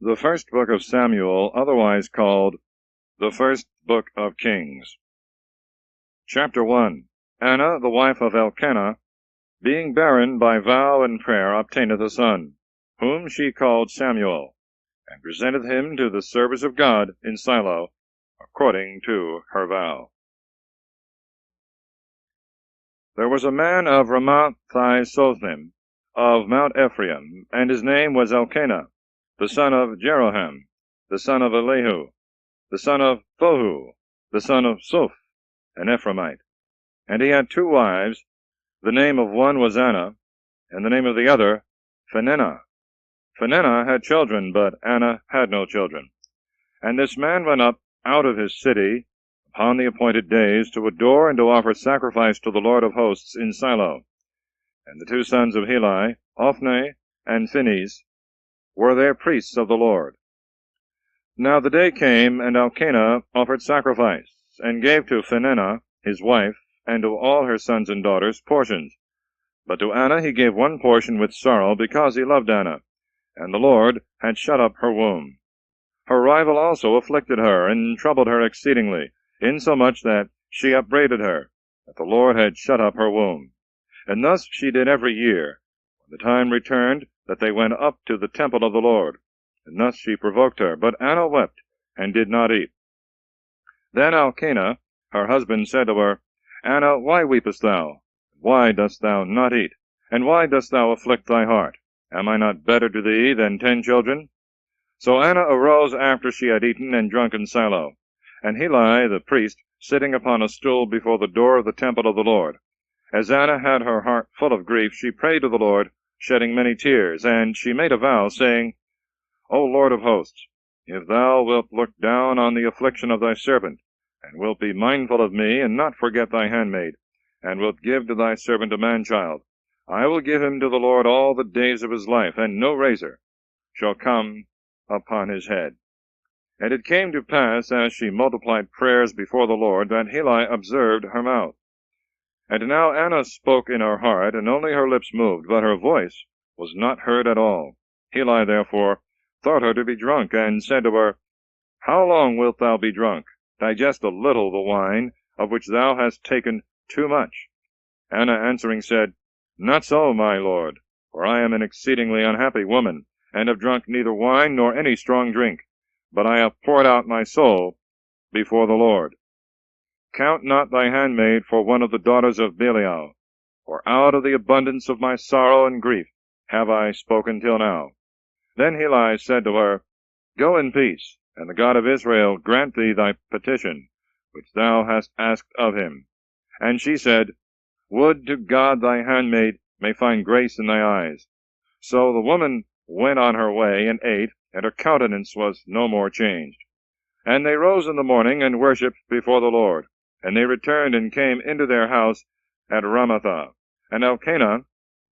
The first book of Samuel, otherwise called the first book of Kings. Chapter 1. Anna, the wife of Elkanah, being barren by vow and prayer, obtaineth a son, whom she called Samuel, and presenteth him to the service of God in Shiloh, according to her vow. There was a man of Ramathaim of Mount Ephraim, and his name was Elkanah, the son of Jeroham, the son of Elihu, the son of Thohu, the son of Soph, an Ephraimite. And he had 2 wives. The name of one was Anna, and the name of the other Peninnah. Peninnah had children, but Anna had no children. And this man went up out of his city upon the appointed days to adore and to offer sacrifice to the Lord of hosts in Shiloh. And the 2 sons of Heli, Ophni and Phinehas, were there priests of the Lord. Now the day came, and Elkanah offered sacrifice, and gave to Peninnah his wife, and to all her sons and daughters, portions. But to Anna he gave 1 portion with sorrow, because he loved Anna, and the Lord had shut up her womb. Her rival also afflicted her, and troubled her exceedingly, insomuch that she upbraided her, that the Lord had shut up her womb. And thus she did every year, when the time returned that they went up to the temple of the Lord. And thus she provoked her. But Anna wept, and did not eat. Then Elkanah, her husband, said to her, Anna, why weepest thou? Why dost thou not eat? And why dost thou afflict thy heart? Am I not better to thee than 10 children? So Anna arose after she had eaten and drunk in Shiloh, and Heli the priest sitting upon a stool before the door of the temple of the Lord. As Anna had her heart full of grief, she prayed to the Lord, shedding many tears, and she made a vow, saying, O Lord of hosts, if thou wilt look down on the affliction of thy servant, and wilt be mindful of me, and not forget thy handmaid, and wilt give to thy servant a man-child, I will give him to the Lord all the days of his life, and no razor shall come upon his head. And it came to pass, as she multiplied prayers before the Lord, that Heli observed her mouth. And now Anna spoke in her heart, and only her lips moved, but her voice was not heard at all. Heli therefore thought her to be drunk, and said to her, How long wilt thou be drunk? Digest a little the wine, of which thou hast taken too much. Anna answering said, Not so, my lord, for I am an exceedingly unhappy woman, and have drunk neither wine nor any strong drink, but I have poured out my soul before the Lord. Count not thy handmaid for one of the daughters of Belial, for out of the abundance of my sorrow and grief have I spoken till now. Then Heli said to her, Go in peace, and the God of Israel grant thee thy petition, which thou hast asked of him. And she said, Would to God thy handmaid may find grace in thy eyes. So the woman went on her way, and ate, and her countenance was no more changed. And they rose in the morning, and worshipped before the Lord. And they returned, and came into their house at Ramathah. And Elkanah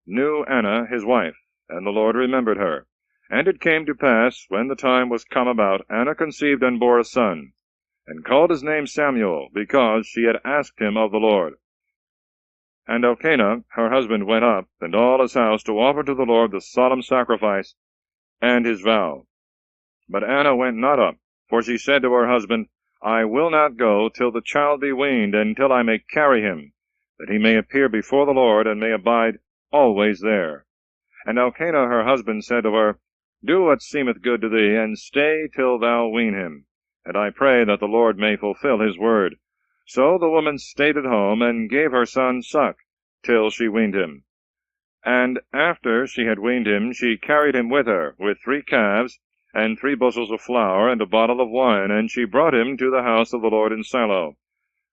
knew Anna his wife, and the Lord remembered her. And it came to pass, when the time was come about, Anna conceived and bore a son, and called his name Samuel, because she had asked him of the Lord. And Elkanah her husband went up, and all his house, to offer to the Lord the solemn sacrifice and his vow. But Anna went not up, for she said to her husband, I will not go till the child be weaned, and till I may carry him, that he may appear before the Lord, and may abide always there. And Elkanah her husband said to her, Do what seemeth good to thee, and stay till thou wean him, and I pray that the Lord may fulfill his word. So the woman stayed at home, and gave her son suck, till she weaned him. And after she had weaned him, she carried him with her, with 3 calves, and 3 bushels of flour, and a bottle of wine, and she brought him to the house of the Lord in Shiloh.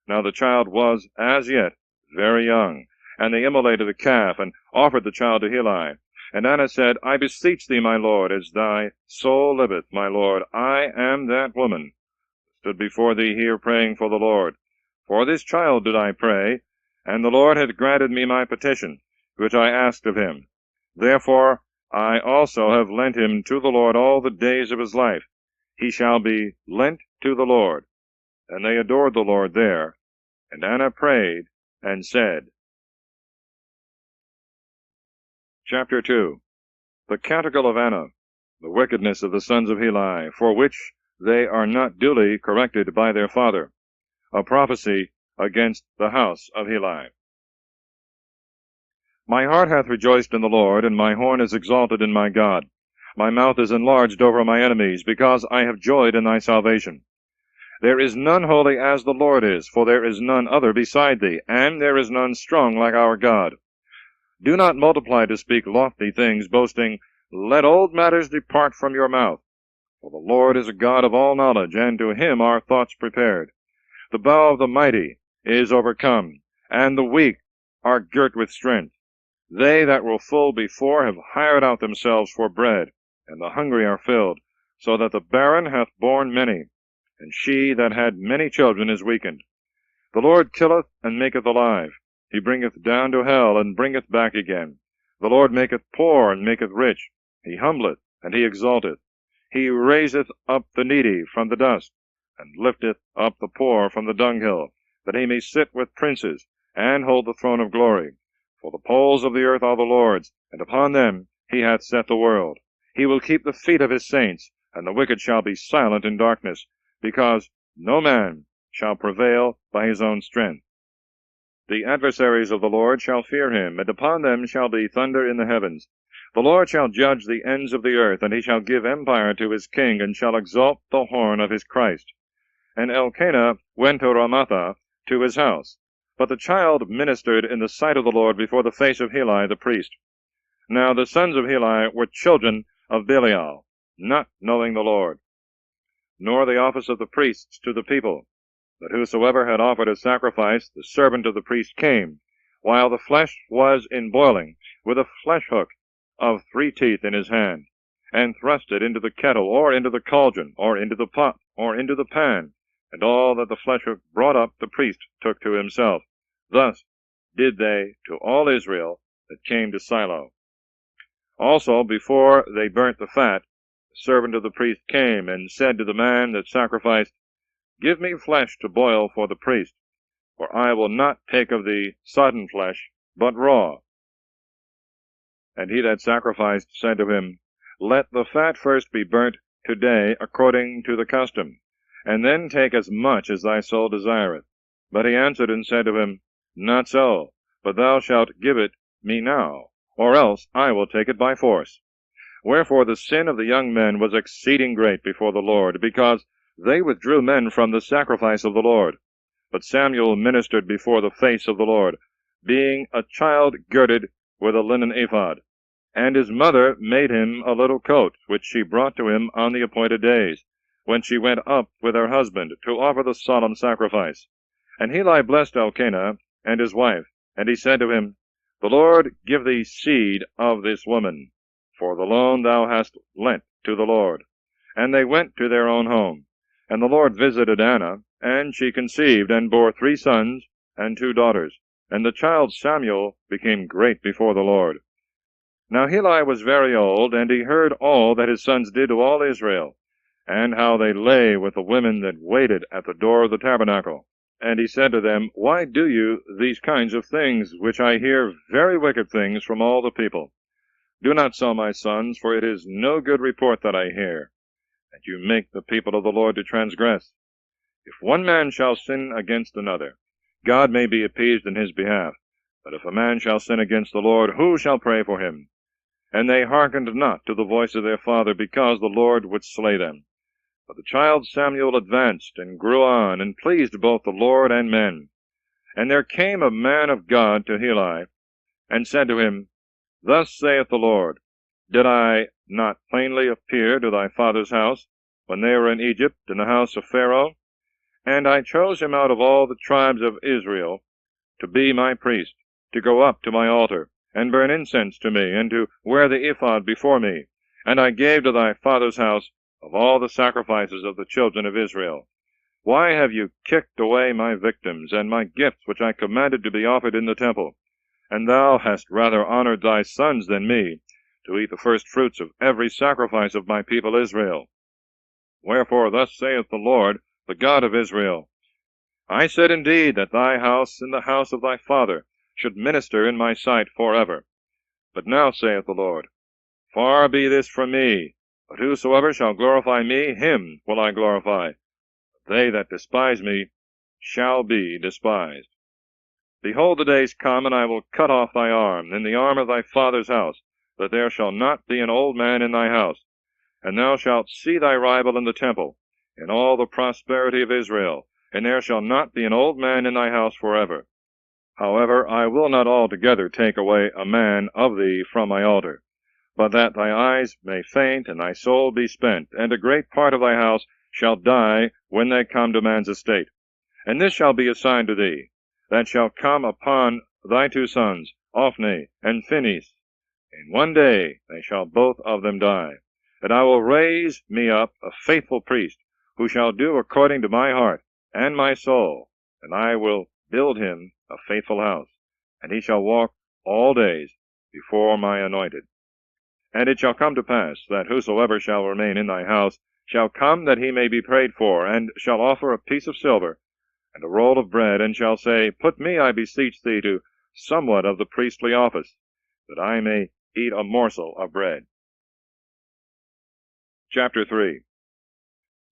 Now the child was as yet very young, and they immolated the calf, and offered the child to Heli. And Anna said, I beseech thee, my lord, as thy soul liveth, my lord, I am that woman, stood before thee here praying for the Lord. For this child did I pray, and the Lord hath granted me my petition, which I asked of him. Therefore I also have lent him to the Lord all the days of his life. He shall be lent to the Lord. And they adored the Lord there. And Anna prayed, and said. Chapter 2. The Canticle of Anna. the wickedness of the sons of Heli, for which they are not duly corrected by their father. A prophecy against the house of Heli. My heart hath rejoiced in the Lord, and my horn is exalted in my God. My mouth is enlarged over my enemies, because I have joyed in thy salvation. There is none holy as the Lord is, for there is none other beside thee, and there is none strong like our God. Do not multiply to speak lofty things, boasting, Let old matters depart from your mouth. For the Lord is a God of all knowledge, and to him are thoughts prepared. The bow of the mighty is overcome, and the weak are girt with strength. They that were full before have hired out themselves for bread, and the hungry are filled, so that the barren hath borne many, and she that had many children is weakened. The Lord killeth and maketh alive. He bringeth down to hell, and bringeth back again. The Lord maketh poor, and maketh rich. He humbleth, and he exalteth. He raiseth up the needy from the dust, and lifteth up the poor from the dunghill, that he may sit with princes, and hold the throne of glory. For the poles of the earth are the Lord's, and upon them he hath set the world. He will keep the feet of his saints, and the wicked shall be silent in darkness, because no man shall prevail by his own strength. The adversaries of the Lord shall fear him, and upon them shall be thunder in the heavens. The Lord shall judge the ends of the earth, and he shall give empire to his king, and shall exalt the horn of his Christ. And Elkanah went to Ramathah to his house. But the child ministered in the sight of the Lord before the face of Heli the priest. Now the sons of Heli were children of Belial, not knowing the Lord, nor the office of the priests to the people. But whosoever had offered a sacrifice, the servant of the priest came, while the flesh was in boiling, with a flesh hook of 3 teeth in his hand, and thrust it into the kettle, or into the cauldron, or into the pot, or into the pan, and all that the flesh hook brought up the priest took to himself. Thus did they to all Israel that came to Shiloh. Also, before they burnt the fat, the servant of the priest came, and said to the man that sacrificed, Give me flesh to boil for the priest, for I will not take of the sodden flesh, but raw. And he that sacrificed said to him, Let the fat first be burnt today according to the custom, and then take as much as thy soul desireth. But he answered and said to him, Not so, but thou shalt give it me now, or else I will take it by force. Wherefore the sin of the young men was exceeding great before the Lord, because they withdrew men from the sacrifice of the Lord. But Samuel ministered before the face of the Lord, being a child girded with a linen ephod. And his mother made him a little coat, which she brought to him on the appointed days, when she went up with her husband to offer the solemn sacrifice. And Heli blessed Elkanah and his wife, and he said to him, The Lord give thee seed of this woman, for the loan thou hast lent to the Lord. And they went to their own home. And the Lord visited Anna, and she conceived, and bore 3 sons and 2 daughters. And the child Samuel became great before the Lord. Now Heli was very old, and he heard all that his sons did to all Israel, and how they lay with the women that waited at the door of the tabernacle. And he said to them, Why do you these kinds of things, which I hear very wicked things from all the people? Do not sell my sons, for it is no good report that I hear, that you make the people of the Lord to transgress. If one man shall sin against another, God may be appeased in his behalf. But if a man shall sin against the Lord, who shall pray for him? And they hearkened not to the voice of their father, because the Lord would slay them. But the child Samuel advanced, and grew on, and pleased both the Lord and men. And there came a man of God to Heli, and said to him, Thus saith the Lord, Did I not plainly appear to thy father's house, when they were in Egypt, in the house of Pharaoh? And I chose him out of all the tribes of Israel, to be my priest, to go up to my altar, and burn incense to me, and to wear the ephod before me. And I gave to thy father's house of all the sacrifices of the children of Israel. Why have you kicked away my victims, and my gifts which I commanded to be offered in the temple? And thou hast rather honored thy sons than me, to eat the first fruits of every sacrifice of my people Israel. Wherefore thus saith the Lord, the God of Israel, I said indeed that thy house and the house of thy father should minister in my sight forever. But now saith the Lord, Far be this from me, But whosoever shall glorify me, him will I glorify. They that despise me shall be despised. Behold, the days come, and I will cut off thy arm, in the arm of thy father's house, that there shall not be an old man in thy house. And thou shalt see thy rival in the temple, in all the prosperity of Israel, and there shall not be an old man in thy house forever. However, I will not altogether take away a man of thee from my altar, but that thy eyes may faint, and thy soul be spent, and a great part of thy house shall die when they come to man's estate. And this shall be a sign to thee, that shall come upon thy two sons, Ophni and Phinehas. In one day they shall both of them die. And I will raise me up a faithful priest, who shall do according to my heart and my soul, and I will build him a faithful house, and he shall walk all days before my anointed. And it shall come to pass, that whosoever shall remain in thy house shall come that he may be prayed for, and shall offer a piece of silver, and a roll of bread, and shall say, Put me, I beseech thee, to somewhat of the priestly office, that I may eat a morsel of bread. Chapter 3.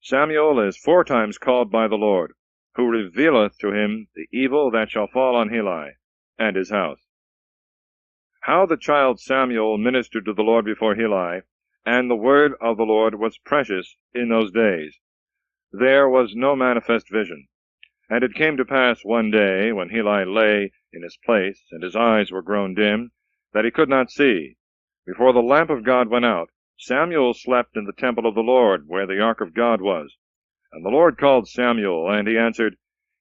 Samuel is 4 times called by the Lord, who revealeth to him the evil that shall fall on Heli and his house. How the child Samuel ministered to the Lord before Heli, and the word of the Lord was precious in those days. There was no manifest vision. And it came to pass one day, when Heli lay in his place, and his eyes were grown dim, that he could not see. Before the lamp of God went out, Samuel slept in the temple of the Lord, where the ark of God was. And the Lord called Samuel, and he answered,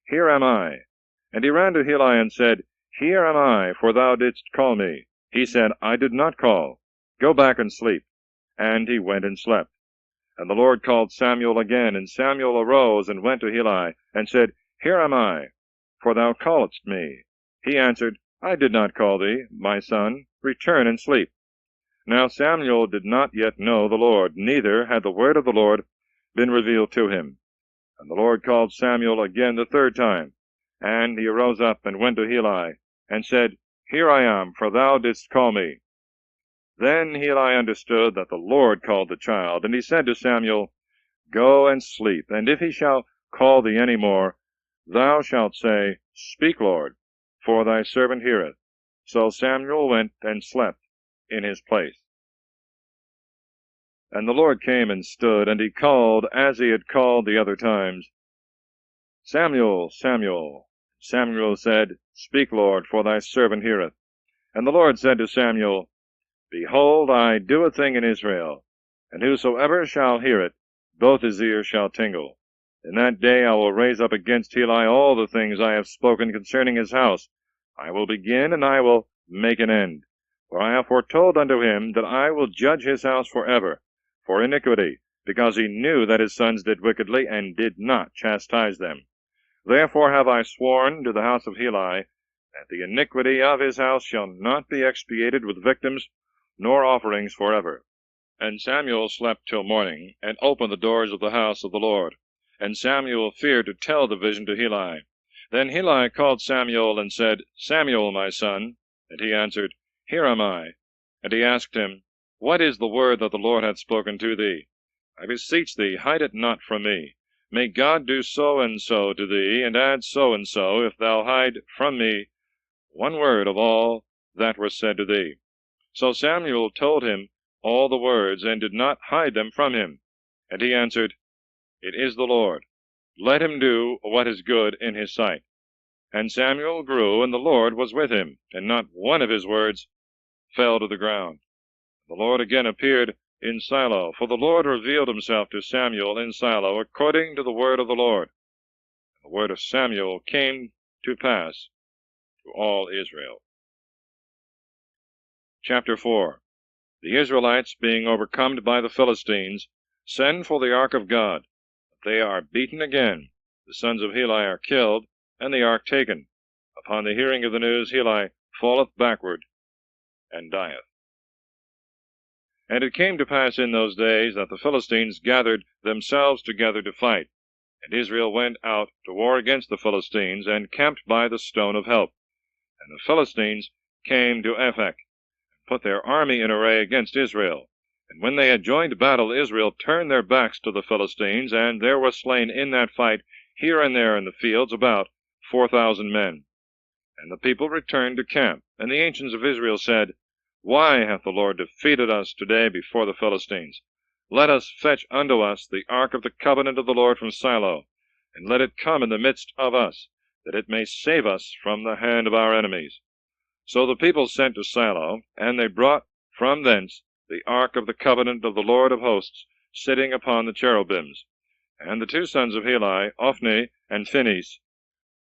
Here am I. And he ran to Heli and said, Here am I, for thou didst call me. He said, I did not call. Go back and sleep. And he went and slept. And the Lord called Samuel again, and Samuel arose and went to Heli, and said, Here am I, for thou calledst me. He answered, I did not call thee, my son. Return and sleep. Now Samuel did not yet know the Lord, neither had the word of the Lord been revealed to him. And the Lord called Samuel again the 3rd time. And he arose up and went to Heli, and said, Here I am, for thou didst call me. Then Heli understood that the Lord called the child, and he said to Samuel, Go and sleep, and if he shall call thee any more, thou shalt say, Speak, Lord, for thy servant heareth. So Samuel went and slept in his place. And the Lord came and stood, and he called, as he had called the other times, Samuel, Samuel. Samuel said, Speak, Lord, for thy servant heareth. And the Lord said to Samuel, Behold, I do a thing in Israel, and whosoever shall hear it, both his ears shall tingle. In that day I will raise up against Heli all the things I have spoken concerning his house. I will begin, and I will make an end. For I have foretold unto him that I will judge his house forever, for iniquity, because he knew that his sons did wickedly, and did not chastise them. Therefore have I sworn to the house of Heli, that the iniquity of his house shall not be expiated with victims, nor offerings forever. And Samuel slept till morning, and opened the doors of the house of the Lord. And Samuel feared to tell the vision to Heli. Then Heli called Samuel, and said, Samuel, my son. And he answered, Here am I. And he asked him, What is the word that the Lord hath spoken to thee? I beseech thee, hide it not from me. May God do so and so to thee, and add so and so, if thou hide from me one word of all that were said to thee. So Samuel told him all the words, and did not hide them from him. And he answered, It is the Lord. Let him do what is good in his sight. And Samuel grew, and the Lord was with him, and not one of his words fell to the ground. The Lord again appeared in Shiloh, for the Lord revealed himself to Samuel in Shiloh, according to the word of the Lord. The word of Samuel came to pass to all Israel. Chapter 4. The Israelites, being overcome by the Philistines, send for the ark of God. They are beaten again. The sons of Heli are killed, and the ark taken. Upon the hearing of the news, Heli falleth backward, and dieth. And it came to pass in those days that the Philistines gathered themselves together to fight. And Israel went out to war against the Philistines, and camped by the stone of help. And the Philistines came to Ephek, and put their army in array against Israel. And when they had joined battle, Israel turned their backs to the Philistines, and there were slain in that fight, here and there in the fields, about 4,000 men. And the people returned to camp. And the ancients of Israel said, Why hath the Lord defeated us today before the Philistines? Let us fetch unto us the ark of the covenant of the Lord from Shiloh, and let it come in the midst of us, that it may save us from the hand of our enemies. So the people sent to Shiloh, and they brought from thence the ark of the covenant of the Lord of hosts, sitting upon the cherubims. And the two sons of Heli, Ophni and Phinehas,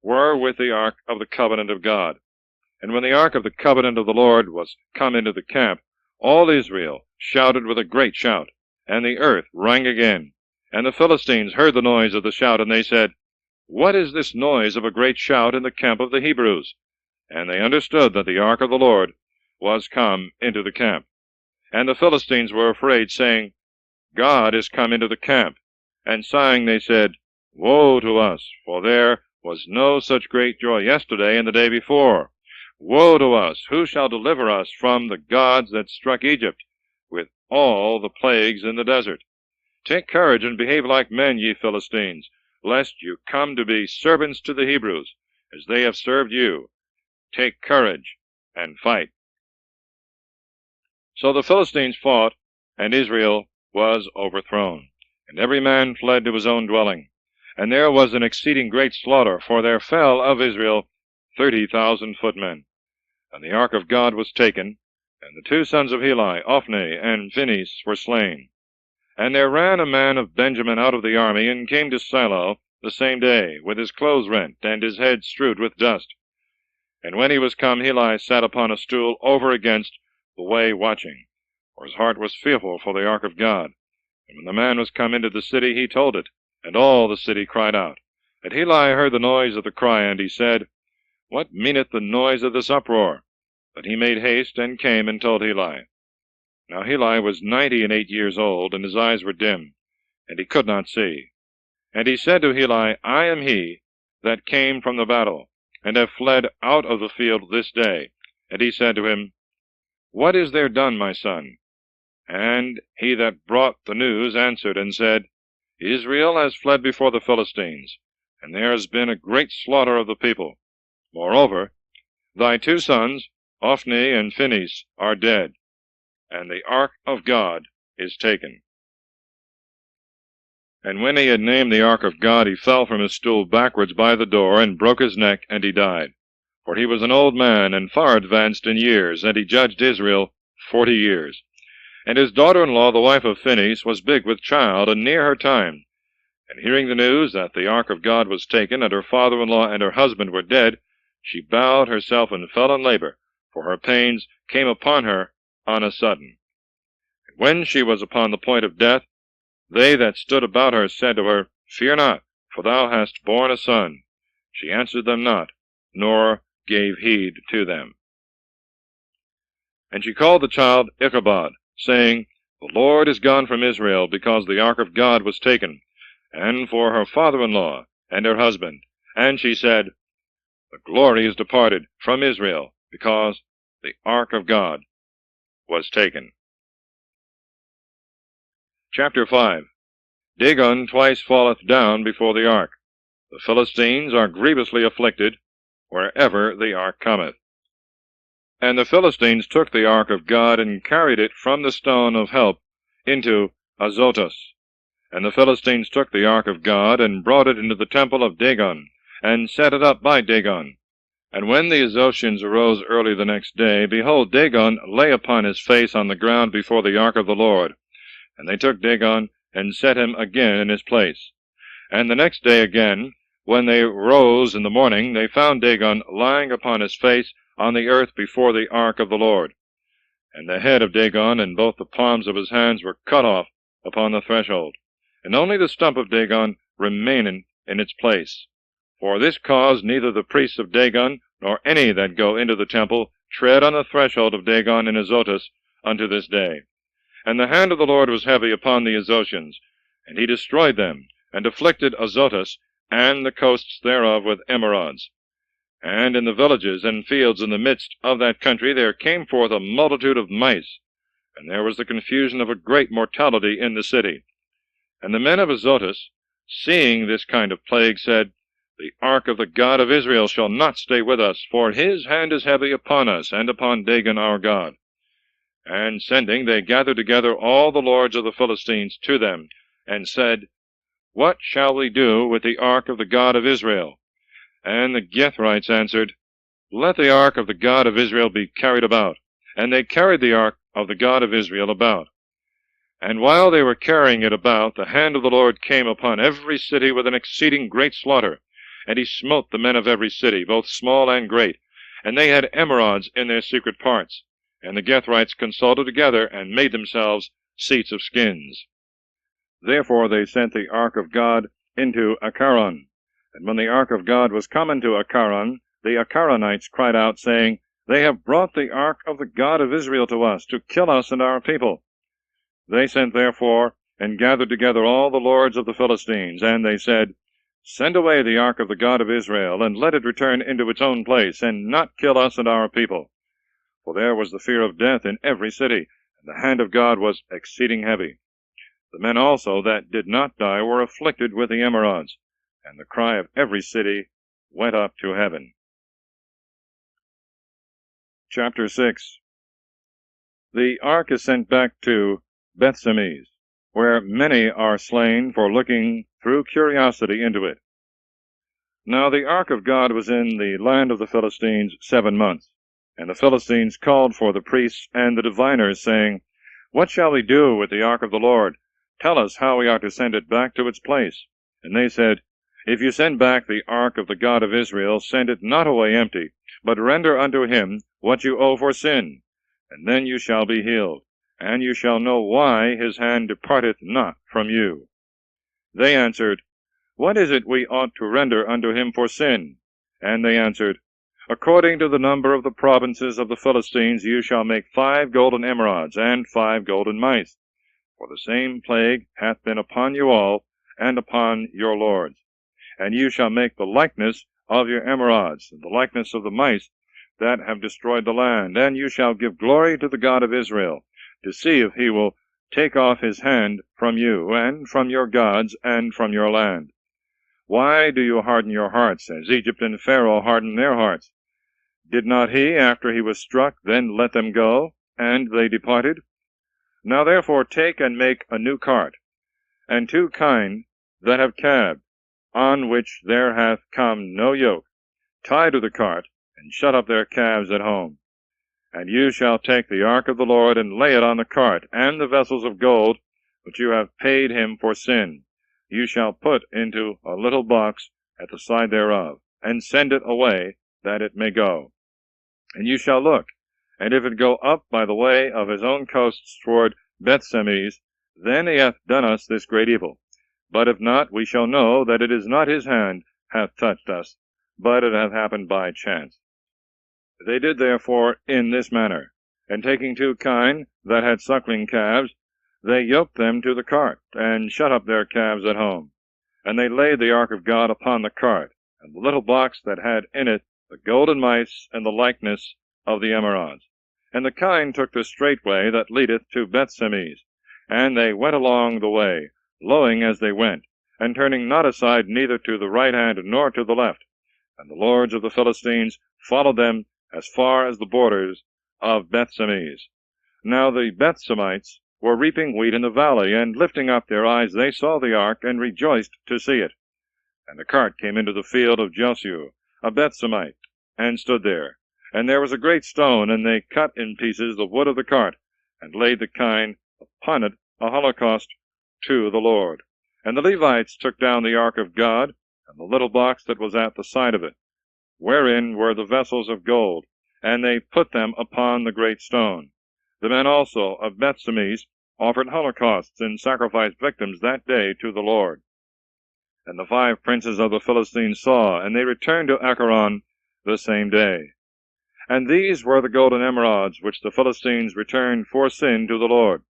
were with the ark of the covenant of God. And when the ark of the covenant of the Lord was come into the camp, all Israel shouted with a great shout, and the earth rang again. And the Philistines heard the noise of the shout, and they said, What is this noise of a great shout in the camp of the Hebrews? And they understood that the ark of the Lord was come into the camp. And the Philistines were afraid, saying, God is come into the camp. And sighing they said, Woe to us, for there was no such great joy yesterday and the day before. Woe to us! Who shall deliver us from the gods that struck Egypt, with all the plagues in the desert? Take courage and behave like men, ye Philistines, lest you come to be servants to the Hebrews, as they have served you. Take courage and fight. So the Philistines fought, and Israel was overthrown, and every man fled to his own dwelling. And there was an exceeding great slaughter, for there fell of Israel 30,000 footmen. And the ark of God was taken, and the two sons of Heli, Ophni and Phinehas, were slain. And there ran a man of Benjamin out of the army, and came to Shiloh the same day, with his clothes rent, and his head strewed with dust. And when he was come, Heli sat upon a stool over against the way watching, for his heart was fearful for the ark of God. And when the man was come into the city, he told it, and all the city cried out. And Heli heard the noise of the cry, and he said, What meaneth the noise of this uproar? But he made haste, and came and told Heli. Now Heli was 98 years old, and his eyes were dim, and he could not see. And he said to Heli, I am he that came from the battle, and have fled out of the field this day. And he said to him, What is there done, my son? And he that brought the news answered and said, Israel has fled before the Philistines, and there has been a great slaughter of the people. Moreover, thy two sons, Ophni and Phinehas, are dead, and the ark of God is taken. And when he had named the ark of God, he fell from his stool backwards by the door, and broke his neck, and he died. For he was an old man, and far advanced in years, and he judged Israel 40 years. And his daughter-in-law, the wife of Phinehas, was big with child, and near her time. And hearing the news that the ark of God was taken, and her father-in-law and her husband were dead, she bowed herself and fell in labor, for her pains came upon her on a sudden. And when she was upon the point of death, they that stood about her said to her, Fear not, for thou hast borne a son. She answered them not, nor gave heed to them. And she called the child Ichabod, saying, The Lord is gone from Israel, because the ark of God was taken, and for her father-in-law and her husband. And she said, The glory is departed from Israel, because the ark of God was taken. Chapter 5. Dagon twice falleth down before the ark. The Philistines are grievously afflicted wherever the ark cometh. And the Philistines took the ark of God, and carried it from the stone of help into Azotus. And the Philistines took the ark of God, and brought it into the temple of Dagon, and set it up by Dagon. And when the Azotians arose early the next day, behold, Dagon lay upon his face on the ground before the ark of the Lord. And they took Dagon, and set him again in his place. And the next day again, when they rose in the morning, they found Dagon lying upon his face on the earth before the ark of the Lord. And the head of Dagon and both the palms of his hands were cut off upon the threshold, and only the stump of Dagon remained in its place. For this cause neither the priests of Dagon, nor any that go into the temple, tread on the threshold of Dagon in Azotus unto this day. And the hand of the Lord was heavy upon the Azotians, and he destroyed them, and afflicted Azotus and the coasts thereof with emerods. And in the villages and fields in the midst of that country there came forth a multitude of mice, and there was the confusion of a great mortality in the city. And the men of Azotus, seeing this kind of plague, said, The ark of the God of Israel shall not stay with us, for his hand is heavy upon us, and upon Dagon our God. And sending, they gathered together all the lords of the Philistines to them, and said, What shall we do with the ark of the God of Israel? And the Gethrites answered, Let the ark of the God of Israel be carried about. And they carried the ark of the God of Israel about. And while they were carrying it about, the hand of the Lord came upon every city with an exceeding great slaughter. And he smote the men of every city, both small and great. And they had emerods in their secret parts. And the Gethrites consulted together, and made themselves seats of skins. Therefore they sent the ark of God into Acharon. And when the ark of God was come into Acharon, the Acharonites cried out, saying, They have brought the ark of the God of Israel to us, to kill us and our people. They sent therefore, and gathered together all the lords of the Philistines, and they said, Send away the ark of the God of Israel, and let it return into its own place, and not kill us and our people. For there was the fear of death in every city, and the hand of God was exceeding heavy. The men also that did not die were afflicted with the emerods, and the cry of every city went up to heaven. Chapter 6. The ark is sent back to Bethsemes, where many are slain for looking through curiosity into it. Now the ark of God was in the land of the Philistines 7 months. And the Philistines called for the priests and the diviners, saying, What shall we do with the ark of the Lord? Tell us how we are to send it back to its place. And they said, If you send back the ark of the God of Israel, send it not away empty, but render unto him what you owe for sin, and then you shall be healed, and you shall know why his hand departeth not from you. They answered, What is it we ought to render unto him for sin? And they answered, According to the number of the provinces of the Philistines, you shall make 5 golden emerods, and 5 golden mice. For the same plague hath been upon you all, and upon your lords. And you shall make the likeness of your emerods, and the likeness of the mice that have destroyed the land. And you shall give glory to the God of Israel, to see if he will take off his hand from you, and from your gods, and from your land. Why do you harden your hearts, as Egypt and Pharaoh hardened their hearts? Did not he, after he was struck, then let them go, and they departed? Now therefore take and make a new cart, and 2 kine that have calved, on which there hath come no yoke. Tie to the cart, and shut up their calves at home. And you shall take the ark of the Lord, and lay it on the cart, and the vessels of gold, which you have paid him for sin, you shall put into a little box at the side thereof, and send it away, that it may go. And you shall look, and if it go up by the way of his own coasts toward Bethsemes, then he hath done us this great evil. But if not, we shall know that it is not his hand hath touched us, but it hath happened by chance. They did therefore in this manner, and taking 2 kine that had suckling calves, they yoked them to the cart, and shut up their calves at home. And they laid the ark of God upon the cart, and the little box that had in it the golden mice, and the likeness of the emerods. And the kine took the straight way that leadeth to Bethsemes. And they went along the way, lowing as they went, and turning not aside neither to the right hand nor to the left. And the lords of the Philistines followed them as far as the borders of Bethsemes. Now the Bethsemites were reaping wheat in the valley, and lifting up their eyes they saw the ark, and rejoiced to see it. And the cart came into the field of Joshua, a Bethsemite, and stood there. And there was a great stone, and they cut in pieces the wood of the cart, and laid the kine upon it a holocaust to the Lord. And the Levites took down the ark of God, and the little box that was at the side of it, wherein were the vessels of gold, and they put them upon the great stone. The men also of Bethsemes offered holocausts and sacrificed victims that day to the Lord. And the 5 princes of the Philistines saw, and they returned to Acharon the same day. And these were the golden emerods which the Philistines returned for sin to the Lord.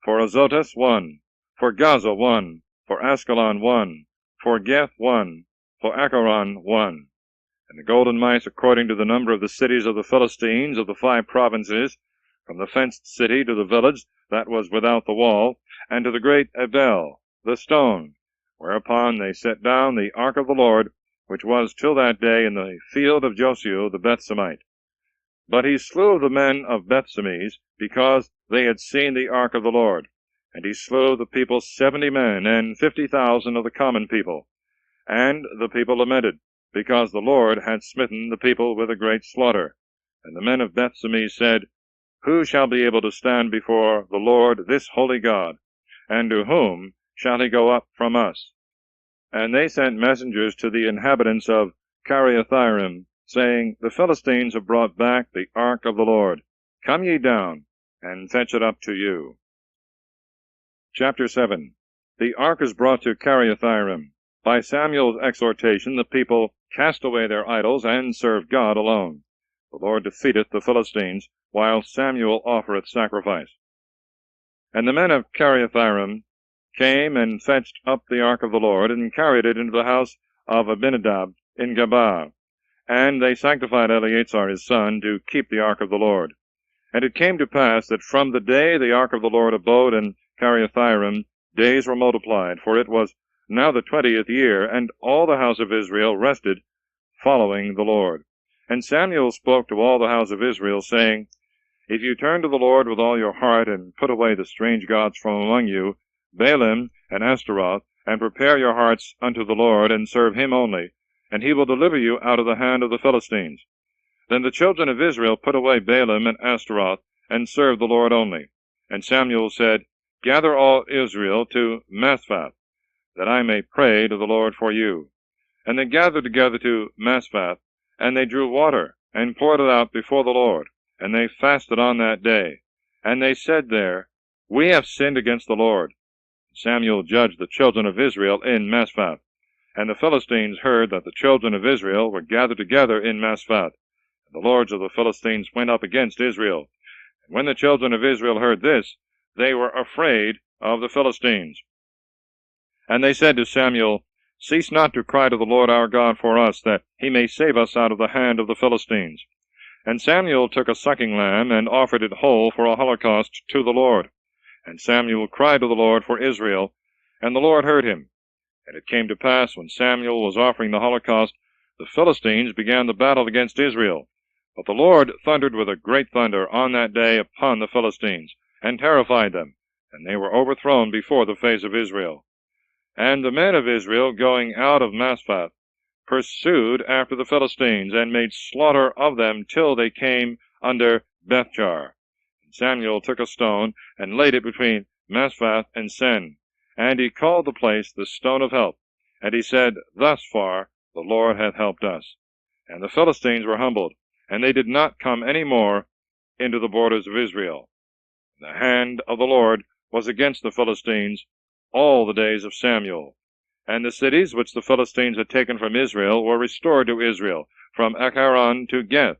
For Azotus 1, for Gaza 1, for Askelon 1, for Geth 1, for Acharon 1. And the golden mice, according to the number of the cities of the Philistines of the 5 provinces, from the fenced city to the village that was without the wall, and to the great Abel, the stone, whereupon they set down the ark of the Lord, which was till that day in the field of Josue the Bethsemite. But he slew the men of Bethsemes, because they had seen the ark of the Lord. And he slew the people 70 men, and 50,000 of the common people. And the people lamented, because the Lord had smitten the people with a great slaughter. And the men of Bethsemes said, Who shall be able to stand before the Lord, this holy God? And to whom shall he go up from us? And they sent messengers to the inhabitants of Kiriath-Jearim, saying, The Philistines have brought back the ark of the Lord. Come ye down, and fetch it up to you. Chapter 7. The ark is brought to Kiriath-Jearim. By Samuel's exhortation the people cast away their idols, and serve God alone. The Lord defeateth the Philistines, while Samuel offereth sacrifice. And the men of Kiriath-Jearim came and fetched up the ark of the Lord, and carried it into the house of Abinadab in Gabaa. And they sanctified Eleazar his son to keep the ark of the Lord. And it came to pass that from the day the ark of the Lord abode in Kiriath-Jearim, days were multiplied, for it was now the 20th year, and all the house of Israel rested, following the Lord. And Samuel spoke to all the house of Israel, saying, If you turn to the Lord with all your heart, and put away the strange gods from among you, Baalim and Ashtaroth, and prepare your hearts unto the Lord, and serve him only, and he will deliver you out of the hand of the Philistines. Then the children of Israel put away Baalim and Ashtaroth, and served the Lord only. And Samuel said, Gather all Israel to Masphath, that I may pray to the Lord for you. And they gathered together to Masphath, and they drew water, and poured it out before the Lord. And they fasted on that day. And they said there, We have sinned against the Lord. Samuel judged the children of Israel in Masphath. And the Philistines heard that the children of Israel were gathered together in Masphath. And the lords of the Philistines went up against Israel. And when the children of Israel heard this, they were afraid of the Philistines. And they said to Samuel, Cease not to cry to the Lord our God for us, that he may save us out of the hand of the Philistines. And Samuel took a sucking lamb, and offered it whole for a holocaust to the Lord. And Samuel cried to the Lord for Israel, and the Lord heard him. And it came to pass, when Samuel was offering the holocaust, the Philistines began the battle against Israel. But the Lord thundered with a great thunder on that day upon the Philistines, and terrified them, and they were overthrown before the face of Israel. And the men of Israel, going out of Masphath, pursued after the Philistines, and made slaughter of them till they came under Bethjar. And Samuel took a stone, and laid it between Masphath and Sen. And he called the place the Stone of Help. And he said, Thus far the Lord hath helped us. And the Philistines were humbled, and they did not come any more into the borders of Israel. The hand of the Lord was against the Philistines all the days of Samuel. And the cities which the Philistines had taken from Israel were restored to Israel, from Ekharon to Geth,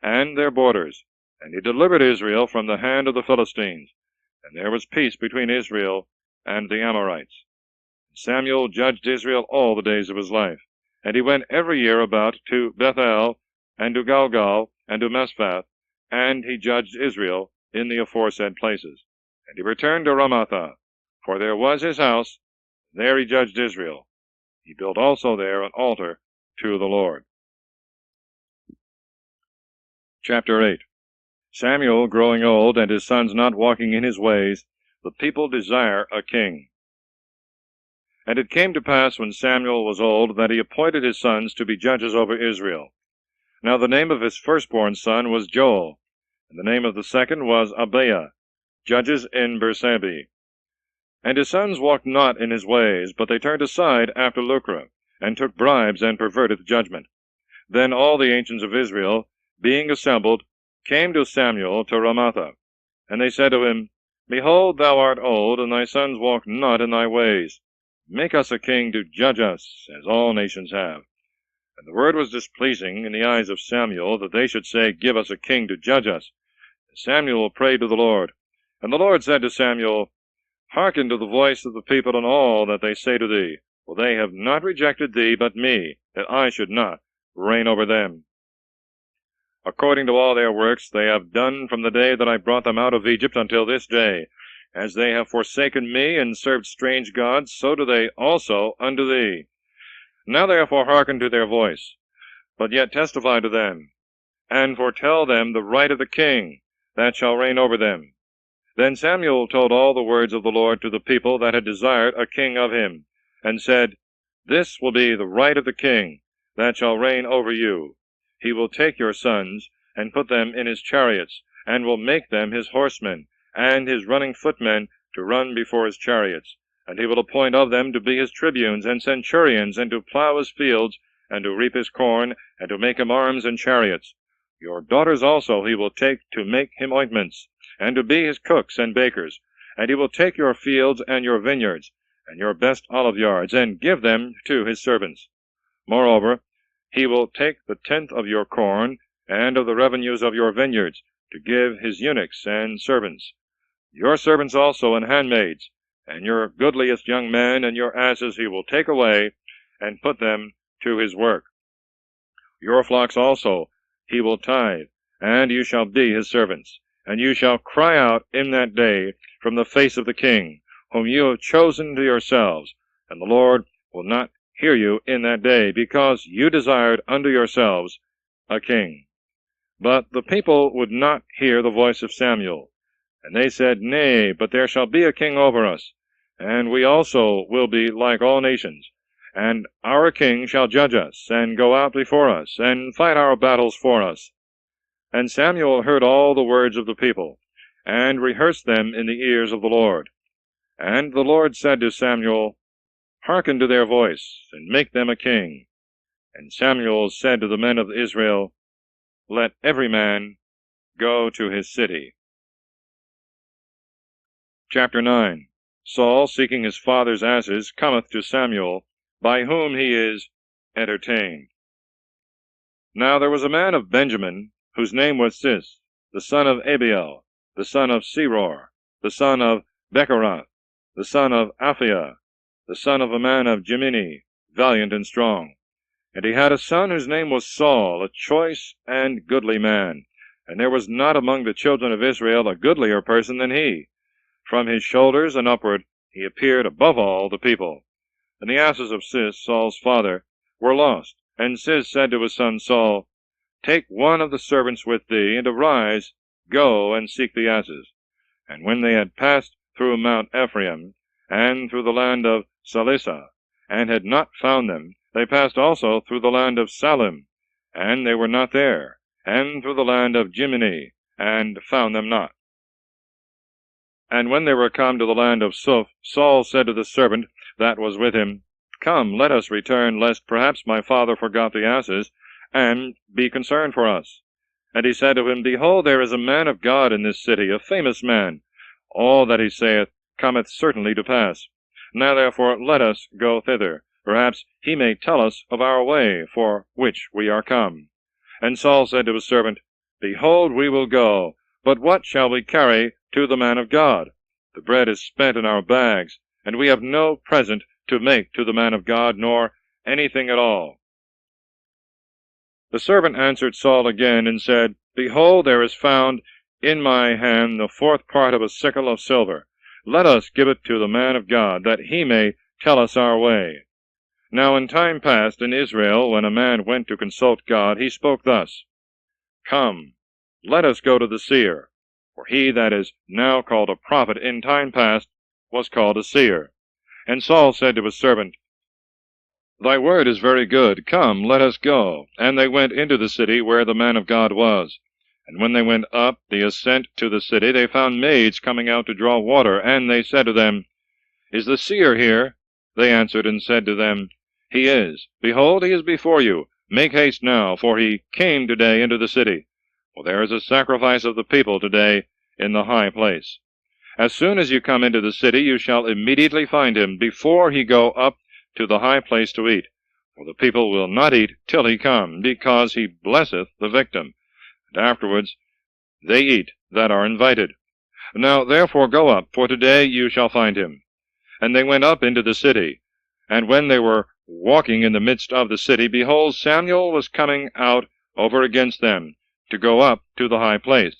and their borders. And he delivered Israel from the hand of the Philistines. And there was peace between Israel and the Amorites. Samuel judged Israel all the days of his life. And he went every year about to Bethel, and to Galgal, and to Masphath, and he judged Israel in the aforesaid places. And he returned to Ramathah, for there was his house, there he judged Israel. He built also there an altar to the Lord. Chapter 8. Samuel growing old, and his sons not walking in his ways, the people desire a king. And it came to pass, when Samuel was old, that he appointed his sons to be judges over Israel. Now the name of his firstborn son was Joel, and the name of the second was Abiah, judges in Beersheba. And his sons walked not in his ways, but they turned aside after lucre, and took bribes, and perverted judgment. Then all the ancients of Israel, being assembled, came to Samuel to Ramathah. And they said to him, Behold, thou art old, and thy sons walk not in thy ways. Make us a king to judge us, as all nations have. And the word was displeasing in the eyes of Samuel, that they should say, Give us a king to judge us. And Samuel prayed to the Lord. And the Lord said to Samuel, Hearken to the voice of the people in all that they say to thee, for they have not rejected thee, but me, that I should not reign over them. according to all their works they have done from the day that I brought them out of Egypt until this day. As they have forsaken me, and served strange gods, so do they also unto thee. Now therefore hearken to their voice, but yet testify to them, and foretell them the right of the king, that shall reign over them. Then Samuel told all the words of the Lord to the people that had desired a king of him, and said, This will be the right of the king, that shall reign over you. He will take your sons, and put them in his chariots, and will make them his horsemen, and his running footmen to run before his chariots. And he will appoint of them to be his tribunes and centurions, and to plow his fields, and to reap his corn, and to make him arms and chariots. Your daughters also he will take to make him ointments, and to be his cooks and bakers. And he will take your fields and your vineyards, and your best olive yards, and give them to his servants. Moreover, he will take the tenth of your corn, and of the revenues of your vineyards, to give his eunuchs and servants. Your servants also and handmaids, and your goodliest young men and your asses he will take away, and put them to his work. Your flocks also he will tithe, and you shall be his servants. And you shall cry out in that day from the face of the king, whom you have chosen to yourselves, and the Lord will not hear you in that day, because you desired unto yourselves a king. But the people would not hear the voice of Samuel. And they said, Nay, but there shall be a king over us, and we also will be like all nations. And our king shall judge us, and go out before us, and fight our battles for us. And Samuel heard all the words of the people, and rehearsed them in the ears of the Lord. And the Lord said to Samuel, Hearken to their voice, and make them a king. And Samuel said to the men of Israel, Let every man go to his city. Chapter 9. Saul, seeking his father's asses, cometh to Samuel, by whom he is entertained. Now there was a man of Benjamin, whose name was Cis, the son of Abiel, the son of Seror, the son of Bechorath, the son of Aphiah, the son of a man of Jemini, valiant and strong. And he had a son whose name was Saul, a choice and goodly man. And there was not among the children of Israel a goodlier person than he. From his shoulders and upward he appeared above all the people. And the asses of Cis, Saul's father, were lost. And Cis said to his son Saul, Take one of the servants with thee, and arise, go and seek the asses. And when they had passed through Mount Ephraim, and through the land of Salisa, and had not found them, they passed also through the land of Salim, and they were not there, and through the land of Jimini, and found them not. And when they were come to the land of Suph, Saul said to the servant that was with him, Come, let us return, lest perhaps my father forgot the asses, and be concerned for us. And he said to him, Behold, there is a man of God in this city, a famous man. All that he saith cometh certainly to pass. Now therefore let us go thither. Perhaps he may tell us of our way, for which we are come. And Saul said to his servant, Behold, we will go, but what shall we carry to the man of God? The bread is spent in our bags, and we have no present to make to the man of God, nor anything at all. The servant answered Saul again, and said, Behold, there is found in my hand the fourth part of a sickle of silver. Let us give it to the man of God, that he may tell us our way. Now in time past in Israel, when a man went to consult God, he spoke thus, Come, let us go to the seer. For he that is now called a prophet in time past was called a seer. And Saul said to his servant, Thy word is very good. Come, let us go. And they went into the city where the man of God was. And when they went up the ascent to the city, they found maids coming out to draw water. And they said to them, Is the seer here? They answered and said to them, He is. Behold, he is before you. Make haste now, for he came today into the city. For there is a sacrifice of the people today in the high place. As soon as you come into the city, you shall immediately find him, before he go up to the high place to eat. For the people will not eat till he come, because he blesseth the victim. And afterwards they eat that are invited. Now therefore go up, for today you shall find him. And they went up into the city. And when they were walking in the midst of the city, behold, Samuel was coming out over against them, to go up to the high place.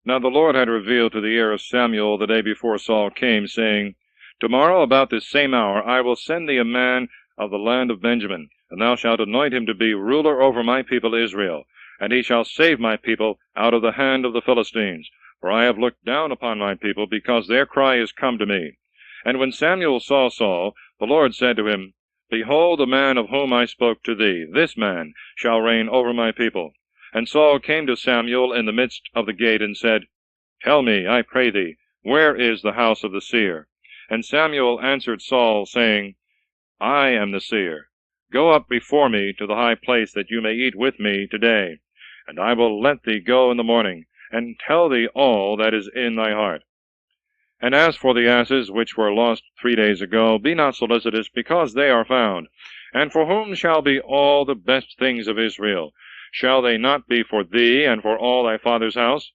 Now the Lord had revealed to the ear of Samuel the day before Saul came, saying, Tomorrow about this same hour I will send thee a man of the land of Benjamin, and thou shalt anoint him to be ruler over my people Israel, and he shall save my people out of the hand of the Philistines. For I have looked down upon my people, because their cry is come to me. And when Samuel saw Saul, the Lord said to him, Behold, the man of whom I spoke to thee, this man shall reign over my people. And Saul came to Samuel in the midst of the gate, and said, Tell me, I pray thee, where is the house of the seer? And Samuel answered Saul, saying, I am the seer. Go up before me to the high place, that you may eat with me today. And I will let thee go in the morning, and tell thee all that is in thy heart. And as for the asses which were lost 3 days ago, be not solicitous, because they are found. And for whom shall be all the best things of Israel? Shall they not be for thee, and for all thy father's house?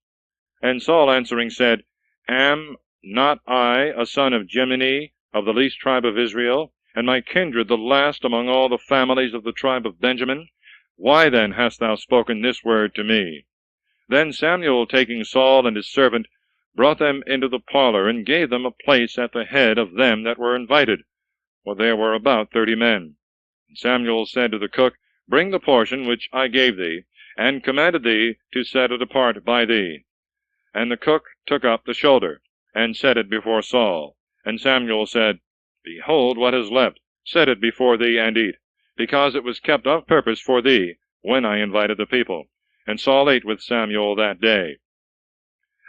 And Saul answering said, Am not I a son of Jemini, of the least tribe of Israel, and my kindred the last among all the families of the tribe of Benjamin? Why then hast thou spoken this word to me? Then Samuel, taking Saul and his servant, brought them into the parlor, and gave them a place at the head of them that were invited, for there were about 30 men. And Samuel said to the cook, Bring the portion which I gave thee, and commanded thee to set it apart by thee. And the cook took up the shoulder, and set it before Saul. And Samuel said, Behold what is left, set it before thee, and eat, because it was kept of purpose for thee, when I invited the people. And Saul ate with Samuel that day.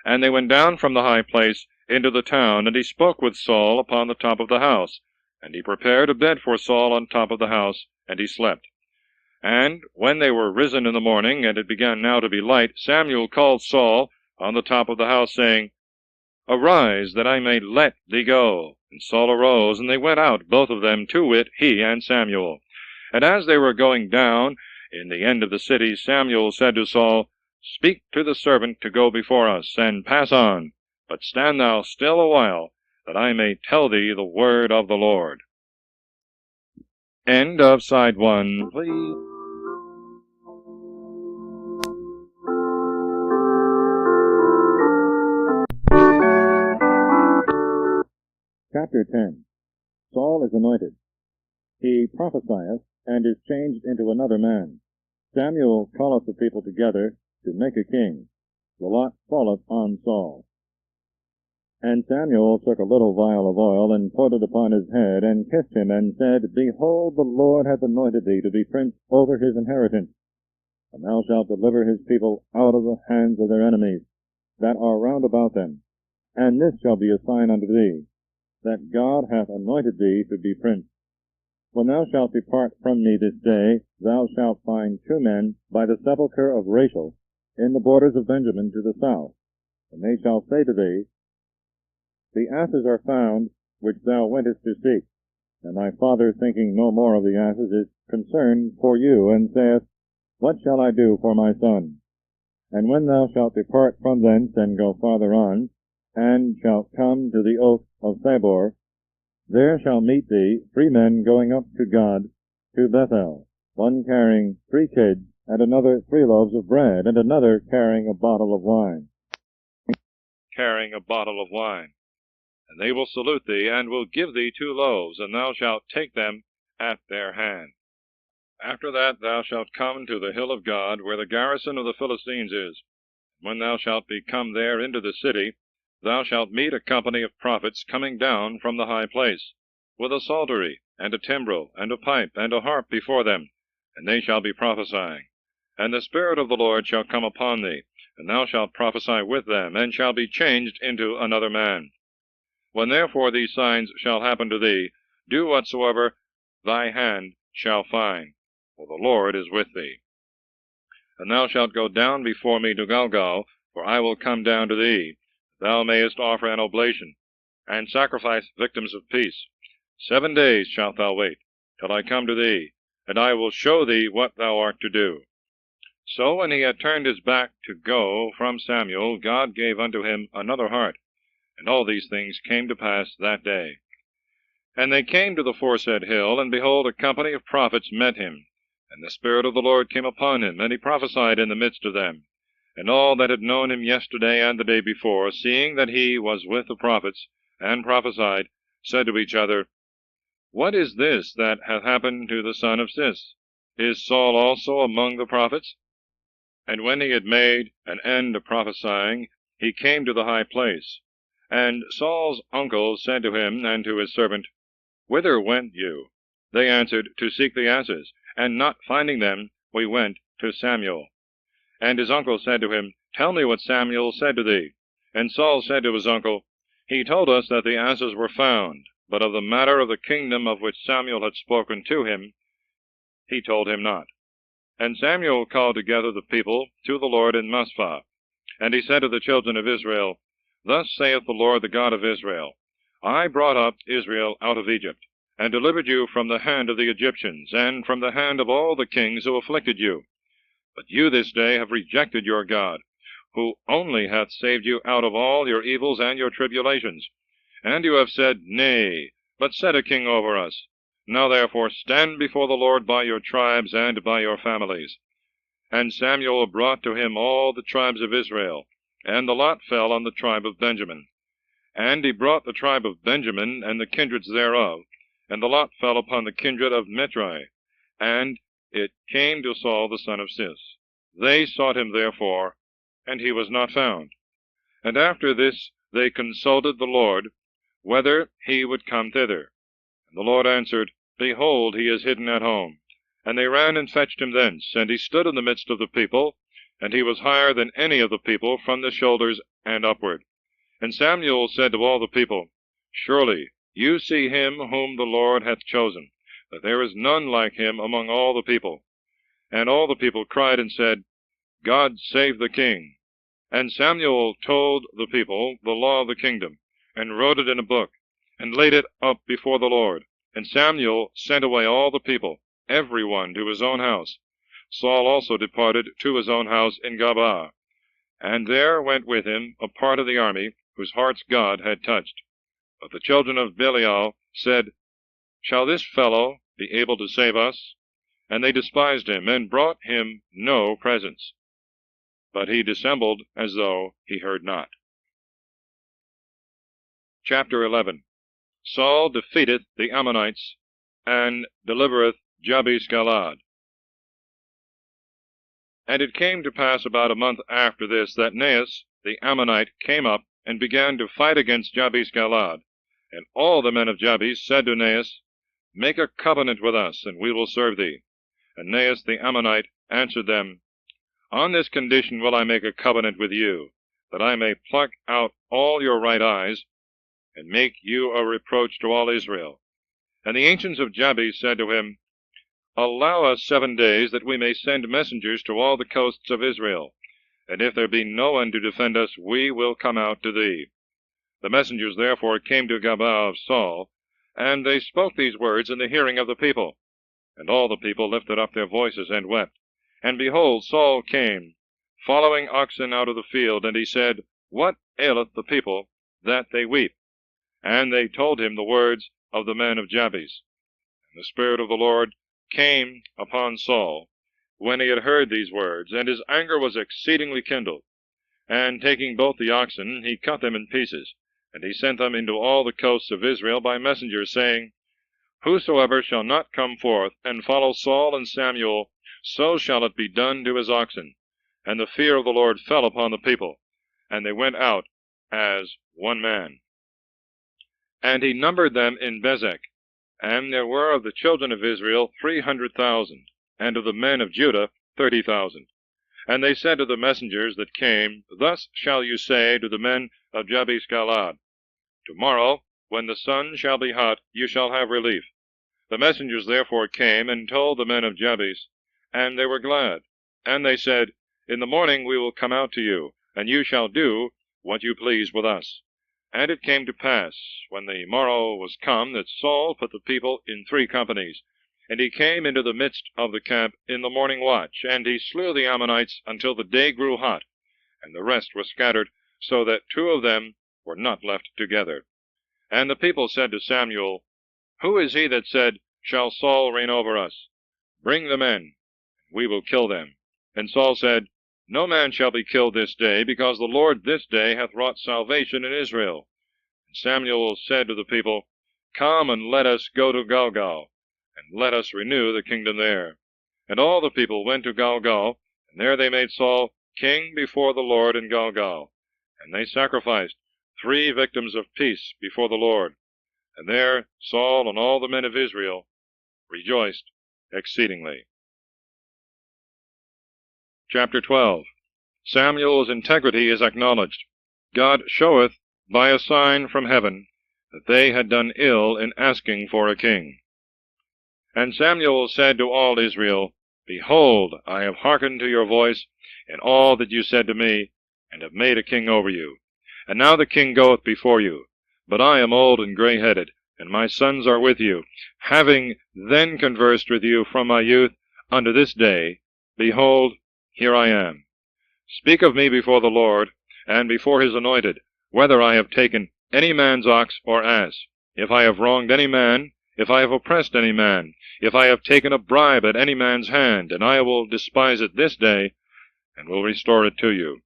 And they went down from the high place into the town, and he spoke with Saul upon the top of the house. And he prepared a bed for Saul on top of the house, and he slept. And when they were risen in the morning, and it began now to be light, Samuel called Saul on the top of the house, saying, Arise, that I may let thee go. And Saul arose, and they went out, both of them, to wit, he and Samuel. And as they were going down in the end of the city, Samuel said to Saul, Speak to the servant to go before us, and pass on, but stand thou still a while, that I may tell thee the word of the Lord. End of side 1, please. Chapter 10. Saul is anointed. He prophesieth, and is changed into another man. Samuel calleth the people together to make a king. The lot falleth on Saul. And Samuel took a little vial of oil, and put it upon his head, and kissed him, and said, Behold, the Lord hath anointed thee to be prince over his inheritance. And thou shalt deliver his people out of the hands of their enemies, that are round about them. And this shall be a sign unto thee, that God hath anointed thee to be prince. When thou shalt depart from me this day, thou shalt find 2 men by the sepulchre of Rachel, in the borders of Benjamin to the south. And they shall say to thee, The asses are found, which thou wentest to seek. And thy father, thinking no more of the asses, is concerned for you, and saith, What shall I do for my son? And when thou shalt depart from thence, and go farther on, and shalt come to the oak of Tabor, there shall meet thee 3 men going up to God to Bethel, one carrying 3 kids, and another 3 loaves of bread, and another carrying a bottle of wine. And they will salute thee, and will give thee 2 loaves, and thou shalt take them at their hand. After that thou shalt come to the hill of God, where the garrison of the Philistines is. When thou shalt be come there into the city, thou shalt meet a company of prophets coming down from the high place, with a psaltery, and a timbrel, and a pipe, and a harp before them, and they shall be prophesying. And the Spirit of the Lord shall come upon thee, and thou shalt prophesy with them, and shall be changed into another man. When therefore these signs shall happen to thee, do whatsoever thy hand shall find, for the Lord is with thee. And thou shalt go down before me to Gilgal, for I will come down to thee. Thou mayest offer an oblation, and sacrifice victims of peace. 7 days shalt thou wait, till I come to thee, and I will show thee what thou art to do. So when he had turned his back to go from Samuel, God gave unto him another heart. And all these things came to pass that day. And they came to the foresaid hill, and behold, a company of prophets met him. And the Spirit of the Lord came upon him, and he prophesied in the midst of them. And all that had known him yesterday and the day before, seeing that he was with the prophets, and prophesied, said to each other, What is this that hath happened to the son of Cis? Is Saul also among the prophets? And when he had made an end of prophesying, he came to the high place. And Saul's uncle said to him and to his servant, Whither went you? They answered, To seek the asses. And not finding them, we went to Samuel. And his uncle said to him, Tell me what Samuel said to thee. And Saul said to his uncle, He told us that the asses were found, but of the matter of the kingdom of which Samuel had spoken to him, he told him not. And Samuel called together the people to the Lord in Mizpah. And he said to the children of Israel, Thus saith the Lord, the God of Israel, I brought up Israel out of Egypt, and delivered you from the hand of the Egyptians, and from the hand of all the kings who afflicted you. But you this day have rejected your God, who only hath saved you out of all your evils and your tribulations. And you have said, Nay, but set a king over us. Now therefore stand before the Lord by your tribes and by your families. And Samuel brought to him all the tribes of Israel, and the lot fell on the tribe of Benjamin. And he brought the tribe of Benjamin and the kindreds thereof, and the lot fell upon the kindred of Mitri, and it came to Saul the son of Cis. They sought him therefore, and he was not found. And after this they consulted the Lord, whether he would come thither. And the Lord answered, Behold, he is hidden at home. And they ran and fetched him thence, and he stood in the midst of the people, and he was higher than any of the people from the shoulders and upward. And Samuel said to all the people, Surely you see him whom the Lord hath chosen, that there is none like him among all the people. And all the people cried and said, God save the king. And Samuel told the people the law of the kingdom, and wrote it in a book, and laid it up before the Lord. And Samuel sent away all the people, every one to his own house. Saul also departed to his own house in Gabaa. And there went with him a part of the army, whose hearts God had touched. But the children of Belial said, Shall this fellow be able to save us? And they despised him, and brought him no presents. But he dissembled as though he heard not. Chapter 11. Saul defeateth the Ammonites, and delivereth Jabesh-Galad. And it came to pass about a month after this, that Naas the Ammonite came up, and began to fight against Jabesh-Galad. And all the men of Jabesh said to Naas, Make a covenant with us, and we will serve thee. And Naas the Ammonite answered them, On this condition will I make a covenant with you, that I may pluck out all your right eyes, and make you a reproach to all Israel. And the ancients of Jabesh said to him, Allow us 7 days, that we may send messengers to all the coasts of Israel. And if there be no one to defend us, we will come out to thee. The messengers therefore came to Gabaa of Saul, and they spoke these words in the hearing of the people. And all the people lifted up their voices and wept. And behold, Saul came, following oxen out of the field, and he said, What aileth the people, that they weep? And they told him the words of the men of Jabesh. And the Spirit of the Lord came upon Saul, when he had heard these words, and his anger was exceedingly kindled. And taking both the oxen, he cut them in pieces, and he sent them into all the coasts of Israel by messengers, saying, Whosoever shall not come forth and follow Saul and Samuel, so shall it be done to his oxen. And the fear of the Lord fell upon the people, and they went out as one man. And he numbered them in Bezek, and there were of the children of Israel 300,000, and of the men of Judah 30,000. And they said to the messengers that came, Thus shall you say to the men of Jabesh-Galad, Tomorrow, when the sun shall be hot, you shall have relief. The messengers therefore came and told the men of Jabesh, and they were glad. And they said, In the morning we will come out to you, and you shall do what you please with us. And it came to pass, when the morrow was come, that Saul put the people in 3 companies. And he came into the midst of the camp in the morning watch, and he slew the Ammonites until the day grew hot, and the rest were scattered, so that 2 of them were not left together. And the people said to Samuel, Who is he that said, Shall Saul reign over us? Bring the men, we will kill them. And Saul said, No man shall be killed this day, because the Lord this day hath wrought salvation in Israel. And Samuel said to the people, Come and let us go to Gilgal, and let us renew the kingdom there. And all the people went to Gilgal, and there they made Saul king before the Lord in Gilgal. And they sacrificed 3 victims of peace before the Lord. And there Saul and all the men of Israel rejoiced exceedingly. Chapter 12. Samuel's integrity is acknowledged. God showeth by a sign from heaven that they had done ill in asking for a king. And Samuel said to all Israel, Behold, I have hearkened to your voice in all that you said to me, and have made a king over you. And now the king goeth before you. But I am old and grey-headed, and my sons are with you, having then conversed with you from my youth unto this day. Behold, here I am. Speak of me before the Lord, and before his anointed, whether I have taken any man's ox or ass, if I have wronged any man, if I have oppressed any man, if I have taken a bribe at any man's hand, and I will despise it this day, and will restore it to you.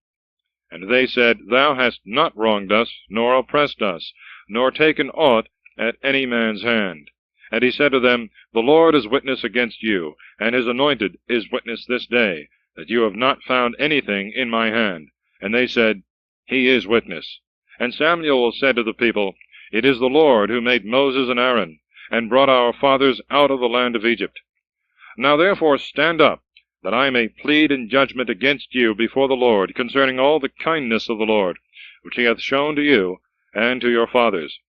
And they said, Thou hast not wronged us, nor oppressed us, nor taken aught at any man's hand. And he said to them, The Lord is witness against you, and his anointed is witness this day, that you have not found anything in my hand. And they said, He is witness. And Samuel said to the people, It is the Lord who made Moses and Aaron, and brought our fathers out of the land of Egypt. Now therefore stand up, that I may plead in judgment against you before the Lord, concerning all the kindness of the Lord, which he hath shown to you and to your fathers,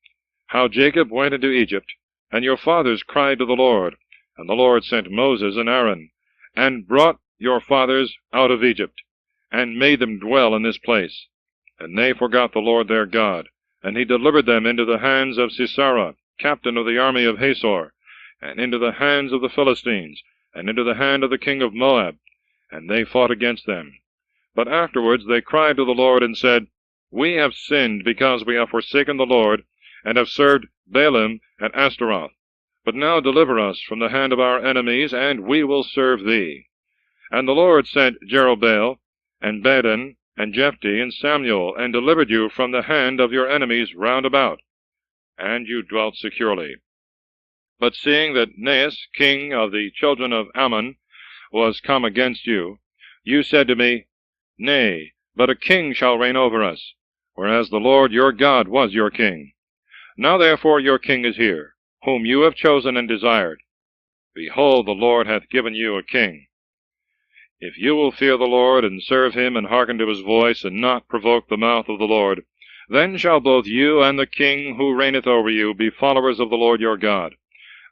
how Jacob went into Egypt, and your fathers cried to the Lord, and the Lord sent Moses and Aaron, and brought your fathers out of Egypt, and made them dwell in this place. And they forgot the Lord their God, and he delivered them into the hands of Sisera, captain of the army of Hazor, and into the hands of the Philistines, and into the hand of the king of Moab, and they fought against them. But afterwards they cried to the Lord, and said, We have sinned, because we have forsaken the Lord, and have served Baalim and Ashtaroth. But now deliver us from the hand of our enemies, and we will serve thee. And the Lord sent Jerubbaal, and Badon, and Jephthah, and Samuel, and delivered you from the hand of your enemies round about, and you dwelt securely. But seeing that Naas, king of the children of Ammon, was come against you, you said to me, Nay, but a king shall reign over us, whereas the Lord your God was your king. Now therefore your king is here, whom you have chosen and desired. Behold, the Lord hath given you a king. If you will fear the Lord, and serve him, and hearken to his voice, and not provoke the mouth of the Lord, then shall both you and the king who reigneth over you be followers of the Lord your God.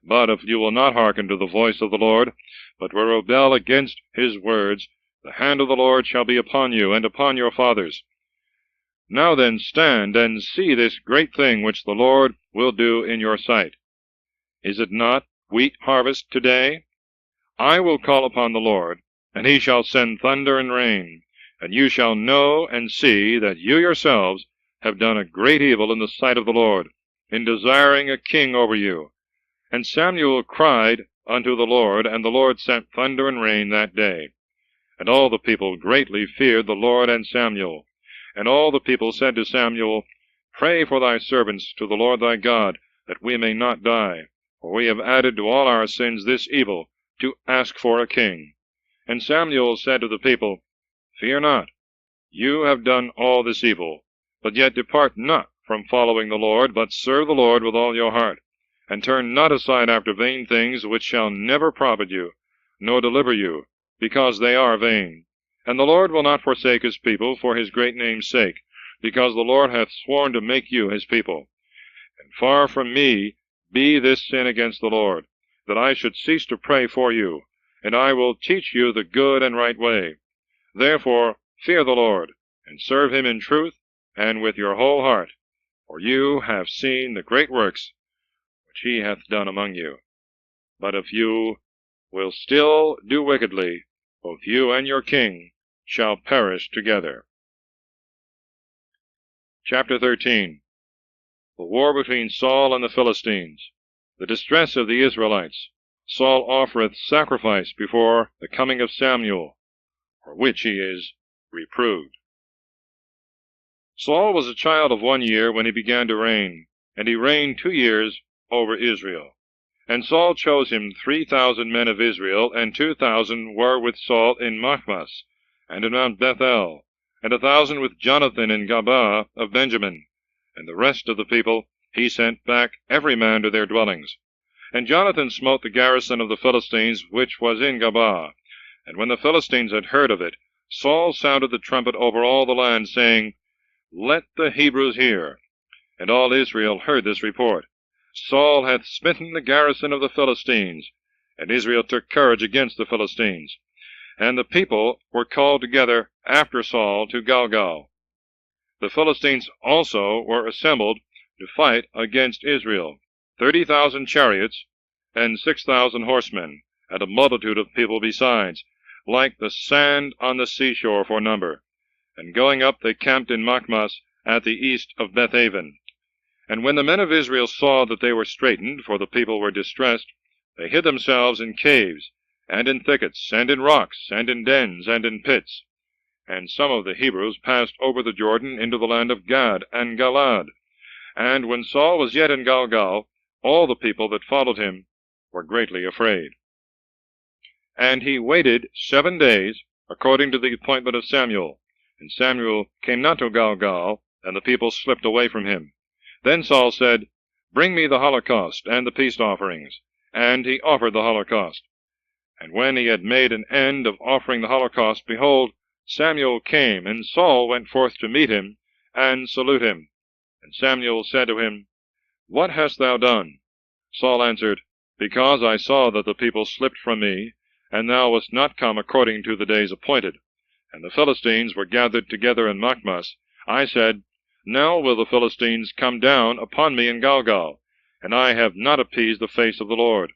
But if you will not hearken to the voice of the Lord, but will rebel against his words, the hand of the Lord shall be upon you, and upon your fathers. Now then stand, and see this great thing which the Lord will do in your sight. Is it not wheat harvest today? I will call upon the Lord, and he shall send thunder and rain, and you shall know and see that you yourselves have done a great evil in the sight of the Lord, in desiring a king over you. And Samuel cried unto the Lord, and the Lord sent thunder and rain that day. And all the people greatly feared the Lord and Samuel. And all the people said to Samuel, Pray for thy servants to the Lord thy God, that we may not die, for we have added to all our sins this evil, to ask for a king. And Samuel said to the people, Fear not, you have done all this evil, but yet depart not from following the Lord, but serve the Lord with all your heart, and turn not aside after vain things, which shall never profit you, nor deliver you, because they are vain. And the Lord will not forsake his people for his great name's sake, because the Lord hath sworn to make you his people. And far from me be this sin against the Lord, that I should cease to pray for you, and I will teach you the good and right way. Therefore fear the Lord, and serve him in truth, and with your whole heart, for you have seen the great works which he hath done among you. But if you will still do wickedly, both you and your king shall perish together. Chapter 13. The war between Saul and the Philistines. The distress of the Israelites. Saul offereth sacrifice before the coming of Samuel, for which he is reproved. Saul was a child of 1 year when he began to reign, and he reigned 2 years over Israel. And Saul chose him 3,000 men of Israel, and 2,000 were with Saul in Machmas, and in Mount Bethel, and 1,000 with Jonathan in Gabaa of Benjamin. And the rest of the people he sent back every man to their dwellings. And Jonathan smote the garrison of the Philistines which was in Gabaa. And when the Philistines had heard of it, Saul sounded the trumpet over all the land, saying, Let the Hebrews hear. And all Israel heard this report. Saul hath smitten the garrison of the Philistines. And Israel took courage against the Philistines. And the people were called together after Saul to Gilgal. The Philistines also were assembled to fight against Israel, 30,000 chariots, and 6,000 horsemen, and a multitude of people besides, like the sand on the seashore for number. And going up they camped in Machmas at the east of Bethaven. And when the men of Israel saw that they were straitened, for the people were distressed, they hid themselves in caves, and in thickets, and in rocks, and in dens, and in pits. And some of the Hebrews passed over the Jordan into the land of Gad and Galaad. And when Saul was yet in Gilgal, all the people that followed him were greatly afraid. And he waited 7 days, according to the appointment of Samuel. And Samuel came not to Gilgal, and the people slipped away from him. Then Saul said, Bring me the holocaust and the peace offerings. And he offered the holocaust. And when he had made an end of offering the holocaust, behold, Samuel came, and Saul went forth to meet him, and salute him. And Samuel said to him, What hast thou done? Saul answered, Because I saw that the people slipped from me, and thou wast not come according to the days appointed, and the Philistines were gathered together in Machmas, I said, Now will the Philistines come down upon me in Gilgal, and I have not appeased the face of the Lord.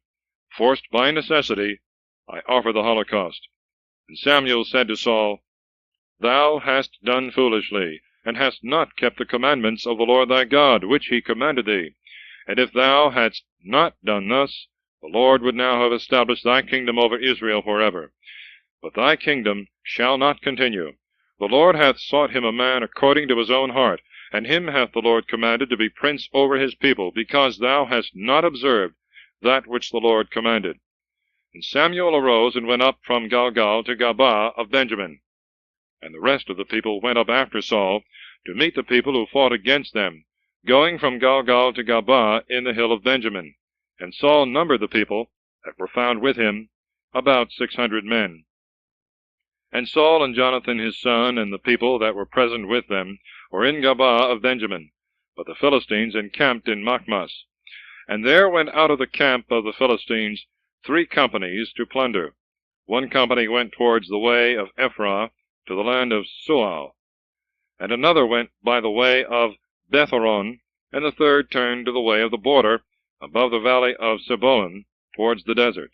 Forced by necessity, I offer the holocaust. And Samuel said to Saul, Thou hast done foolishly, and hast not kept the commandments of the Lord thy God, which he commanded thee. And if thou hadst not done thus, the Lord would now have established thy kingdom over Israel forever. But thy kingdom shall not continue. The Lord hath sought him a man according to his own heart, and him hath the Lord commanded to be prince over his people, because thou hast not observed that which the Lord commanded. And Samuel arose and went up from Gilgal to Gabaa of Benjamin. And the rest of the people went up after Saul to meet the people who fought against them, going from Gilgal to Gabaa in the hill of Benjamin. And Saul numbered the people that were found with him, about 600 men. And Saul and Jonathan his son, and the people that were present with them, were in Gabaa of Benjamin, but the Philistines encamped in Machmas. And there went out of the camp of the Philistines 3 companies to plunder. One company went towards the way of Ephraim to the land of Sual, and another went by the way of Bethoron, and the third turned to the way of the border, above the valley of Seboim, towards the desert.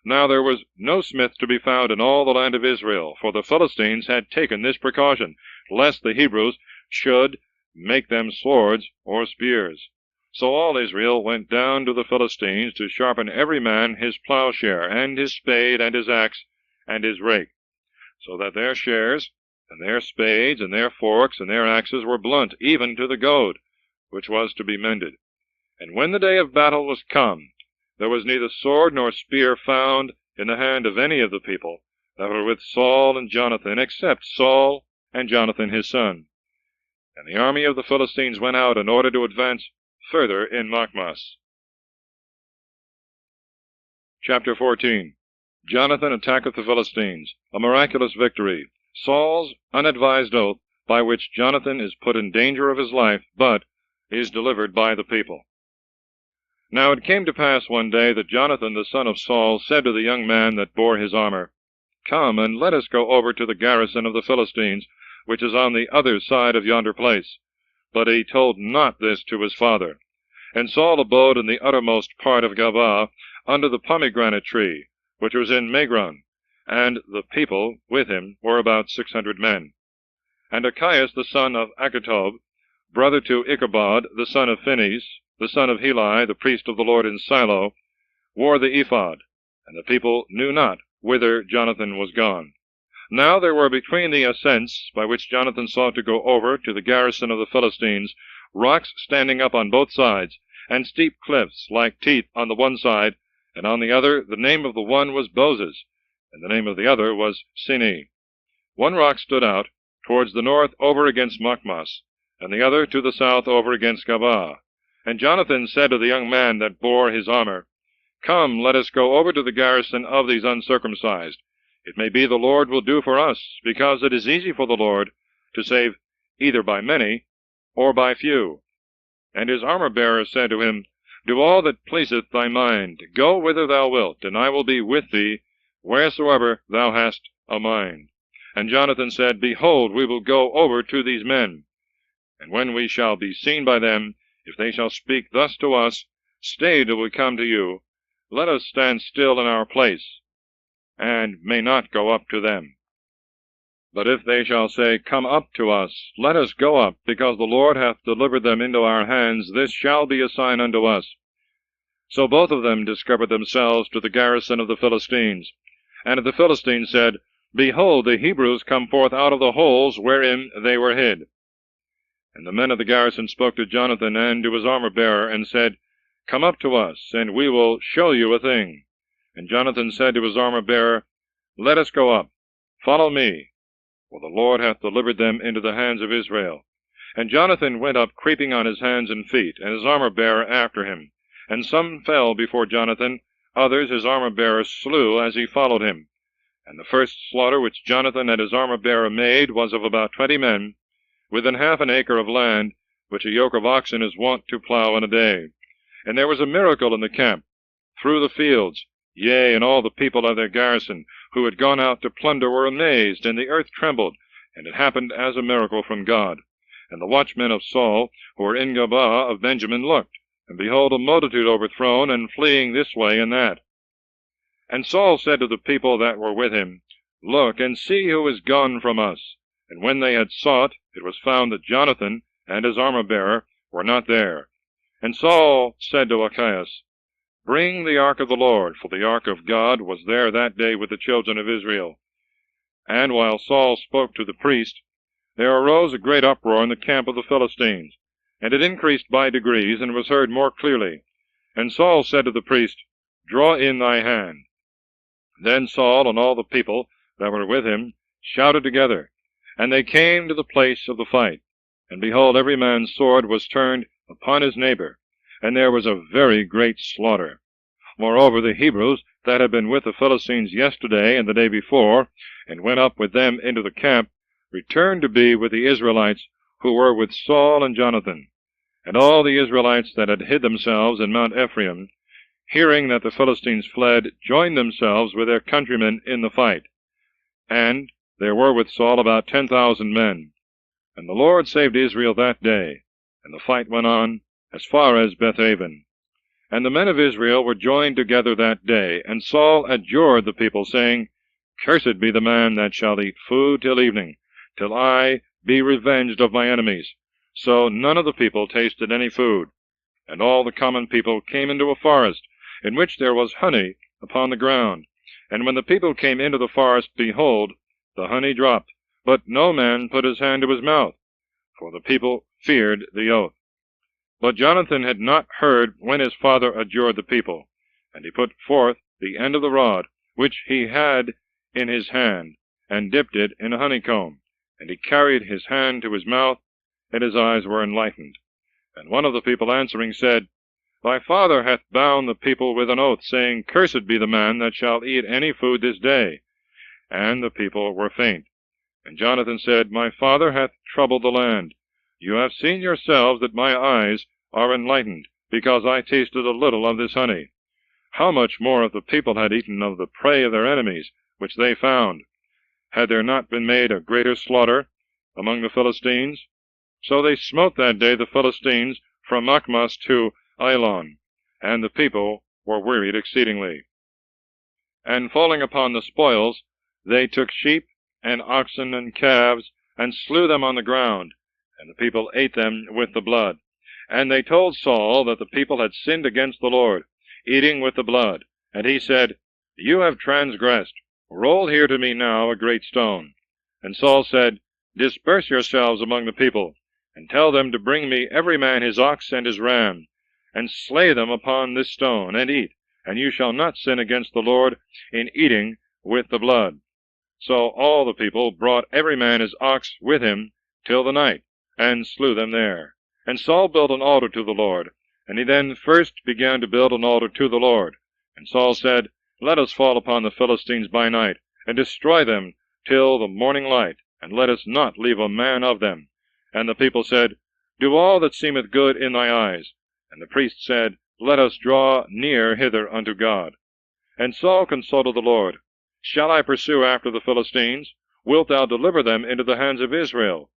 Now there was no smith to be found in all the land of Israel, for the Philistines had taken this precaution, lest the Hebrews should make them swords or spears. So all Israel went down to the Philistines to sharpen every man his plowshare, and his spade, and his axe, and his rake, so that their shares, and their spades, and their forks, and their axes were blunt, even to the goad, which was to be mended. And when the day of battle was come, there was neither sword nor spear found in the hand of any of the people that were with Saul and Jonathan, except Saul and Jonathan his son. And the army of the Philistines went out in order to advance further in Machmas. Chapter 14. Jonathan attacketh the Philistines, a miraculous victory. Saul's unadvised oath, by which Jonathan is put in danger of his life, but is delivered by the people. Now it came to pass one day that Jonathan the son of Saul said to the young man that bore his armor, Come, and let us go over to the garrison of the Philistines, which is on the other side of yonder place. But he told not this to his father. And Saul abode in the uttermost part of Gabaa, under the pomegranate tree, which was in Magron, and the people with him were about 600 men. And Achias the son of Achitob, brother to Ichabod the son of Phinehas, the son of Heli, the priest of the Lord in Silo, wore the ephod, and the people knew not whither Jonathan was gone. Now there were between the ascents by which Jonathan sought to go over to the garrison of the Philistines rocks standing up on both sides, and steep cliffs like teeth on the one side, and on the other the name of the one was Bozez, and the name of the other was Sini. One rock stood out towards the north over against Machmas, and the other to the south over against Gabaa. And Jonathan said to the young man that bore his armor, Come, let us go over to the garrison of these uncircumcised. It may be the Lord will do for us, because it is easy for the Lord to save either by many or by few. And his armor-bearer said to him, Do all that pleaseth thy mind. Go whither thou wilt, and I will be with thee wheresoever thou hast a mind. And Jonathan said, Behold, we will go over to these men. And when we shall be seen by them, if they shall speak thus to us, Stay till we come to you. Let us stand still in our place, and may not go up to them. But if they shall say, Come up to us, let us go up, because the Lord hath delivered them into our hands, this shall be a sign unto us. So both of them discovered themselves to the garrison of the Philistines. And the Philistines said, Behold, the Hebrews come forth out of the holes wherein they were hid. And the men of the garrison spoke to Jonathan and to his armor-bearer, and said, Come up to us, and we will show you a thing. And Jonathan said to his armor-bearer, Let us go up, follow me, for the Lord hath delivered them into the hands of Israel. And Jonathan went up creeping on his hands and feet, and his armor-bearer after him. And some fell before Jonathan, others his armor-bearer slew as he followed him. And the first slaughter which Jonathan and his armor-bearer made was of about 20 men, within half an acre of land, which a yoke of oxen is wont to plow in a day. And there was a miracle in the camp, through the fields, yea, and all the people of their garrison, who had gone out to plunder, were amazed, and the earth trembled, and it happened as a miracle from God. And the watchmen of Saul, who were in Gabaa of Benjamin, looked, and behold, a multitude overthrown, and fleeing this way and that. And Saul said to the people that were with him, Look, and see who is gone from us. And when they had sought, it was found that Jonathan and his armor-bearer were not there. And Saul said to Achias, Bring the ark of the Lord, for the ark of God was there that day with the children of Israel. And while Saul spoke to the priest, there arose a great uproar in the camp of the Philistines, and it increased by degrees, and was heard more clearly. And Saul said to the priest, Draw in thy hand. Then Saul and all the people that were with him shouted together, and they came to the place of the fight. And behold, every man's sword was turned upon his neighbor, and there was a very great slaughter. Moreover, the Hebrews that had been with the Philistines yesterday and the day before, and went up with them into the camp, returned to be with the Israelites who were with Saul and Jonathan. And all the Israelites that had hid themselves in Mount Ephraim, hearing that the Philistines fled, joined themselves with their countrymen in the fight. And there were with Saul about 10,000 men. And the Lord saved Israel that day, and the fight went on as far as Bethaven. And the men of Israel were joined together that day, and Saul adjured the people, saying, Cursed be the man that shall eat food till evening, till I be revenged of my enemies. So none of the people tasted any food. And all the common people came into a forest, in which there was honey upon the ground. And when the people came into the forest, behold, the honey dropped, but no man put his hand to his mouth, for the people feared the oath. But Jonathan had not heard when his father adjured the people, and he put forth the end of the rod, which he had in his hand, and dipped it in a honeycomb, and he carried his hand to his mouth, and his eyes were enlightened. And one of the people answering said, Thy father hath bound the people with an oath, saying, Cursed be the man that shall eat any food this day. And the people were faint. And Jonathan said, My father hath troubled the land. You have seen yourselves that my eyes are enlightened, because I tasted a little of this honey. How much more if the people had eaten of the prey of their enemies, which they found? Had there not been made a greater slaughter among the Philistines? So they smote that day the Philistines from Machmas to Ailon, and the people were wearied exceedingly. And falling upon the spoils, they took sheep and oxen and calves, and slew them on the ground, and the people ate them with the blood. And they told Saul that the people had sinned against the Lord. eating with the blood. And he said, You have transgressed. Roll here to me now a great stone. And Saul said, Disperse yourselves among the people, and tell them to bring me every man his ox and his ram, and slay them upon this stone, and eat, and you shall not sin against the Lord in eating with the blood. So all the people brought every man his ox with him till the night, and slew them there. And Saul built an altar to the Lord, and he then first began to build an altar to the Lord. And Saul said, Let us fall upon the Philistines by night, and destroy them till the morning light, and let us not leave a man of them. And the people said, Do all that seemeth good in thy eyes. And the priest said, Let us draw near hither unto God. And Saul consulted the Lord, Shall I pursue after the Philistines? Wilt thou deliver them into the hands of Israel?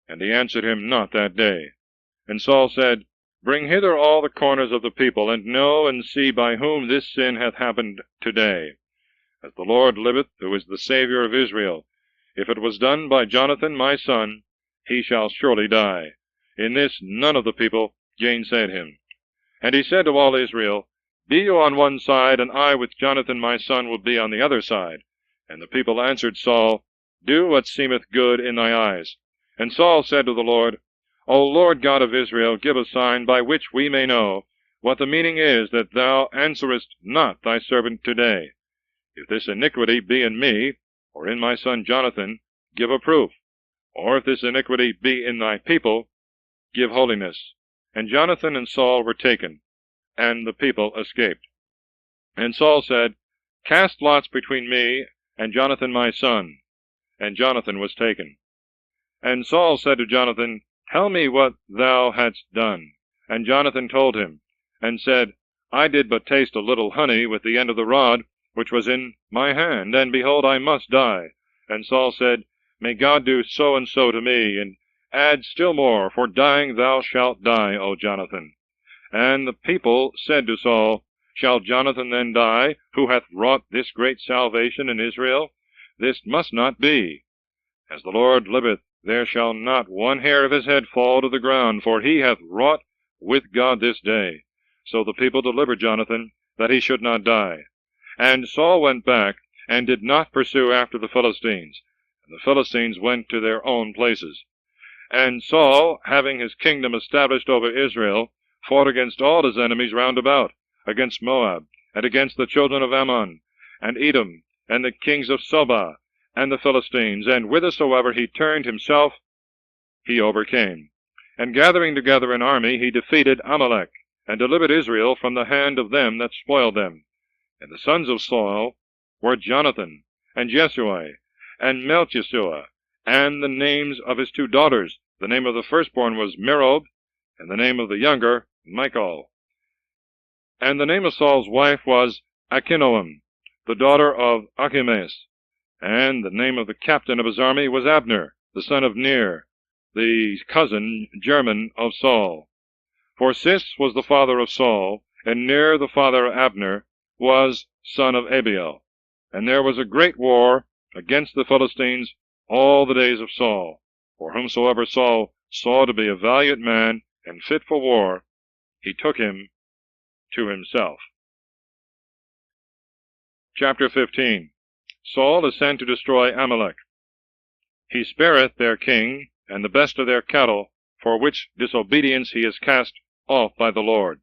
And he answered him not that day. And Saul said, Bring hither all the corners of the people, and know and see by whom this sin hath happened today. As the Lord liveth, who is the Saviour of Israel, if it was done by Jonathan my son, he shall surely die. In this none of the people gainsaid him. And he said to all Israel, Be you on one side, and I with Jonathan my son will be on the other side. And the people answered Saul, Do what seemeth good in thy eyes. And Saul said to the Lord, O Lord God of Israel, give a sign by which we may know what the meaning is that thou answerest not thy servant today. If this iniquity be in me, or in my son Jonathan, give a proof. Or if this iniquity be in thy people, give holiness. And Jonathan and Saul were taken, and the people escaped. And Saul said, Cast lots between me and Jonathan my son. And Jonathan was taken. And Saul said to Jonathan, Tell me what thou hadst done. And Jonathan told him, and said, I did but taste a little honey with the end of the rod, which was in my hand, and behold, I must die. And Saul said, May God do so and so to me, and add still more, for dying thou shalt die, O Jonathan. And the people said to Saul, Shall Jonathan then die, who hath wrought this great salvation in Israel? This must not be. As the Lord liveth, there shall not one hair of his head fall to the ground, for he hath wrought with God this day. So the people delivered Jonathan, that he should not die. And Saul went back, and did not pursue after the Philistines. And the Philistines went to their own places. And Saul, having his kingdom established over Israel, fought against all his enemies round about, against Moab, and against the children of Ammon, and Edom, and the kings of Sobah, and the Philistines, and whithersoever he turned himself, he overcame. And gathering together an army, he defeated Amalek, and delivered Israel from the hand of them that spoiled them. And the sons of Saul were Jonathan, and Jesui, and Melchishua, and the names of his two daughters. The name of the firstborn was Merob, and the name of the younger, Michal. And the name of Saul's wife was Achinoam, the daughter of Achimaas. And the name of the captain of his army was Abner, the son of Ner, the cousin german of Saul. For Cis was the father of Saul, and Ner the father of Abner was son of Abiel. And there was a great war against the Philistines all the days of Saul. For whomsoever Saul saw to be a valiant man and fit for war, he took him to himself. Chapter 15. Saul is sent to destroy Amalek. He spareth their king, and the best of their cattle, for which disobedience he is cast off by the Lord.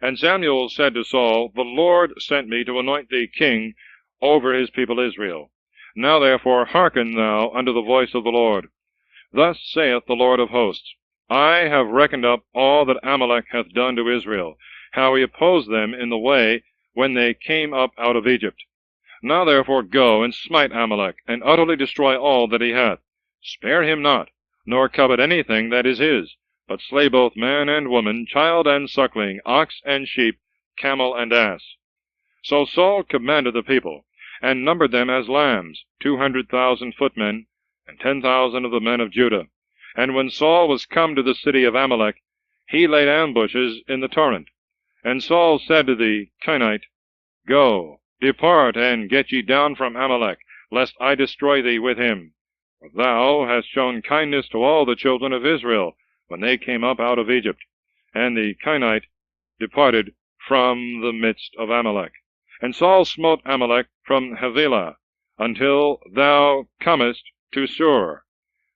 And Samuel said to Saul, The Lord sent me to anoint thee king over his people Israel. Now therefore hearken thou unto the voice of the Lord. Thus saith the Lord of hosts, I have reckoned up all that Amalek hath done to Israel, how he opposed them in the way when they came up out of Egypt. Now therefore go and smite Amalek, and utterly destroy all that he hath. Spare him not, nor covet anything that is his, but slay both man and woman, child and suckling, ox and sheep, camel and ass. So Saul commanded the people, and numbered them as lambs, 200,000 footmen, and 10,000 of the men of Judah. And when Saul was come to the city of Amalek, he laid ambushes in the torrent. And Saul said to the Kenite, Go, depart, and get ye down from Amalek, lest I destroy thee with him. For thou hast shown kindness to all the children of Israel, when they came up out of Egypt. And the Kenite departed from the midst of Amalek. And Saul smote Amalek from Havilah, until thou comest to Shur,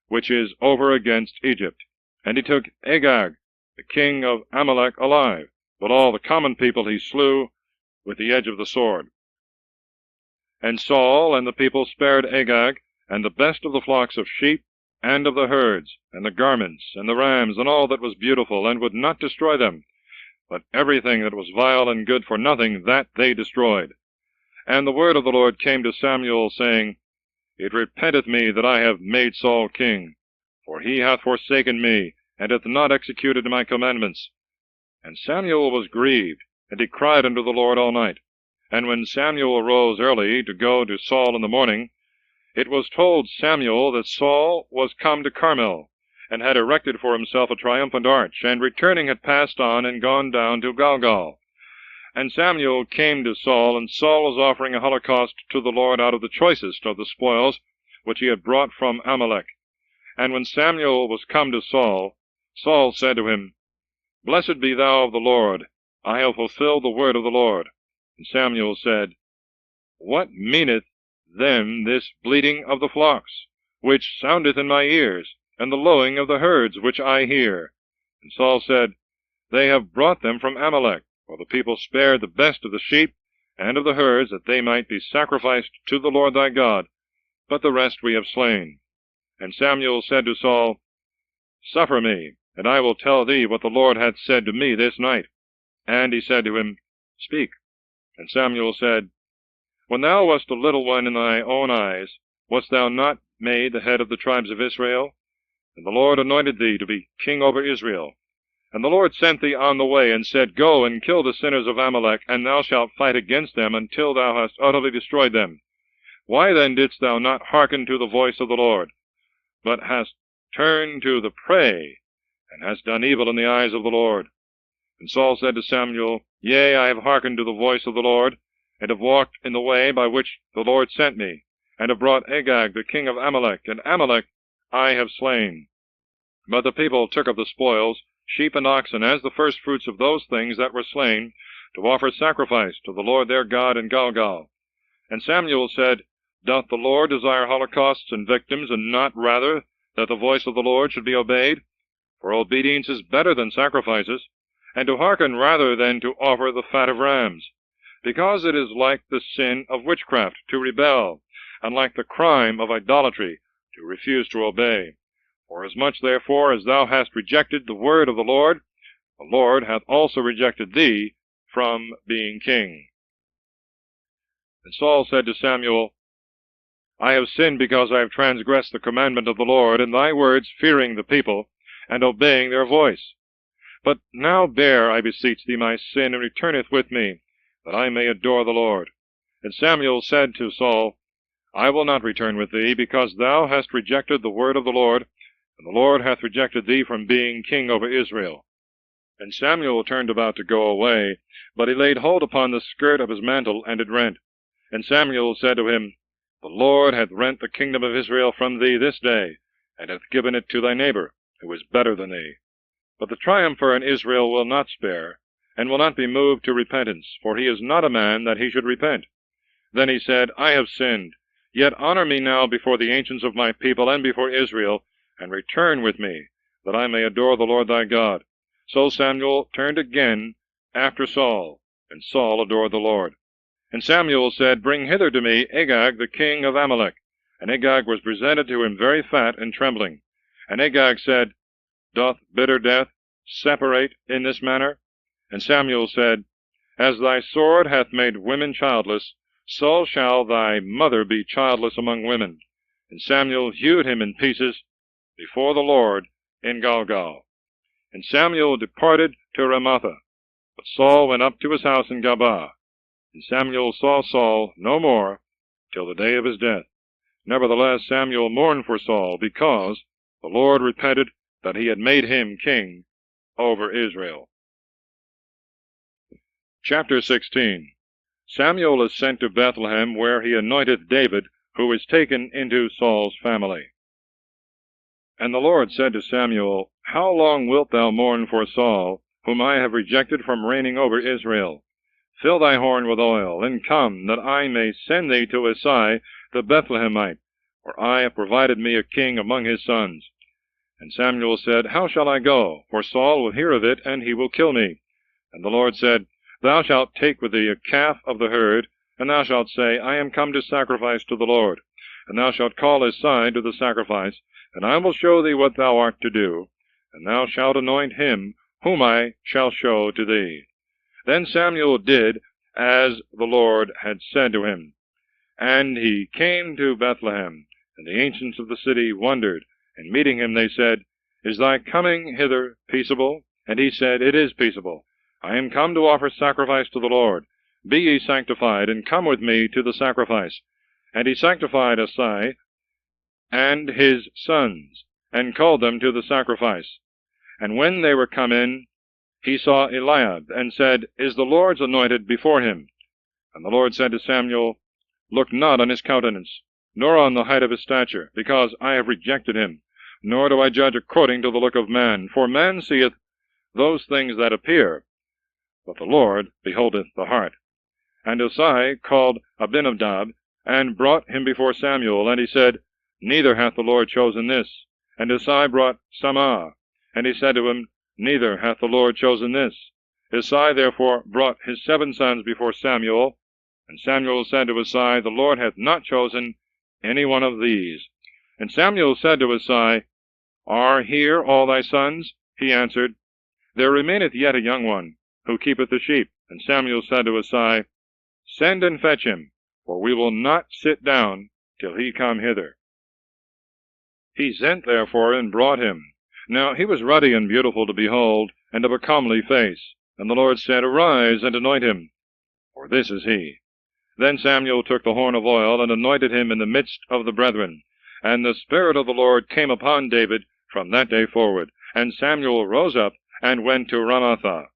which is over against Egypt. And he took Agag, the king of Amalek, alive, but all the common people he slew with the edge of the sword. And Saul and the people spared Agag, and the best of the flocks of sheep, and of the herds, and the garments, and the rams, and all that was beautiful, and would not destroy them. But everything that was vile and good for nothing, that they destroyed. And the word of the Lord came to Samuel, saying, It repenteth me that I have made Saul king, for he hath forsaken me, and hath not executed my commandments. And Samuel was grieved, and he cried unto the Lord all night. And when Samuel arose early to go to Saul in the morning, it was told Samuel that Saul was come to Carmel, and had erected for himself a triumphant arch, and returning had passed on and gone down to Gilgal. And Samuel came to Saul, and Saul was offering a holocaust to the Lord out of the choicest of the spoils which he had brought from Amalek. And when Samuel was come to Saul, Saul said to him, Blessed be thou of the Lord, I have fulfilled the word of the Lord. And Samuel said, What meaneth then this bleating of the flocks, which soundeth in my ears, and the lowing of the herds, which I hear? And Saul said, They have brought them from Amalek, for the people spared the best of the sheep and of the herds, that they might be sacrificed to the Lord thy God, but the rest we have slain. And Samuel said to Saul, Suffer me, and I will tell thee what the Lord hath said to me this night. And he said to him, Speak. And Samuel said, When thou wast a little one in thy own eyes, wast thou not made the head of the tribes of Israel? And the Lord anointed thee to be king over Israel. And the Lord sent thee on the way, and said, Go and kill the sinners of Amalek, and thou shalt fight against them until thou hast utterly destroyed them. Why then didst thou not hearken to the voice of the Lord, but hast turned to the prey, and hast done evil in the eyes of the Lord? And Saul said to Samuel, Yea, I have hearkened to the voice of the Lord, and have walked in the way by which the Lord sent me, and have brought Agag the king of Amalek, and Amalek I have slain. But the people took of the spoils, sheep and oxen, as the firstfruits of those things that were slain, to offer sacrifice to the Lord their God in Gilgal. And Samuel said, Doth the Lord desire holocausts and victims, and not rather that the voice of the Lord should be obeyed? For obedience is better than sacrifices, and to hearken rather than to offer the fat of rams. Because it is like the sin of witchcraft to rebel, and like the crime of idolatry to refuse to obey. Forasmuch therefore as thou hast rejected the word of the Lord hath also rejected thee from being king. And Saul said to Samuel, I have sinned because I have transgressed the commandment of the Lord, in thy words, fearing the people, and obeying their voice. But now bear, I beseech thee, my sin, and returneth with me, that I may adore the Lord. And Samuel said to Saul, I will not return with thee, because thou hast rejected the word of the Lord, and the Lord hath rejected thee from being king over Israel. And Samuel turned about to go away, but he laid hold upon the skirt of his mantle, and it rent. And Samuel said to him, The Lord hath rent the kingdom of Israel from thee this day, and hath given it to thy neighbor, who is better than thee. But the triumpher in Israel will not spare, and will not be moved to repentance, for he is not a man that he should repent. Then he said, I have sinned. Yet honor me now before the ancients of my people and before Israel, and return with me, that I may adore the Lord thy God. So Samuel turned again after Saul, and Saul adored the Lord. And Samuel said, Bring hither to me Agag the king of Amalek. And Agag was presented to him very fat and trembling. And Agag said, Doth bitter death separate in this manner? And Samuel said, As thy sword hath made women childless, so shall thy mother be childless among women. And Samuel hewed him in pieces before the Lord in Gilgal. And Samuel departed to Ramathah, but Saul went up to his house in Gabaa. And Samuel saw Saul no more till the day of his death. Nevertheless Samuel mourned for Saul, because the Lord repented that he had made him king over Israel. Chapter 16. Samuel is sent to Bethlehem, where he anointeth David, who is taken into Saul's family. And the Lord said to Samuel, How long wilt thou mourn for Saul, whom I have rejected from reigning over Israel. Fill thy horn with oil, and come, that I may send thee to Isai the Bethlehemite, for I have provided me a king among his sons. And Samuel said, How shall I go? For Saul will hear of it, and he will kill me. And the Lord said, Thou shalt take with thee a calf of the herd, and thou shalt say, I am come to sacrifice to the Lord. And thou shalt call Isai to the sacrifice, and I will show thee what thou art to do, and thou shalt anoint him whom I shall show to thee. Then Samuel did as the Lord had said to him. And he came to Bethlehem, and the ancients of the city wondered, and meeting him they said, Is thy coming hither peaceable? And he said, It is peaceable. I am come to offer sacrifice to the Lord. Be ye sanctified, and come with me to the sacrifice. And he sanctified Isai and his sons, and called them to the sacrifice. And when they were come in, he saw Eliab, and said, Is the Lord's anointed before him? And the Lord said to Samuel, Look not on his countenance, nor on the height of his stature, because I have rejected him. Nor do I judge according to the look of man, for man seeth those things that appear, but the Lord beholdeth the heart. And Isai called Abinadab, and brought him before Samuel, and he said, Neither hath the Lord chosen this. And Isai brought Shammah, and he said to him, Neither hath the Lord chosen this. Isai therefore brought his 7 sons before Samuel, and Samuel said to Isai, The Lord hath not chosen any one of these. And Samuel said to Isai, Are here all thy sons? He answered, There remaineth yet a young one, who keepeth the sheep. And Samuel said to Isai, Send and fetch him, for we will not sit down till he come hither. He sent therefore and brought him. Now he was ruddy and beautiful to behold, and of a comely face. And the Lord said, Arise and anoint him, for this is he. Then Samuel took the horn of oil, and anointed him in the midst of the brethren. And the Spirit of the Lord came upon David from that day forward. And Samuel rose up, and went to Ramathah.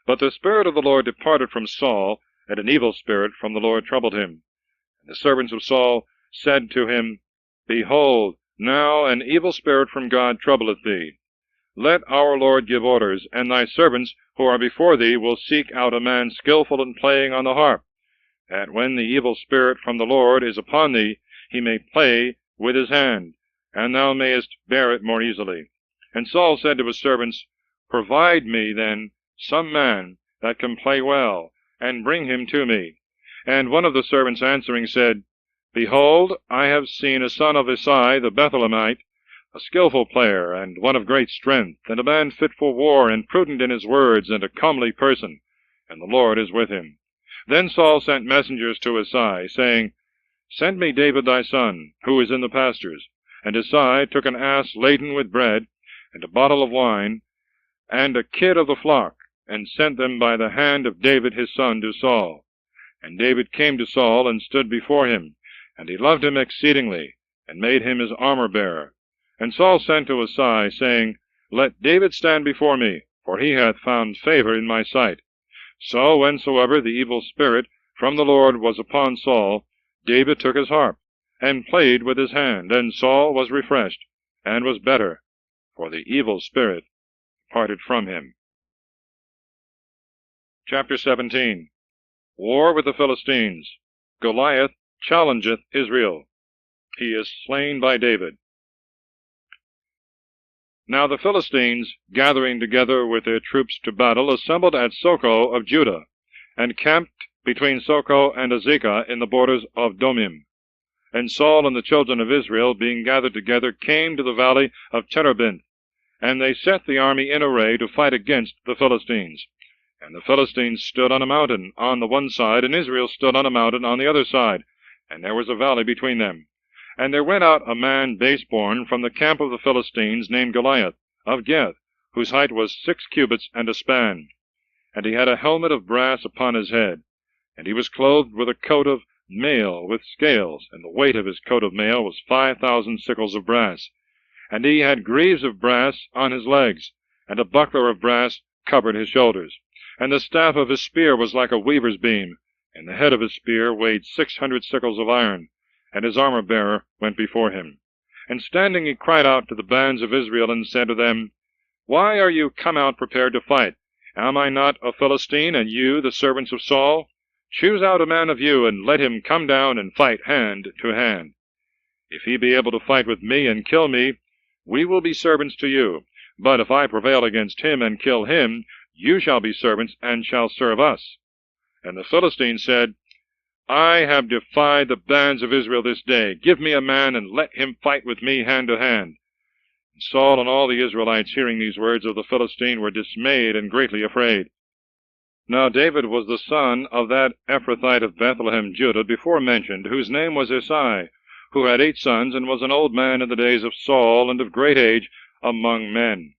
But the Spirit of the Lord departed from Saul, and an evil spirit from the Lord troubled him. And the servants of Saul said to him, Behold, now an evil spirit from God troubleth thee. Let our Lord give orders, and thy servants who are before thee will seek out a man skillful in playing on the harp, that when the evil spirit from the Lord is upon thee, he may play with his hand, and thou mayest bear it more easily. And Saul said to his servants, Provide me, then, some man that can play well, and bring him to me. And one of the servants answering said, Behold, I have seen a son of Isai the Bethlehemite, a skillful player, and one of great strength, and a man fit for war, and prudent in his words, and a comely person, and the Lord is with him. Then Saul sent messengers to Isai, saying, Send me David thy son, who is in the pastures. And Isai took an ass laden with bread, and a bottle of wine, and a kid of the flock, and sent them by the hand of David his son to Saul. And David came to Saul, and stood before him, and he loved him exceedingly, and made him his armor-bearer. And Saul sent to Isai, saying, Let David stand before me, for he hath found favor in my sight. So whensoever the evil spirit from the Lord was upon Saul, David took his harp, and played with his hand, and Saul was refreshed, and was better, for the evil spirit departed from him. Chapter 17. War with the Philistines. Goliath challengeth Israel. He is slain by David. Now the Philistines, gathering together with their troops to battle, assembled at Socoh of Judah, and camped between Socoh and Azekah in the borders of Domim. And Saul and the children of Israel, being gathered together, came to the valley of Terebinth, and they set the army in array to fight against the Philistines. And the Philistines stood on a mountain on the one side, and Israel stood on a mountain on the other side, and there was a valley between them. And there went out a man baseborn from the camp of the Philistines, named Goliath, of Gath, whose height was 6 cubits and a span. And he had a helmet of brass upon his head, and he was clothed with a coat of mail with scales, and the weight of his coat of mail was 5,000 sickles of brass. And he had greaves of brass on his legs, and a buckler of brass covered his shoulders. And the staff of his spear was like a weaver's beam, and the head of his spear weighed 600 sickles of iron. And his armor-bearer went before him. And standing he cried out to the bands of Israel, and said to them, Why are you come out prepared to fight? Am I not a Philistine, and you the servants of Saul? Choose out a man of you, and let him come down and fight hand to hand. If he be able to fight with me and kill me, we will be servants to you. But if I prevail against him and kill him, you shall be servants and shall serve us. And the Philistine said, I have defied the bands of Israel this day. Give me a man, and let him fight with me hand to hand. And Saul and all the Israelites, hearing these words of the Philistine, were dismayed and greatly afraid. Now David was the son of that Ephrathite of Bethlehem, Judah, before mentioned, whose name was Isai, who had 8 sons, and was an old man in the days of Saul, and of great age among men.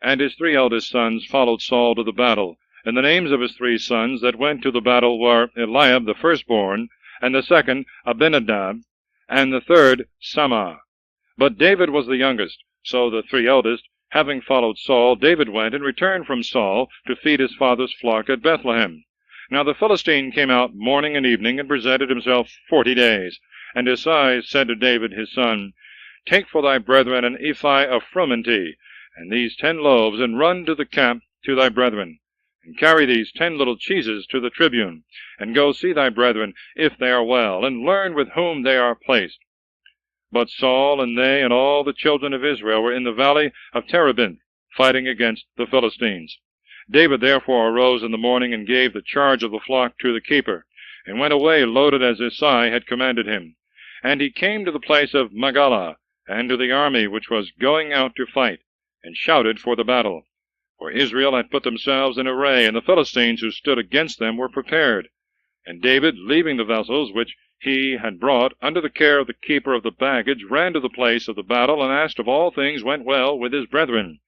And his 3 eldest sons followed Saul to the battle. And the names of his 3 sons that went to the battle were Eliab the firstborn, and the second Abinadab, and the third Shammah. But David was the youngest. So the 3 eldest, having followed Saul, David went and returned from Saul to feed his father's flock at Bethlehem. Now the Philistine came out morning and evening, and presented himself 40 days. And Isai said to David his son, Take for thy brethren an ephah of frumenty, and these 10 loaves, and run to the camp to thy brethren. And carry these 10 little cheeses to the tribune, and go see thy brethren, if they are well, and learn with whom they are placed. But Saul and they and all the children of Israel were in the valley of Terebinth, fighting against the Philistines. David therefore arose in the morning, and gave the charge of the flock to the keeper, and went away loaded as Isai had commanded him. And he came to the place of Magala, and to the army which was going out to fight, and shouted for the battle. For Israel had put themselves in array, and the Philistines who stood against them were prepared. And David, leaving the vessels which he had brought under the care of the keeper of the baggage, ran to the place of the battle, and asked if all things went well with his brethren.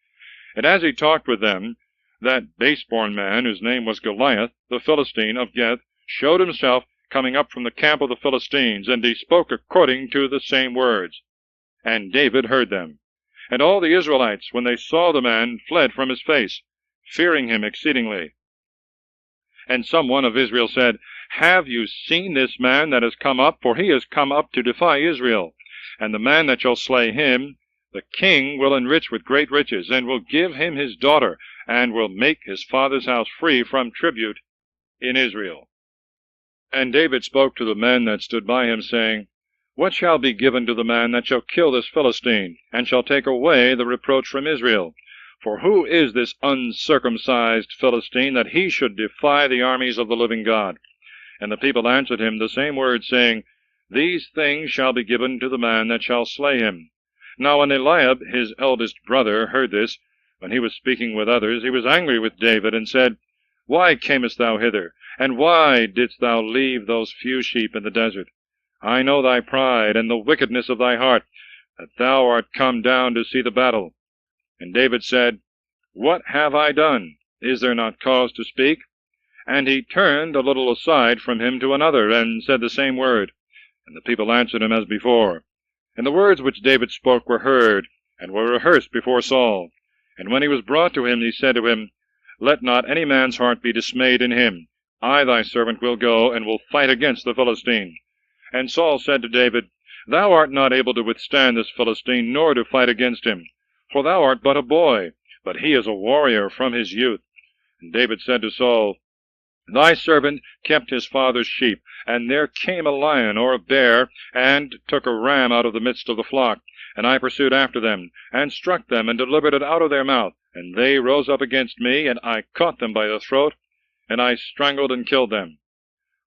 And as he talked with them, that base-born man, whose name was Goliath, the Philistine of Gath, showed himself coming up from the camp of the Philistines, and he spoke according to the same words. And David heard them. And all the Israelites, when they saw the man, fled from his face, fearing him exceedingly. And someone of Israel said, Have you seen this man that has come up? For he has come up to defy Israel. And the man that shall slay him, the king will enrich with great riches, and will give him his daughter, and will make his father's house free from tribute in Israel. And David spoke to the men that stood by him, saying, What shall be given to the man that shall kill this Philistine, and shall take away the reproach from Israel? For who is this uncircumcised Philistine, that he should defy the armies of the living God? And the people answered him the same words, saying, These things shall be given to the man that shall slay him. Now when Eliab, his eldest brother, heard this, when he was speaking with others, he was angry with David, and said, Why camest thou hither? And why didst thou leave those few sheep in the desert? I know thy pride, and the wickedness of thy heart, that thou art come down to see the battle. And David said, What have I done? Is there not cause to speak? And he turned a little aside from him to another, and said the same word. And the people answered him as before. And the words which David spoke were heard, and were rehearsed before Saul. And when he was brought to him, he said to him, Let not any man's heart be dismayed in him. I thy servant will go, and will fight against the Philistine. And Saul said to David, Thou art not able to withstand this Philistine, nor to fight against him. For thou art but a boy, but he is a warrior from his youth. And David said to Saul, Thy servant kept his father's sheep, and there came a lion or a bear, and took a ram out of the midst of the flock. And I pursued after them, and struck them, and delivered it out of their mouth. And they rose up against me, and I caught them by the throat, and I strangled and killed them.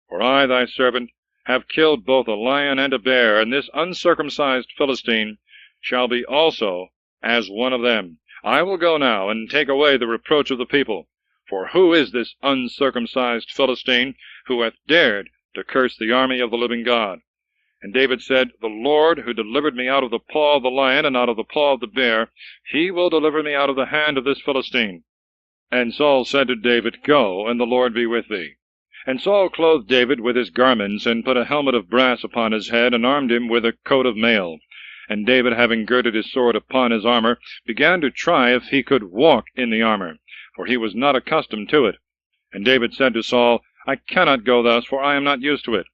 For I, thy servant, have killed both a lion and a bear, and this uncircumcised Philistine shall be also as one of them. I will go now, and take away the reproach of the people. For who is this uncircumcised Philistine, who hath dared to curse the army of the living God? And David said, The Lord, who delivered me out of the paw of the lion, and out of the paw of the bear, he will deliver me out of the hand of this Philistine. And Saul said to David, Go, and the Lord be with thee. And Saul clothed David with his garments, and put a helmet of brass upon his head, and armed him with a coat of mail. And David, having girded his sword upon his armor, began to try if he could walk in the armor, for he was not accustomed to it. And David said to Saul, I cannot go thus, for I am not used to it.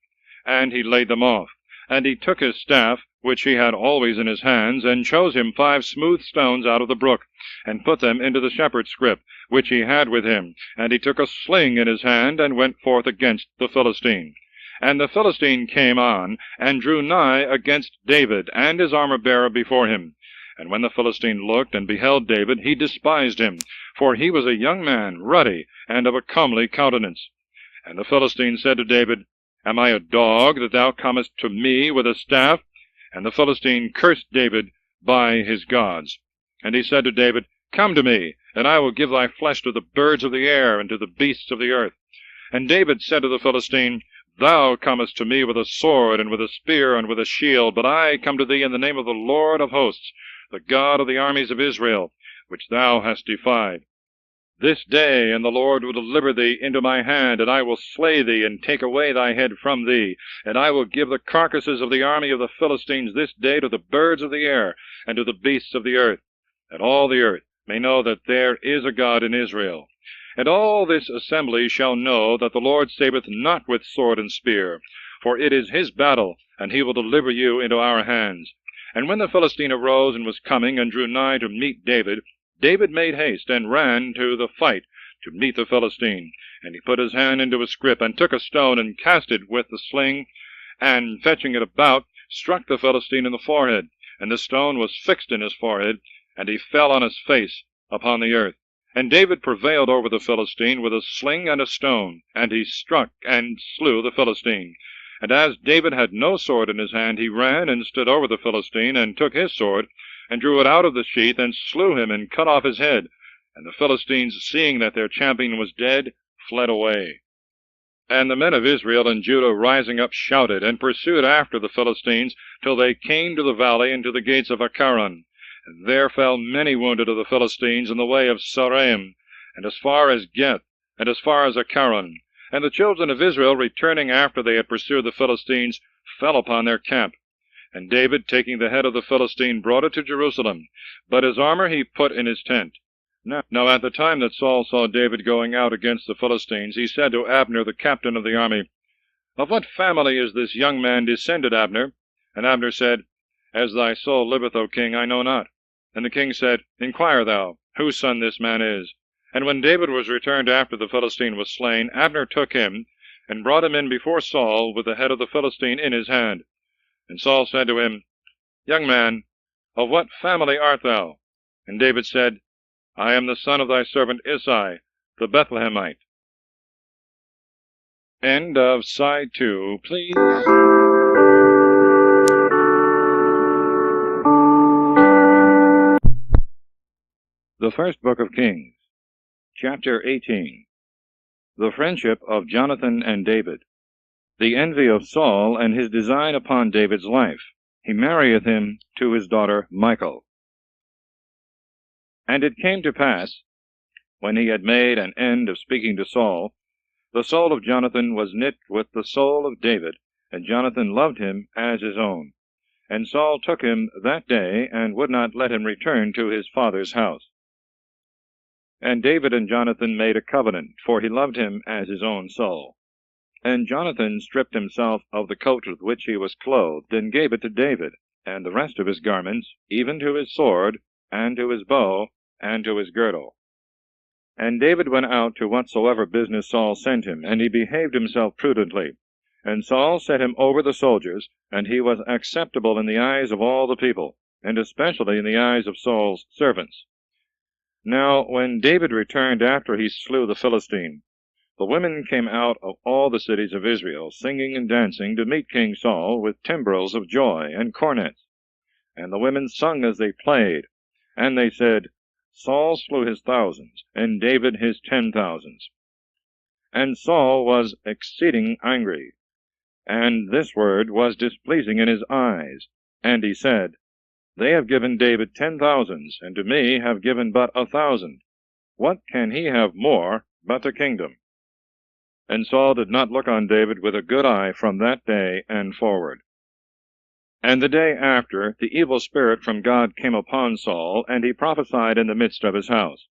And he laid them off. And he took his staff, which he had always in his hands, and chose him 5 smooth stones out of the brook, and put them into the shepherd's scrip, which he had with him. And he took a sling in his hand, and went forth against the Philistine. And the Philistine came on, and drew nigh against David, and his armor-bearer before him. And when the Philistine looked and beheld David, he despised him, for he was a young man, ruddy, and of a comely countenance. And the Philistine said to David, Am I a dog, that thou comest to me with a staff? And the Philistine cursed David by his gods. And he said to David, Come to me, and I will give thy flesh to the birds of the air, and to the beasts of the earth. And David said to the Philistine, Thou comest to me with a sword, and with a spear, and with a shield, but I come to thee in the name of the Lord of hosts, the God of the armies of Israel, which thou hast defied. This day, and the Lord will deliver thee into my hand, and I will slay thee, and take away thy head from thee. And I will give the carcasses of the army of the Philistines this day to the birds of the air, and to the beasts of the earth, that all the earth may know that there is a God in Israel. And all this assembly shall know that the Lord saveth not with sword and spear, for it is his battle, and he will deliver you into our hands. And when the Philistine arose and was coming, and drew nigh to meet David, David made haste, and ran to the fight to meet the Philistine. And he put his hand into his scrip, and took a stone, and cast it with the sling, and fetching it about, struck the Philistine in the forehead. And the stone was fixed in his forehead, and he fell on his face upon the earth. And David prevailed over the Philistine with a sling and a stone, and he struck and slew the Philistine. And as David had no sword in his hand, he ran and stood over the Philistine, and took his sword, and drew it out of the sheath, and slew him, and cut off his head. And the Philistines, seeing that their champion was dead, fled away. And the men of Israel and Judah, rising up, shouted, and pursued after the Philistines, till they came to the valley and to the gates of Acaron. And there fell many wounded of the Philistines in the way of Saaraim, and as far as Geth, and as far as Acaron. And the children of Israel, returning after they had pursued the Philistines, fell upon their camp. And David, taking the head of the Philistine, brought it to Jerusalem, but his armor he put in his tent. Now at the time that Saul saw David going out against the Philistines, he said to Abner, the captain of the army, Of what family is this young man descended, Abner? And Abner said, As thy soul liveth, O king, I know not. And the king said, Inquire thou, whose son this man is. And when David was returned after the Philistine was slain, Abner took him, and brought him in before Saul, with the head of the Philistine in his hand. And Saul said to him, Young man, of what family art thou? And David said, I am the son of thy servant Isai, the Bethlehemite. End of Side 2, please. The First Book of Kings, Chapter 18. The Friendship of Jonathan and David. The envy of Saul, and his design upon David's life. He marrieth him to his daughter Michal. And it came to pass, when he had made an end of speaking to Saul, the soul of Jonathan was knit with the soul of David, and Jonathan loved him as his own. And Saul took him that day, and would not let him return to his father's house. And David and Jonathan made a covenant, for he loved him as his own soul. And Jonathan stripped himself of the coat with which he was clothed, and gave it to David, and the rest of his garments, even to his sword, and to his bow, and to his girdle. And David went out to whatsoever business Saul sent him, and he behaved himself prudently. And Saul set him over the soldiers, and he was acceptable in the eyes of all the people, and especially in the eyes of Saul's servants. Now when David returned after he slew the Philistine, the women came out of all the cities of Israel, singing and dancing, to meet King Saul with timbrels of joy and cornets. And the women sung as they played, and they said, Saul slew his thousands, and David his 10,000s. And Saul was exceeding angry, and this word was displeasing in his eyes. And he said, They have given David 10,000s, and to me have given but 1,000. What can he have more but the kingdom? And Saul did not look on David with a good eye from that day and forward. And the day after, the evil spirit from God came upon Saul, and he prophesied in the midst of his house.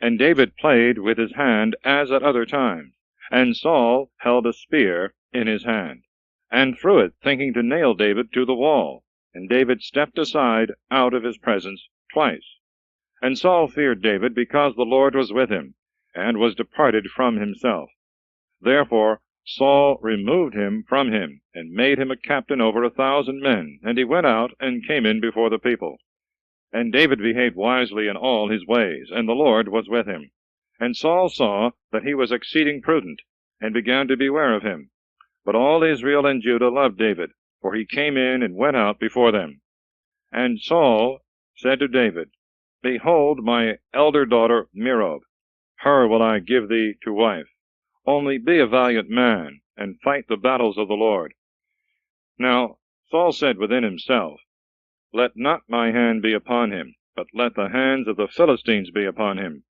And David played with his hand as at other times, and Saul held a spear in his hand, and threw it, thinking to nail David to the wall. And David stepped aside out of his presence twice. And Saul feared David because the Lord was with him, and was departed from himself. Therefore Saul removed him from him, and made him a captain over 1,000 men, and he went out and came in before the people. And David behaved wisely in all his ways, and the Lord was with him. And Saul saw that he was exceeding prudent, and began to beware of him. But all Israel and Judah loved David, for he came in and went out before them. And Saul said to David, Behold my elder daughter Merob, her will I give thee to wife. Only be a valiant man, and fight the battles of the Lord. Now Saul said within himself, Let not my hand be upon him, but let the hands of the Philistines be upon him.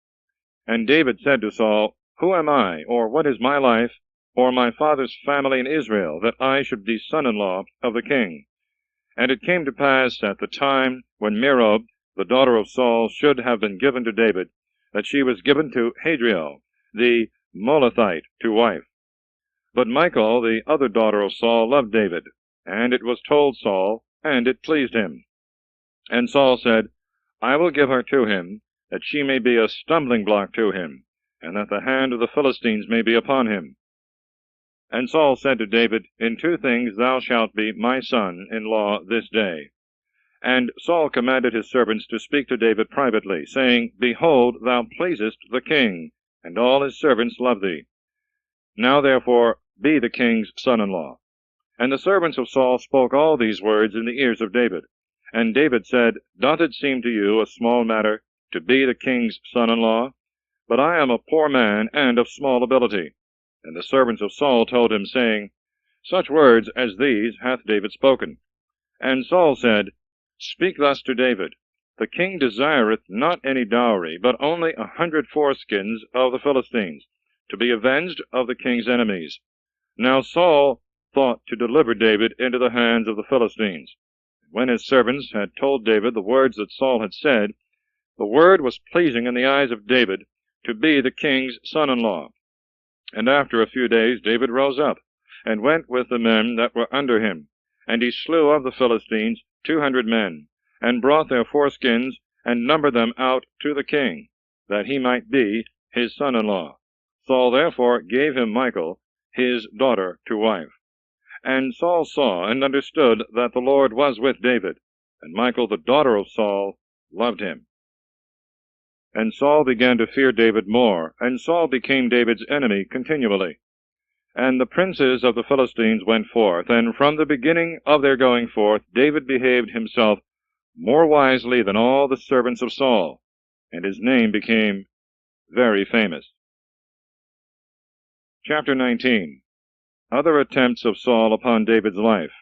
And David said to Saul, Who am I, or what is my life, or my father's family in Israel, that I should be son-in-law of the king? And it came to pass at the time when Merob, the daughter of Saul, should have been given to David, that she was given to Hadriel, the Molathite, to wife. But Michal, the other daughter of Saul, loved David, and it was told Saul, and it pleased him. And Saul said, I will give her to him, that she may be a stumbling block to him, and that the hand of the Philistines may be upon him. And Saul said to David, In 2 things thou shalt be my son-in-law this day. And Saul commanded his servants to speak to David privately, saying, Behold, thou pleasest the king, and all his servants love thee. Now therefore be the king's son-in-law. And the servants of Saul spoke all these words in the ears of David. And David said, Doth it seem to you a small matter to be the king's son-in-law? But I am a poor man, and of small ability. And the servants of Saul told him, saying, Such words as these hath David spoken. And Saul said, Speak thus to David, The king desireth not any dowry, but only 100 foreskins of the Philistines, to be avenged of the king's enemies. Now Saul thought to deliver David into the hands of the Philistines. When his servants had told David the words that Saul had said, the word was pleasing in the eyes of David to be the king's son-in-law. And after a few days David rose up, and went with the men that were under him. And he slew of the Philistines 200 men, and brought their foreskins, and numbered them out to the king, that he might be his son-in-law. Saul therefore gave him Michal, his daughter, to wife. And Saul saw and understood that the Lord was with David, and Michal the daughter of Saul loved him. And Saul began to fear David more, and Saul became David's enemy continually. And the princes of the Philistines went forth, and from the beginning of their going forth David behaved himself more wisely than all the servants of Saul, and his name became very famous. Chapter 19. Other attempts of Saul upon David's life.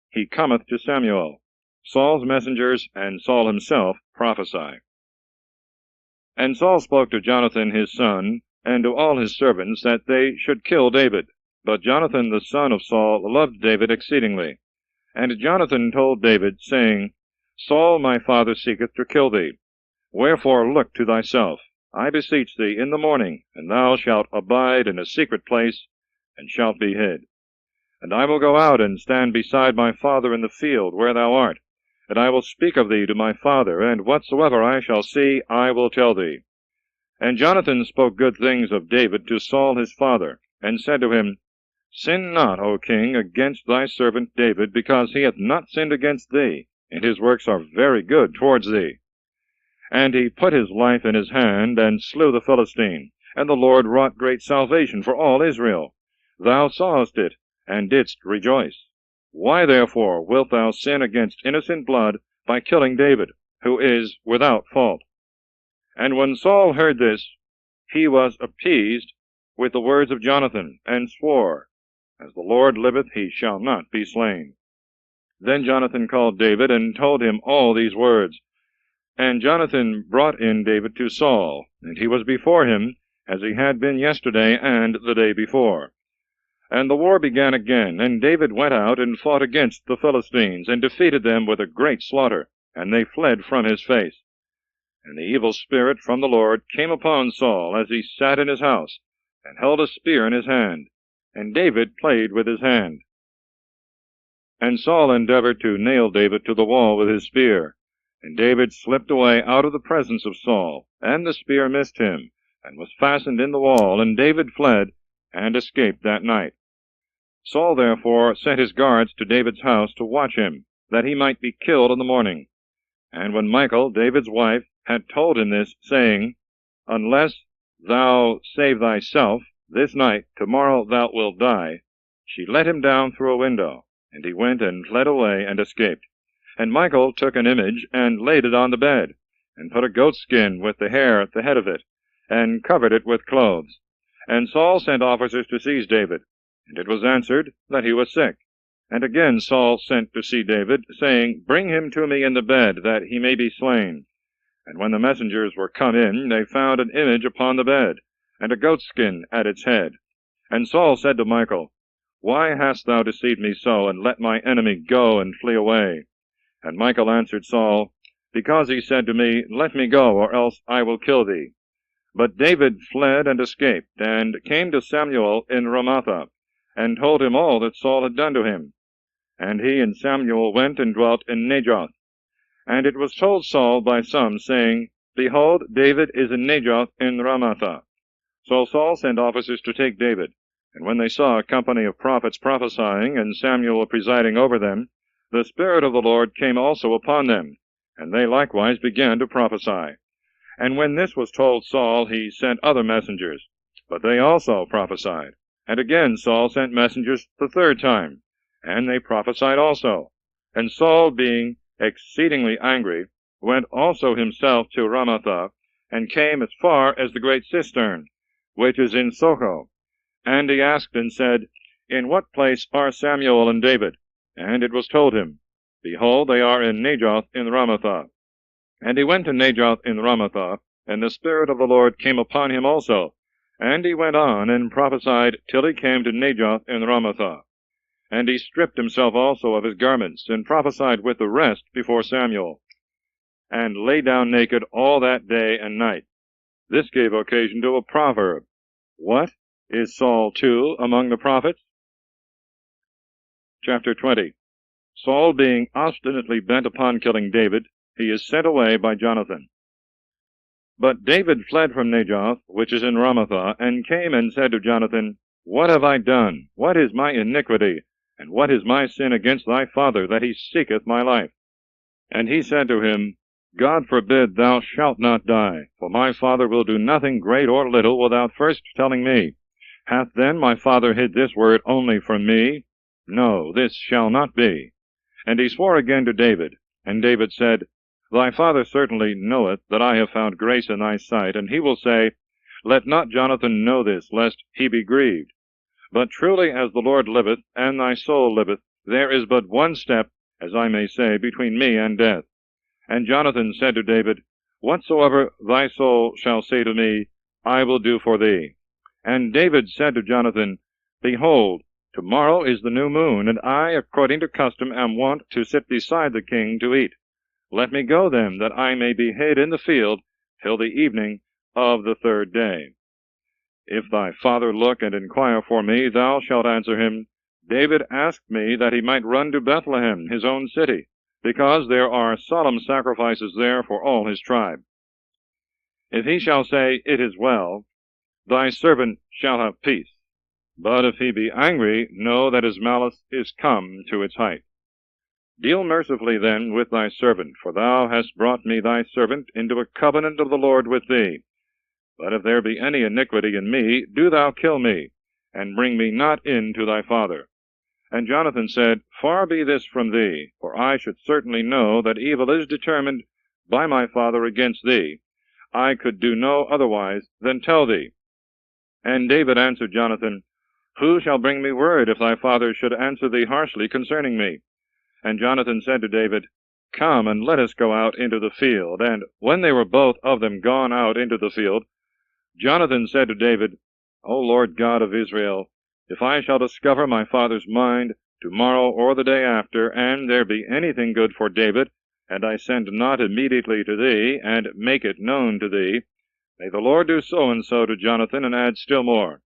He cometh to Samuel. Saul's messengers and Saul himself prophesy. And Saul spoke to Jonathan his son, and to all his servants, that they should kill David. But Jonathan the son of Saul loved David exceedingly. And Jonathan told David, saying, Saul my father seeketh to kill thee. Wherefore look to thyself, I beseech thee, in the morning, and thou shalt abide in a secret place, and shalt be hid. And I will go out and stand beside my father in the field where thou art, and I will speak of thee to my father, and whatsoever I shall see I will tell thee. And Jonathan spoke good things of David to Saul his father, and said to him, Sin not, O king, against thy servant David, because he hath not sinned against thee, and his works are very good towards thee. And he put his life in his hand, and slew the Philistine, and the Lord wrought great salvation for all Israel. Thou sawest it, and didst rejoice. Why therefore wilt thou sin against innocent blood by killing David, who is without fault? And when Saul heard this, he was appeased with the words of Jonathan, and swore, As the Lord liveth, he shall not be slain. Then Jonathan called David, and told him all these words. And Jonathan brought in David to Saul, and he was before him, as he had been yesterday and the day before. And the war began again, and David went out and fought against the Philistines, and defeated them with a great slaughter, and they fled from his face. And the evil spirit from the Lord came upon Saul as he sat in his house, and held a spear in his hand, and David played with his hand. And Saul endeavored to nail David to the wall with his spear. And David slipped away out of the presence of Saul, and the spear missed him, and was fastened in the wall, and David fled, and escaped that night. Saul therefore sent his guards to David's house to watch him, that he might be killed in the morning. And when Michal, David's wife, had told him this, saying, Unless thou save thyself this night, tomorrow thou wilt die, she let him down through a window, and he went and fled away and escaped. And Michal took an image, and laid it on the bed, and put a goatskin with the hair at the head of it, and covered it with clothes. And Saul sent officers to seize David, and it was answered that he was sick. And again Saul sent to see David, saying, Bring him to me in the bed, that he may be slain. And when the messengers were come in, they found an image upon the bed, and a goatskin at its head. And Saul said to Michal, Why hast thou deceived me so, and let my enemy go and flee away? And Michal answered Saul, Because he said to me, Let me go, or else I will kill thee. But David fled and escaped, and came to Samuel in Ramah, and told him all that Saul had done to him. And he and Samuel went and dwelt in Najoth. And it was told Saul by some, saying, Behold, David is in Najoth in Ramah. So Saul sent officers to take David. And when they saw a company of prophets prophesying, and Samuel presiding over them, the Spirit of the Lord came also upon them, and they likewise began to prophesy. And when this was told Saul, he sent other messengers, but they also prophesied. And again Saul sent messengers the third time, and they prophesied also. And Saul, being exceedingly angry, went also himself to Ramah, and came as far as the great cistern, which is in Socho. And he asked and said, In what place are Samuel and David? And it was told him, Behold, they are in Najoth in Ramah. And he went to Najoth in Ramah, and the Spirit of the Lord came upon him also. And he went on and prophesied till he came to Najoth in Ramah. And he stripped himself also of his garments, and prophesied with the rest before Samuel, and lay down naked all that day and night. This gave occasion to a proverb. What? Is Saul too among the prophets? Chapter 20. Saul being obstinately bent upon killing David, he is sent away by Jonathan. But David fled from Najoth, which is in Ramah, and came and said to Jonathan, What have I done? What is my iniquity? And what is my sin against thy father, that he seeketh my life? And he said to him, God forbid thou shalt not die, for my father will do nothing great or little without first telling me. Hath then my father hid this word only from me? No, this shall not be. And he swore again to David. And David said, Thy father certainly knoweth that I have found grace in thy sight, and he will say, Let not Jonathan know this, lest he be grieved. But truly as the Lord liveth, and thy soul liveth, there is but one step, as I may say, between me and death. And Jonathan said to David, Whatsoever thy soul shall say to me, I will do for thee. And David said to Jonathan, Behold, tomorrow is the new moon, and I, according to custom, am wont to sit beside the king to eat. Let me go then, that I may be hid in the field till the evening of the third day. If thy father look and inquire for me, thou shalt answer him, David asked me that he might run to Bethlehem, his own city, because there are solemn sacrifices there for all his tribe. If he shall say, It is well, thy servant shall have peace. But if he be angry, know that his malice is come to its height. Deal mercifully then with thy servant, for thou hast brought me thy servant into a covenant of the Lord with thee. But if there be any iniquity in me, do thou kill me, and bring me not in to thy father. And Jonathan said, Far be this from thee, for I should certainly know that evil is determined by my father against thee. I could do no otherwise than tell thee. And David answered Jonathan, Who shall bring me word if thy father should answer thee harshly concerning me? And Jonathan said to David, Come, and let us go out into the field. And when they were both of them gone out into the field, Jonathan said to David, O Lord God of Israel, if I shall discover my father's mind tomorrow or the day after, and there be anything good for David, and I send not immediately to thee, and make it known to thee, may the Lord do so and so to Jonathan, and add still more.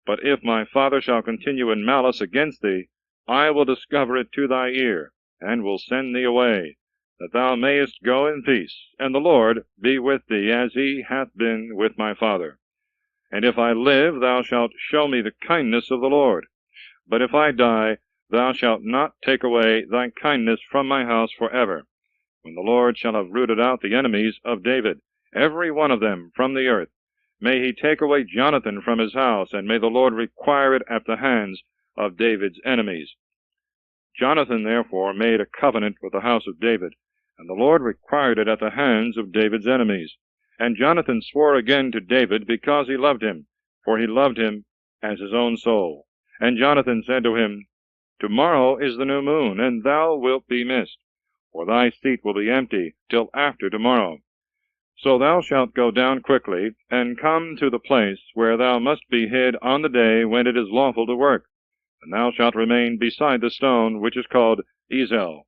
But if my father shall continue in malice against thee, I will discover it to thy ear, and will send thee away, that thou mayest go in peace, and the Lord be with thee, as he hath been with my father. And if I live, thou shalt show me the kindness of the Lord. But if I die, thou shalt not take away thy kindness from my house forever, when the Lord shall have rooted out the enemies of David, every one of them from the earth. May he take away Jonathan from his house, and may the Lord require it at the hands of David's enemies. Jonathan therefore made a covenant with the house of David, and the Lord required it at the hands of David's enemies. And Jonathan swore again to David, because he loved him, for he loved him as his own soul. And Jonathan said to him, Tomorrow is the new moon, and thou wilt be missed, for thy seat will be empty till after tomorrow. So thou shalt go down quickly, and come to the place where thou must be hid on the day when it is lawful to work. And thou shalt remain beside the stone which is called Ezel.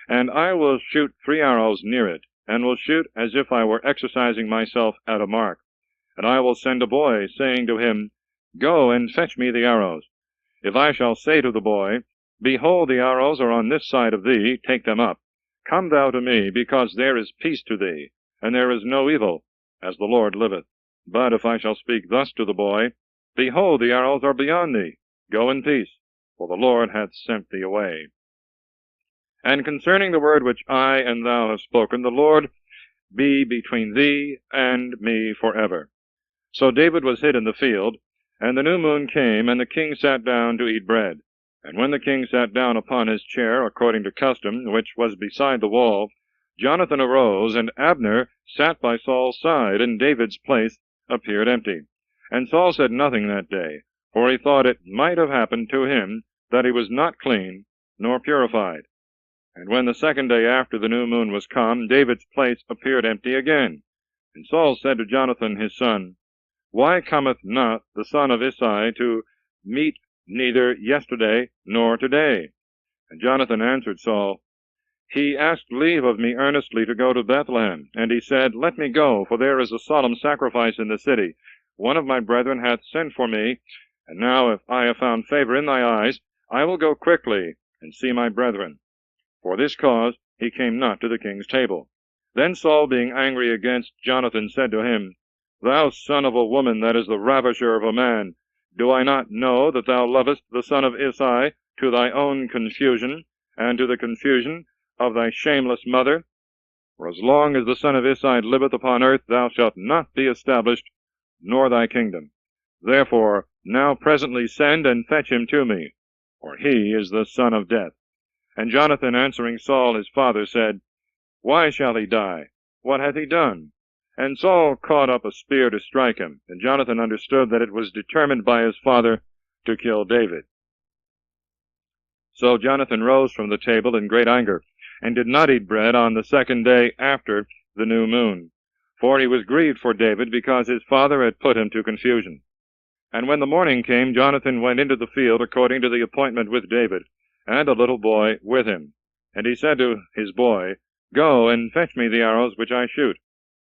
And I will shoot 3 arrows near it, and will shoot as if I were exercising myself at a mark. And I will send a boy, saying to him, Go and fetch me the arrows. If I shall say to the boy, Behold, the arrows are on this side of thee, take them up. Come thou to me, because there is peace to thee, and there is no evil, as the Lord liveth. But if I shall speak thus to the boy, Behold, the arrows are beyond thee, go in peace, for the Lord hath sent thee away. And concerning the word which I and thou have spoken, the Lord be between thee and me forever. So David was hid in the field, and the new moon came, and the king sat down to eat bread. And when the king sat down upon his chair, according to custom, which was beside the wall, Jonathan arose, and Abner sat by Saul's side, and David's place appeared empty. And Saul said nothing that day, for he thought it might have happened to him that he was not clean nor purified. And when the second day after the new moon was come, David's place appeared empty again. And Saul said to Jonathan his son, Why cometh not the son of Isai to meet neither yesterday nor today? And Jonathan answered Saul, He asked leave of me earnestly to go to Bethlehem. And he said, Let me go, for there is a solemn sacrifice in the city. One of my brethren hath sent for me, and now if I have found favor in thy eyes, I will go quickly and see my brethren. For this cause he came not to the king's table. Then Saul, being angry against Jonathan, said to him, Thou son of a woman that is the ravisher of a man, do I not know that thou lovest the son of Isai to thy own confusion, and to the confusion of thy shameless mother? For as long as the son of Isai liveth upon earth, thou shalt not be established, nor thy kingdom. Therefore now presently send and fetch him to me, for he is the son of death. And Jonathan answering Saul his father said, Why shall he die? What hath he done? And Saul caught up a spear to strike him, and Jonathan understood that it was determined by his father to kill David. So Jonathan rose from the table in great anger, and did not eat bread on the second day after the new moon, for he was grieved for David, because his father had put him to confusion. And when the morning came, Jonathan went into the field according to the appointment with David, and a little boy with him. And he said to his boy, Go and fetch me the arrows which I shoot.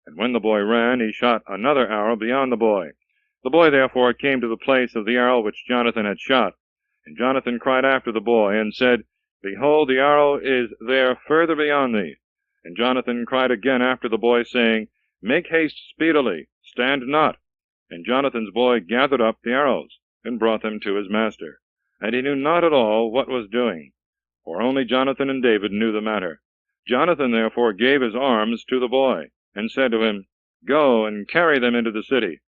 And when the boy ran, he shot another arrow beyond the boy. The boy therefore came to the place of the arrow which Jonathan had shot. And Jonathan cried after the boy, and said, Behold, the arrow is there further beyond thee. And Jonathan cried again after the boy, saying, Make haste speedily, stand not. And Jonathan's boy gathered up the arrows, and brought them to his master. And he knew not at all what was doing, for only Jonathan and David knew the matter. Jonathan therefore gave his arms to the boy, and said to him, Go and carry them into the city.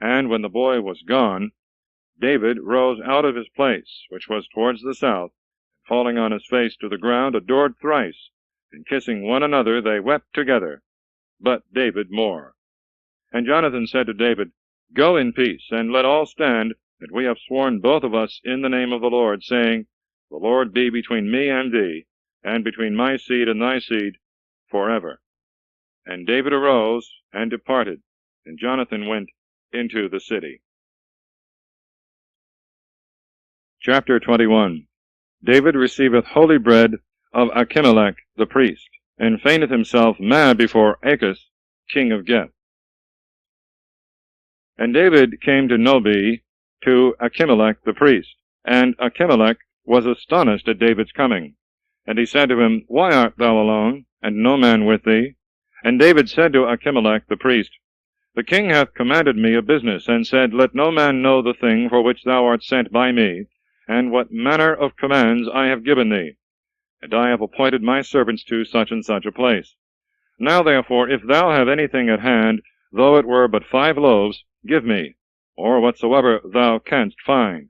And when the boy was gone, David rose out of his place, which was towards the south, and falling on his face to the ground, adored thrice, and kissing one another, they wept together, but David more. And Jonathan said to David, Go in peace, and let all stand, that we have sworn both of us in the name of the Lord, saying, The Lord be between me and thee, and between my seed and thy seed, forever. And David arose and departed, and Jonathan went into the city. Chapter 21. David receiveth holy bread of Achimelech the priest, and feigneth himself mad before Achish, king of Geth. And David came to Nobi, to Achimelech the priest, and Achimelech was astonished at David's coming. And he said to him, Why art thou alone, and no man with thee? And David said to Achimelech the priest, The king hath commanded me a business, and said, Let no man know the thing for which thou art sent by me, and what manner of commands I have given thee. And I have appointed my servants to such and such a place. Now therefore, if thou have anything at hand, though it were but 5 loaves, give me, or whatsoever thou canst find.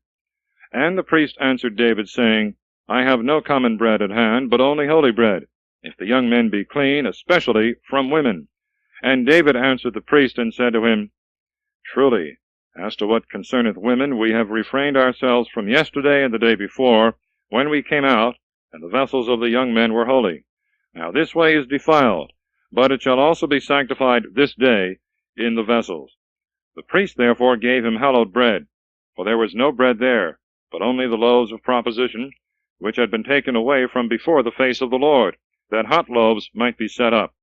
And the priest answered David, saying, I have no common bread at hand, but only holy bread, if the young men be clean, especially from women. And David answered the priest, and said to him, Truly, as to what concerneth women, we have refrained ourselves from yesterday and the day before, when we came out, and the vessels of the young men were holy. Now this way is defiled, but it shall also be sanctified this day in the vessels. The priest therefore gave him hallowed bread, for there was no bread there, but only the loaves of proposition, which had been taken away from before the face of the Lord, that hot loaves might be set up.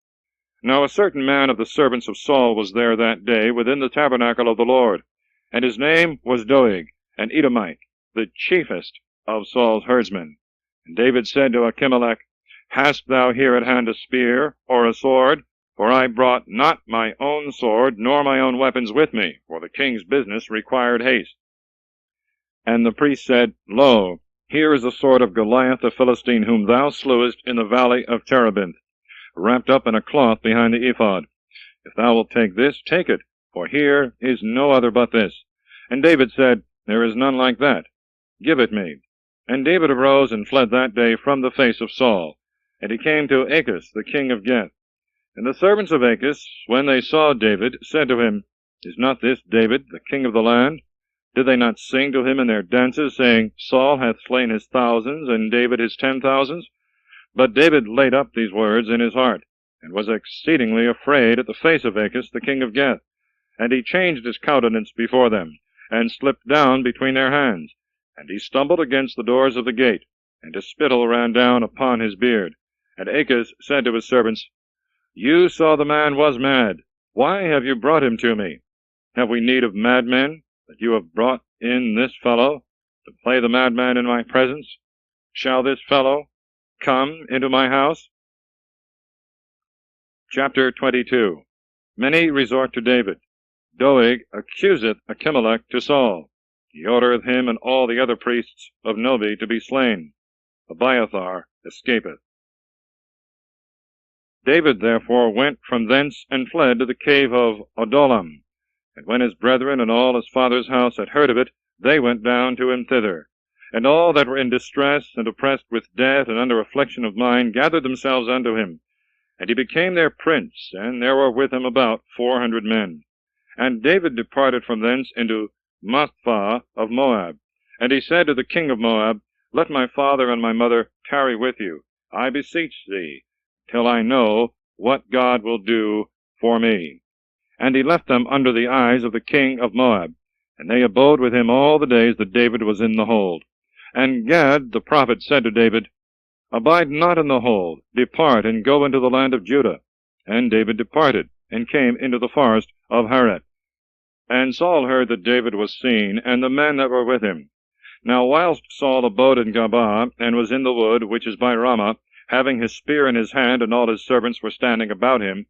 Now a certain man of the servants of Saul was there that day within the tabernacle of the Lord, and his name was Doeg, an Edomite, the chiefest of Saul's herdsmen. And David said to Achimelech, Hast thou here at hand a spear or a sword? For I brought not my own sword, nor my own weapons with me, for the king's business required haste. And the priest said, Lo, here is the sword of Goliath the Philistine, whom thou slewest in the valley of Terebinth, wrapped up in a cloth behind the ephod. If thou wilt take this, take it, for here is no other but this. And David said, There is none like that. Give it me. And David arose and fled that day from the face of Saul. And he came to Achish, the king of Gath. And the servants of Achish, when they saw David, said to him, Is not this David, the king of the land? Did they not sing to him in their dances, saying, Saul hath slain his thousands, and David his 10,000s? But David laid up these words in his heart, and was exceedingly afraid at the face of Achish, the king of Gath. And he changed his countenance before them, and slipped down between their hands. And he stumbled against the doors of the gate, and his spittle ran down upon his beard. And Achish said to his servants, You saw the man was mad. Why have you brought him to me? Have we need of madmen, that you have brought in this fellow, to play the madman in my presence? Shall this fellow come into my house? Chapter 22. Many resort to David. Doeg accuseth Achimelech to Saul. He ordereth him and all the other priests of Nobi to be slain. Abiathar escapeth. David therefore went from thence and fled to the cave of Adullam. And when his brethren and all his father's house had heard of it, they went down to him thither. And all that were in distress and oppressed with death and under affliction of mind gathered themselves unto him. And he became their prince, and there were with him about 400 men. And David departed from thence into Mathphah of Moab. And he said to the king of Moab, Let my father and my mother tarry with you, I beseech thee, till I know what God will do for me. And he left them under the eyes of the king of Moab, and they abode with him all the days that David was in the hold. And Gad the prophet said to David, Abide not in the hold, depart, and go into the land of Judah. And David departed, and came into the forest of Heret. And Saul heard that David was seen, and the men that were with him. Now whilst Saul abode in Gabaa, and was in the wood which is by Ramah, having his spear in his hand, and all his servants were standing about him,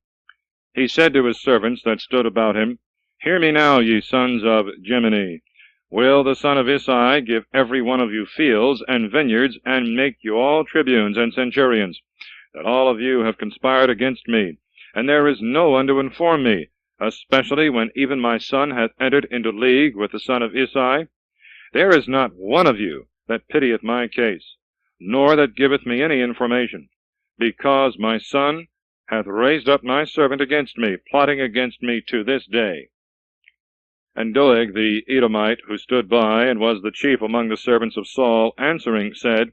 he said to his servants that stood about him, Hear me now, ye sons of Jemini. Will the son of Isai give every one of you fields and vineyards, and make you all tribunes and centurions, that all of you have conspired against me, and there is no one to inform me, especially when even my son hath entered into league with the son of Isai? There is not one of you that pitieth my case, nor that giveth me any information, because my son hath raised up my servant against me, plotting against me to this day. And Doeg the Edomite, who stood by, and was the chief among the servants of Saul, answering, said,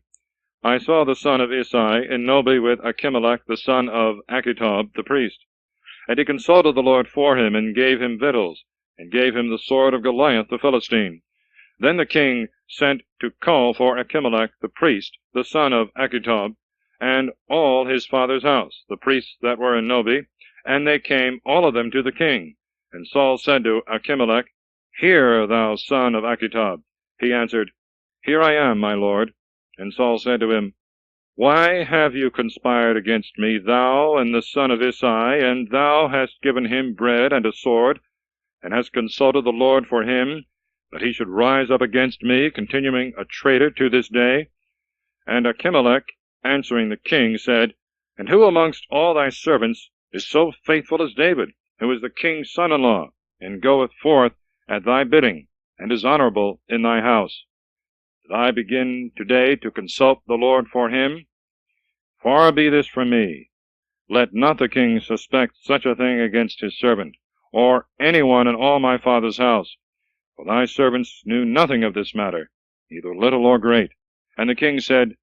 I saw the son of Isai in Nobi with Achimelech the son of Achitob the priest. And he consulted the Lord for him, and gave him victuals, and gave him the sword of Goliath the Philistine. Then the king sent to call for Achimelech the priest, the son of Achitob, and all his father's house, the priests that were in Nobi, and they came all of them to the king. And Saul said to Achimelech, Hear, thou son of Achitob. He answered, Here I am, my lord. And Saul said to him, Why have you conspired against me, thou and the son of Isai, and thou hast given him bread and a sword, and hast consulted the Lord for him, that he should rise up against me, continuing a traitor to this day? And Achimelech, answering the king, said, And who amongst all thy servants is so faithful as David, who is the king's son-in-law, and goeth forth at thy bidding, and is honorable in thy house? Did I begin today to consult the Lord for him? Far be this from me. Let not the king suspect such a thing against his servant, or any one in all my father's house. For thy servants knew nothing of this matter, neither little or great. And the king said,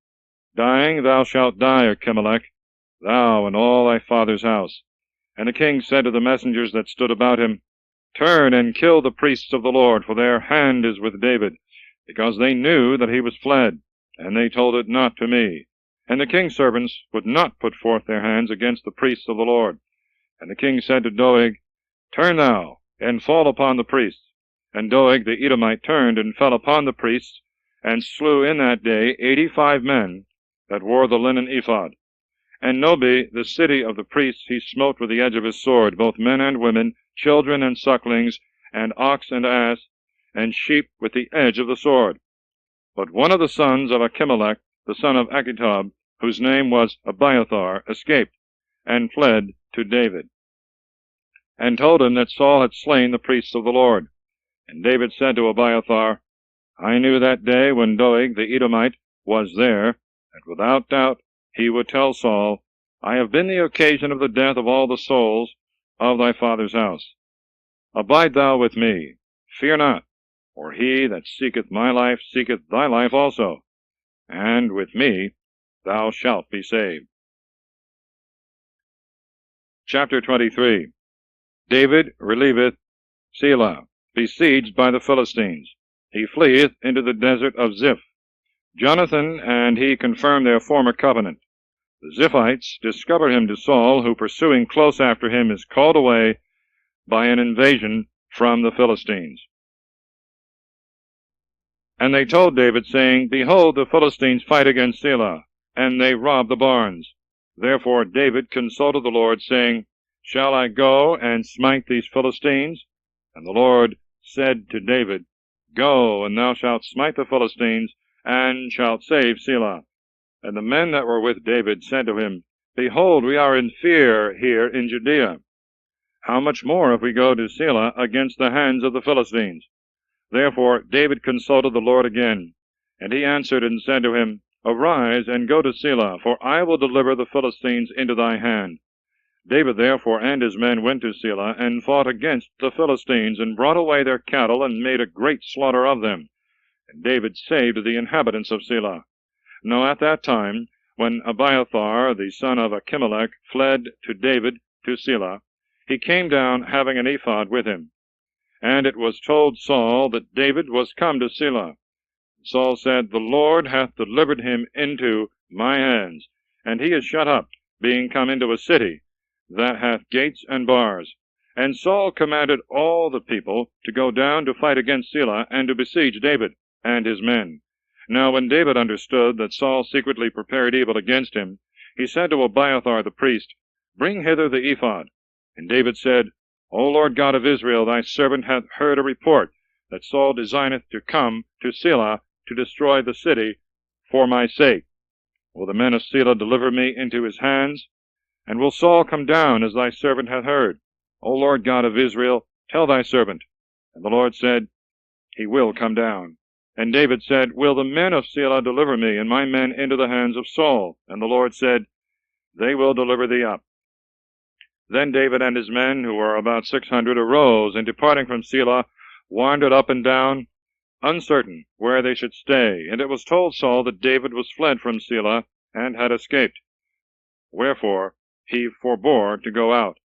Dying thou shalt die, Achimelech, thou and all thy father's house. And the king said to the messengers that stood about him, Turn and kill the priests of the Lord, for their hand is with David, because they knew that he was fled, and they told it not to me. And the king's servants would not put forth their hands against the priests of the Lord. And the king said to Doeg, Turn thou, and fall upon the priests. And Doeg the Edomite turned and fell upon the priests, and slew in that day 85 men that wore the linen ephod. And Nobi, the city of the priests, he smote with the edge of his sword, both men and women, children and sucklings, and ox and ass, and sheep with the edge of the sword. But one of the sons of Achimelech, the son of Achitob, whose name was Abiathar, escaped, and fled to David, and told him that Saul had slain the priests of the Lord. And David said to Abiathar, I knew that day when Doeg the Edomite was there, that without doubt he would tell Saul, I have been the occasion of the death of all the souls of thy father's house. Abide thou with me, fear not, for he that seeketh my life seeketh thy life also, and with me thou shalt be saved. Chapter 23. David relieveth Selah, besieged by the Philistines. He fleeth into the desert of Ziph. Jonathan and he confirm their former covenant. The Ziphites discover him to Saul, who, pursuing close after him, is called away by an invasion from the Philistines. And they told David, saying, Behold, the Philistines fight against Selah, and they rob the barns. Therefore David consulted the Lord, saying, Shall I go and smite these Philistines? And the Lord said to David, Go, and thou shalt smite the Philistines, and shalt save Selah. And the men that were with David said to him, Behold, we are in fear here in Judea. How much more if we go to Selah against the hands of the Philistines? Therefore David consulted the Lord again. And he answered and said to him, Arise and go to Selah, for I will deliver the Philistines into thy hand. David therefore and his men went to Selah, and fought against the Philistines, and brought away their cattle, and made a great slaughter of them. And David saved the inhabitants of Selah. Now at that time, when Abiathar the son of Achimelech fled to David to Selah, he came down having an ephod with him. And it was told Saul that David was come to Selah. Saul said, The Lord hath delivered him into my hands, and he is shut up, being come into a city that hath gates and bars. And Saul commanded all the people to go down to fight against Selah, and to besiege David and his men. Now when David understood that Saul secretly prepared evil against him, he said to Abiathar the priest, Bring hither the ephod. And David said, O Lord God of Israel, thy servant hath heard a report that Saul designeth to come to Selah to destroy the city for my sake. Will the men of Selah deliver me into his hands? And will Saul come down, as thy servant hath heard? O Lord God of Israel, tell thy servant. And the Lord said, He will come down. And David said, Will the men of Selah deliver me and my men into the hands of Saul? And the Lord said, They will deliver thee up. Then David and his men, who were about 600, arose, and departing from Selah, wandered up and down, uncertain where they should stay. And it was told Saul that David was fled from Selah, and had escaped. Wherefore he forbore to go out.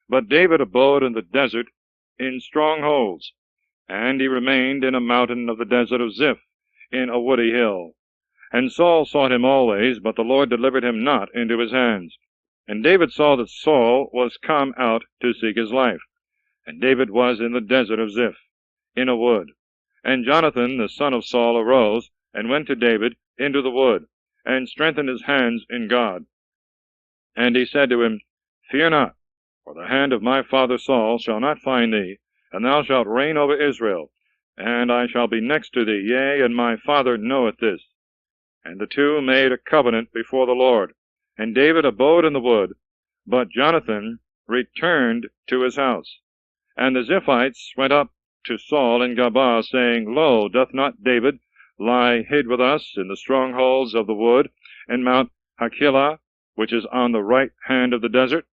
But David abode in the desert in strongholds, and he remained in a mountain of the desert of Ziph, in a woody hill. And Saul sought him always, but the Lord delivered him not into his hands. And David saw that Saul was come out to seek his life. And David was in the desert of Ziph, in a wood. And Jonathan the son of Saul arose, and went to David into the wood, and strengthened his hands in God. And he said to him, Fear not, for the hand of my father Saul shall not find thee, and thou shalt reign over Israel, and I shall be next to thee, yea, and my father knoweth this. And the two made a covenant before the Lord. And David abode in the wood, but Jonathan returned to his house. And the Ziphites went up to Saul in Gabaa, saying, Lo, doth not David lie hid with us in the strongholds of the wood, and Mount Hachilah, which is on the right hand of the desert?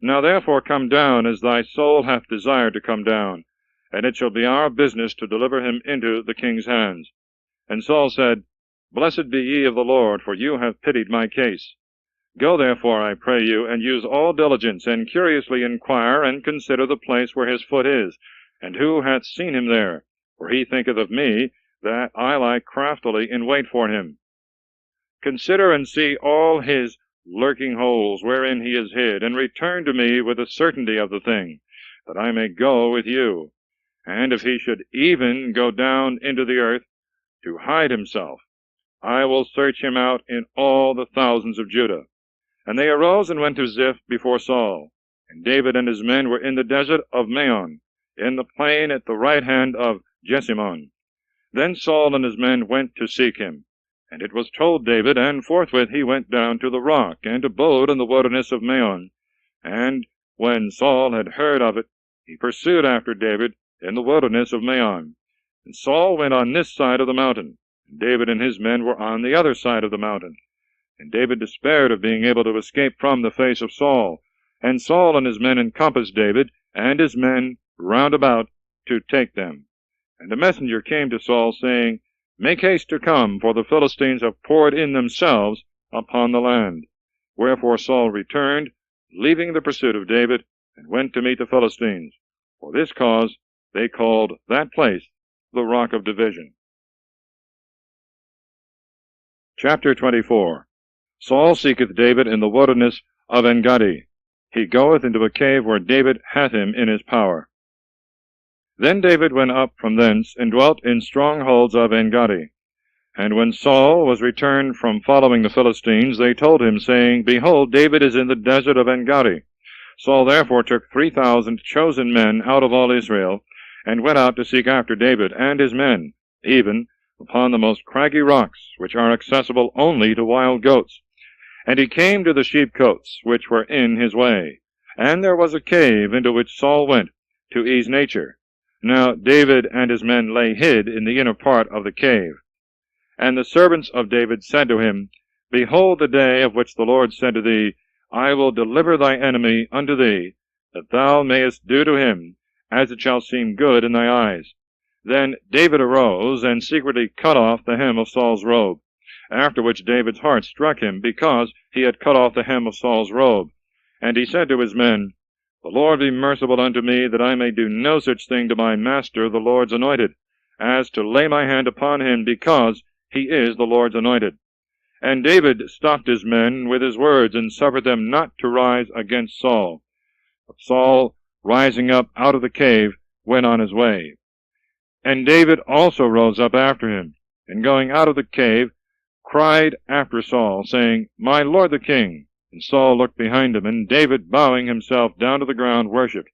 Now therefore come down, as thy soul hath desired to come down, and it shall be our business to deliver him into the king's hands. And Saul said, Blessed be ye of the Lord, for you have pitied my case. Go therefore, I pray you, and use all diligence, and curiously inquire, and consider the place where his foot is, and who hath seen him there. For he thinketh of me, that I lie craftily in wait for him. Consider and see all his lurking holes wherein he is hid, and return to me with the certainty of the thing, that I may go with you. And if he should even go down into the earth to hide himself, I will search him out in all the thousands of Judah. And they arose and went to Ziph before Saul. And David and his men were in the desert of Maon, in the plain at the right hand of Jesimon. Then Saul and his men went to seek him. And it was told David, and forthwith he went down to the rock, and abode in the wilderness of Maon. And when Saul had heard of it, he pursued after David in the wilderness of Maon. And Saul went on this side of the mountain, and David and his men were on the other side of the mountain. And David despaired of being able to escape from the face of Saul. And Saul and his men encompassed David and his men round about to take them. And a messenger came to Saul, saying, Make haste to come, for the Philistines have poured in themselves upon the land. Wherefore Saul returned, leaving the pursuit of David, and went to meet the Philistines. For this cause they called that place the Rock of Division. Chapter 24. Saul seeketh David in the wilderness of En-gedi. He goeth into a cave where David hath him in his power. Then David went up from thence, and dwelt in strongholds of En-gedi. And when Saul was returned from following the Philistines, they told him, saying, Behold, David is in the desert of En-gedi. Saul therefore took 3,000 chosen men out of all Israel, and went out to seek after David and his men, even upon the most craggy rocks, which are accessible only to wild goats. And he came to the sheepcotes, which were in his way. And there was a cave into which Saul went, to ease nature. Now David and his men lay hid in the inner part of the cave. And the servants of David said to him, Behold the day of which the Lord said to thee, I will deliver thy enemy unto thee, that thou mayest do to him as it shall seem good in thy eyes. Then David arose, and secretly cut off the hem of Saul's robe. After which David's heart struck him, because he had cut off the hem of Saul's robe. And he said to his men, The Lord be merciful unto me, that I may do no such thing to my master the Lord's anointed, as to lay my hand upon him, because he is the Lord's anointed. And David stopped his men with his words, and suffered them not to rise against Saul. But Saul, rising up out of the cave, went on his way. And David also rose up after him, and going out of the cave, cried after Saul, saying, My lord the king. And Saul looked behind him, and David, bowing himself down to the ground, worshipped,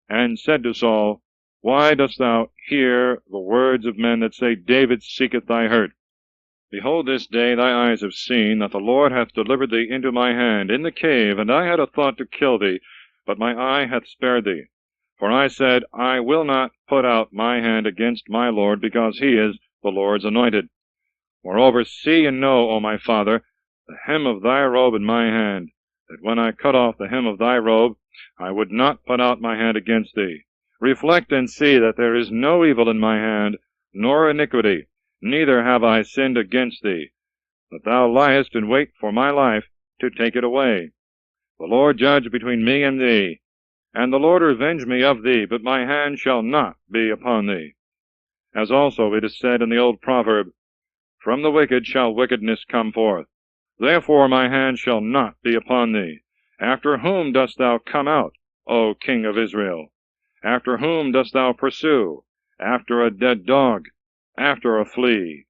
and said to Saul, Why dost thou hear the words of men that say, David seeketh thy hurt? Behold, this day thy eyes have seen that the Lord hath delivered thee into my hand in the cave, and I had a thought to kill thee, but my eye hath spared thee. For I said, I will not put out my hand against my Lord, because he is the Lord's anointed. Moreover, see and know, O my father, the hem of thy robe in my hand, that when I cut off the hem of thy robe, I would not put out my hand against thee. Reflect and see that there is no evil in my hand, nor iniquity, neither have I sinned against thee, that thou liest in wait for my life to take it away. The Lord judge between me and thee, and the Lord revenge me of thee, but my hand shall not be upon thee. As also it is said in the old proverb, From the wicked shall wickedness come forth. Therefore my hand shall not be upon thee. After whom dost thou come out, O King of Israel? After whom dost thou pursue? After a dead dog, after a flea.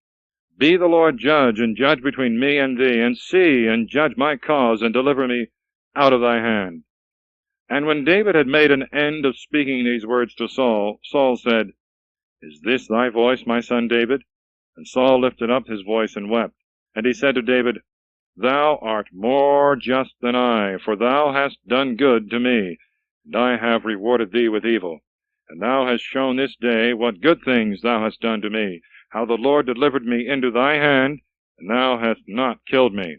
Be the Lord judge, and judge between me and thee, and see, and judge my cause, and deliver me out of thy hand. And when David had made an end of speaking these words to Saul, Saul said, Is this thy voice, my son David? And Saul lifted up his voice and wept. And he said to David, Thou art more just than I, for thou hast done good to me, and I have rewarded thee with evil. And thou hast shown this day what good things thou hast done to me, how the Lord delivered me into thy hand, and thou hast not killed me.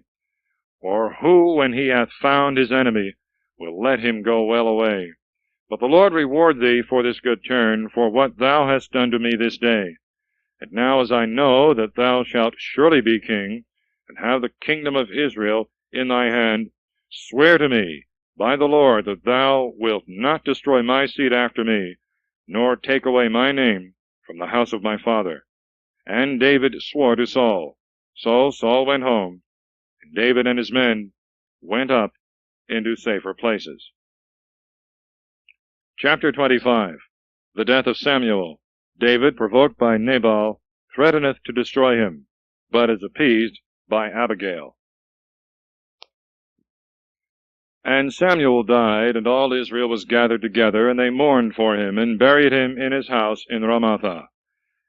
For who, when he hath found his enemy, will let him go well away? But the Lord reward thee for this good turn, for what thou hast done to me this day. And now as I know that thou shalt surely be king, and have the kingdom of Israel in thy hand, swear to me by the Lord that thou wilt not destroy my seed after me, nor take away my name from the house of my father. And David swore to Saul. So Saul went home, and David and his men went up into safer places. Chapter 25. The death of Samuel. David, provoked by Nabal, threateneth to destroy him, but is appeased by Abigail. And Samuel died, and all Israel was gathered together, and they mourned for him, and buried him in his house in Ramathah.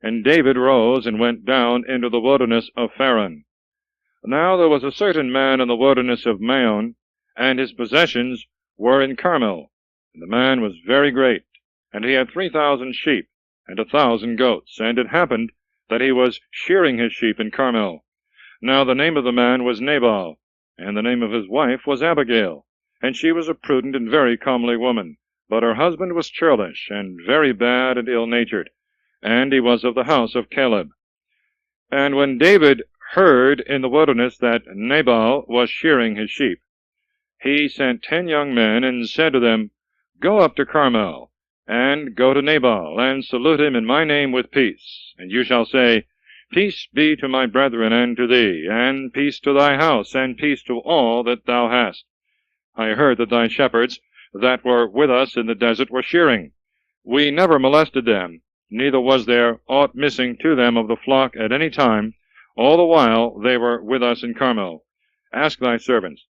And David rose and went down into the wilderness of Pharan. Now there was a certain man in the wilderness of Maon, and his possessions were in Carmel. And the man was very great, and he had 3,000 sheep, and 1,000 goats. And it happened that he was shearing his sheep in Carmel. Now the name of the man was Nabal, and the name of his wife was Abigail. And she was a prudent and very comely woman. But her husband was churlish, and very bad and ill-natured, and he was of the house of Caleb. And when David heard in the wilderness that Nabal was shearing his sheep, he sent 10 young men, and said to them, Go up to Carmel, and go to Nabal, and salute him in my name with peace. And you shall say, Peace be to my brethren and to thee, and peace to thy house, and peace to all that thou hast. I heard that thy shepherds that were with us in the desert were shearing. We never molested them, neither was there aught missing to them of the flock at any time, all the while they were with us in Carmel. Ask thy servants,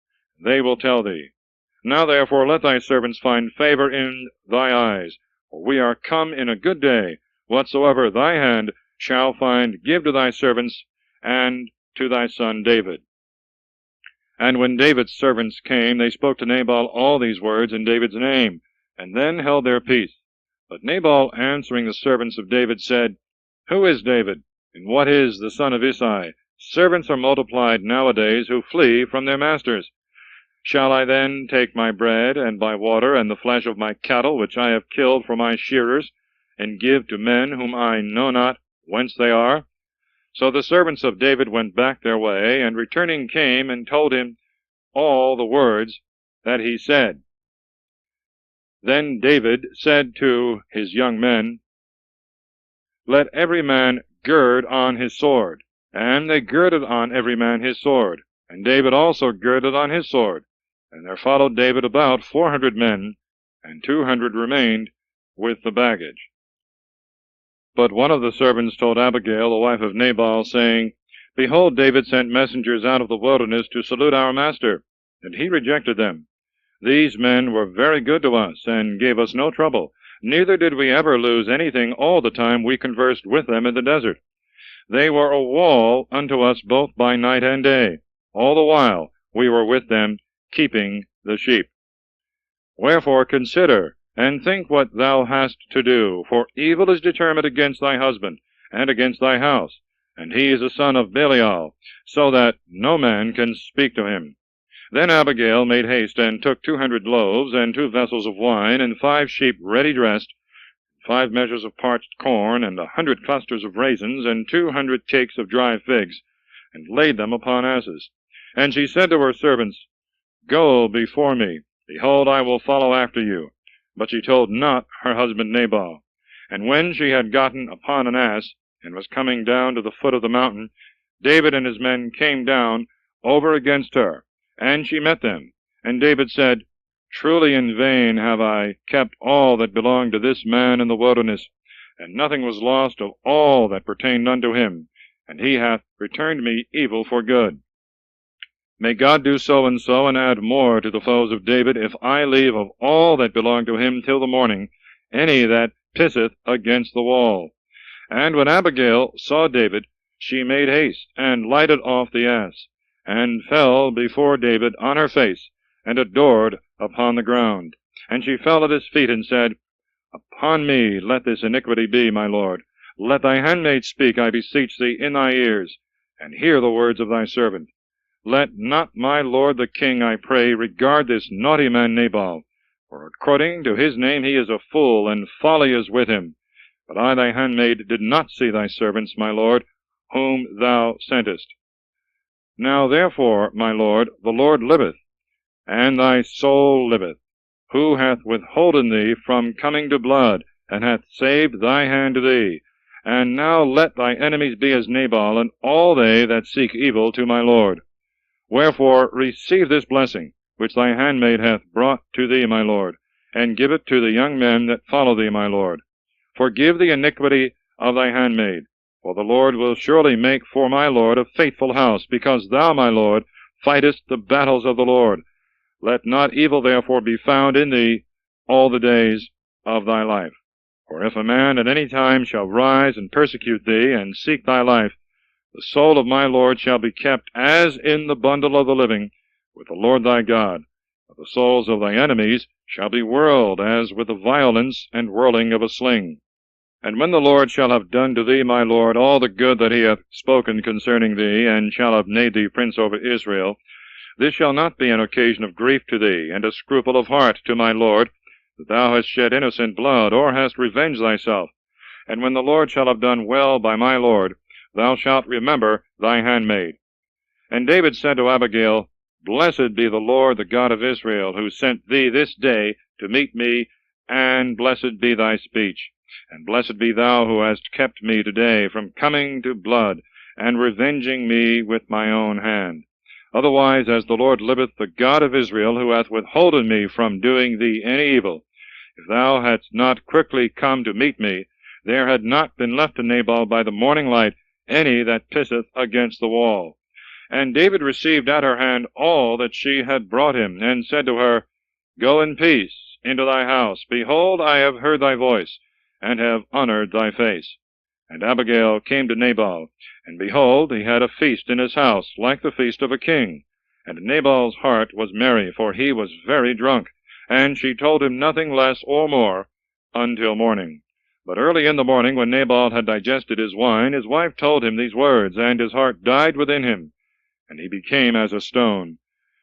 they will tell thee. Now therefore let thy servants find favor in thy eyes, for we are come in a good day. Whatsoever thy hand shall find, give to thy servants and to thy son David. And when David's servants came, they spoke to Nabal all these words in David's name, and then held their peace. But Nabal, answering the servants of David, said, Who is David, and what is the son of Isai? Servants are multiplied nowadays who flee from their masters. Shall I then take my bread and my water and the flesh of my cattle, which I have killed for my shearers, and give to men whom I know not whence they are? So the servants of David went back their way, and returning came and told him all the words that he said. Then David said to his young men, Let every man gird on his sword. And they girded on every man his sword. And David also girded on his sword. And there followed David about 400 men, and 200 remained with the baggage. But one of the servants told Abigail, the wife of Nabal, saying, Behold, David sent messengers out of the wilderness to salute our master, and he rejected them. These men were very good to us, and gave us no trouble. Neither did we ever lose anything all the time we conversed with them in the desert. They were a wall unto us both by night and day. All the while we were with them, keeping the sheep. Wherefore consider, and think what thou hast to do, for evil is determined against thy husband, and against thy house, and he is a son of Belial, so that no man can speak to him. Then Abigail made haste, and took 200 loaves, and 2 vessels of wine, and 5 sheep ready dressed, 5 measures of parched corn, and 100 clusters of raisins, and 200 cakes of dry figs, and laid them upon asses. And she said to her servants, Go before me, behold, I will follow after you. But she told not her husband Nabal. And when she had gotten upon an ass, and was coming down to the foot of the mountain, David and his men came down over against her, and she met them. And David said, Truly in vain have I kept all that belonged to this man in the wilderness, and nothing was lost of all that pertained unto him. and he hath returned me evil for good. May God do so and so, and add more to the foes of David, if I leave of all that belong to him till the morning any that pisseth against the wall. And when Abigail saw David, she made haste, and lighted off the ass, and fell before David on her face, and adored upon the ground. And she fell at his feet, and said, Upon me let this iniquity be, my lord. Let thy handmaid speak, I beseech thee, in thy ears, and hear the words of thy servant. Let not my lord the king, I pray, regard this naughty man Nabal, for according to his name he is a fool, and folly is with him. But I thy handmaid did not see thy servants, my lord, whom thou sentest. Now therefore, my lord, the Lord liveth, and thy soul liveth, who hath withholden thee from coming to blood, and hath saved thy hand to thee. And now let thy enemies be as Nabal, and all they that seek evil to my lord. Wherefore receive this blessing, which thy handmaid hath brought to thee, my lord, and give it to the young men that follow thee, my lord. Forgive the iniquity of thy handmaid, for the Lord will surely make for my lord a faithful house, because thou, my lord, fightest the battles of the Lord. Let not evil therefore be found in thee all the days of thy life. For if a man at any time shall rise and persecute thee, and seek thy life, the soul of my lord shall be kept as in the bundle of the living with the Lord thy God. But the souls of thy enemies shall be whirled as with the violence and whirling of a sling. And when the Lord shall have done to thee, my lord, all the good that he hath spoken concerning thee, and shall have made thee prince over Israel, this shall not be an occasion of grief to thee, and a scruple of heart to my lord, that thou hast shed innocent blood, or hast revenged thyself. And when the Lord shall have done well by my lord, thou shalt remember thy handmaid. And David said to Abigail, Blessed be the Lord, the God of Israel, who sent thee this day to meet me, and blessed be thy speech. And blessed be thou who hast kept me today from coming to blood, and revenging me with my own hand. Otherwise, as the Lord liveth, the God of Israel, who hath withholden me from doing thee any evil, if thou hadst not quickly come to meet me, there had not been left to Nabal by the morning light any that pisseth against the wall. And David received at her hand all that she had brought him, and said to her, Go in peace into thy house. Behold, I have heard thy voice, and have honored thy face. And Abigail came to Nabal, and behold, he had a feast in his house, like the feast of a king. And Nabal's heart was merry, for he was very drunk, and she told him nothing less or more until morning. But early in the morning, when Nabal had digested his wine, his wife told him these words, and his heart died within him, and he became as a stone.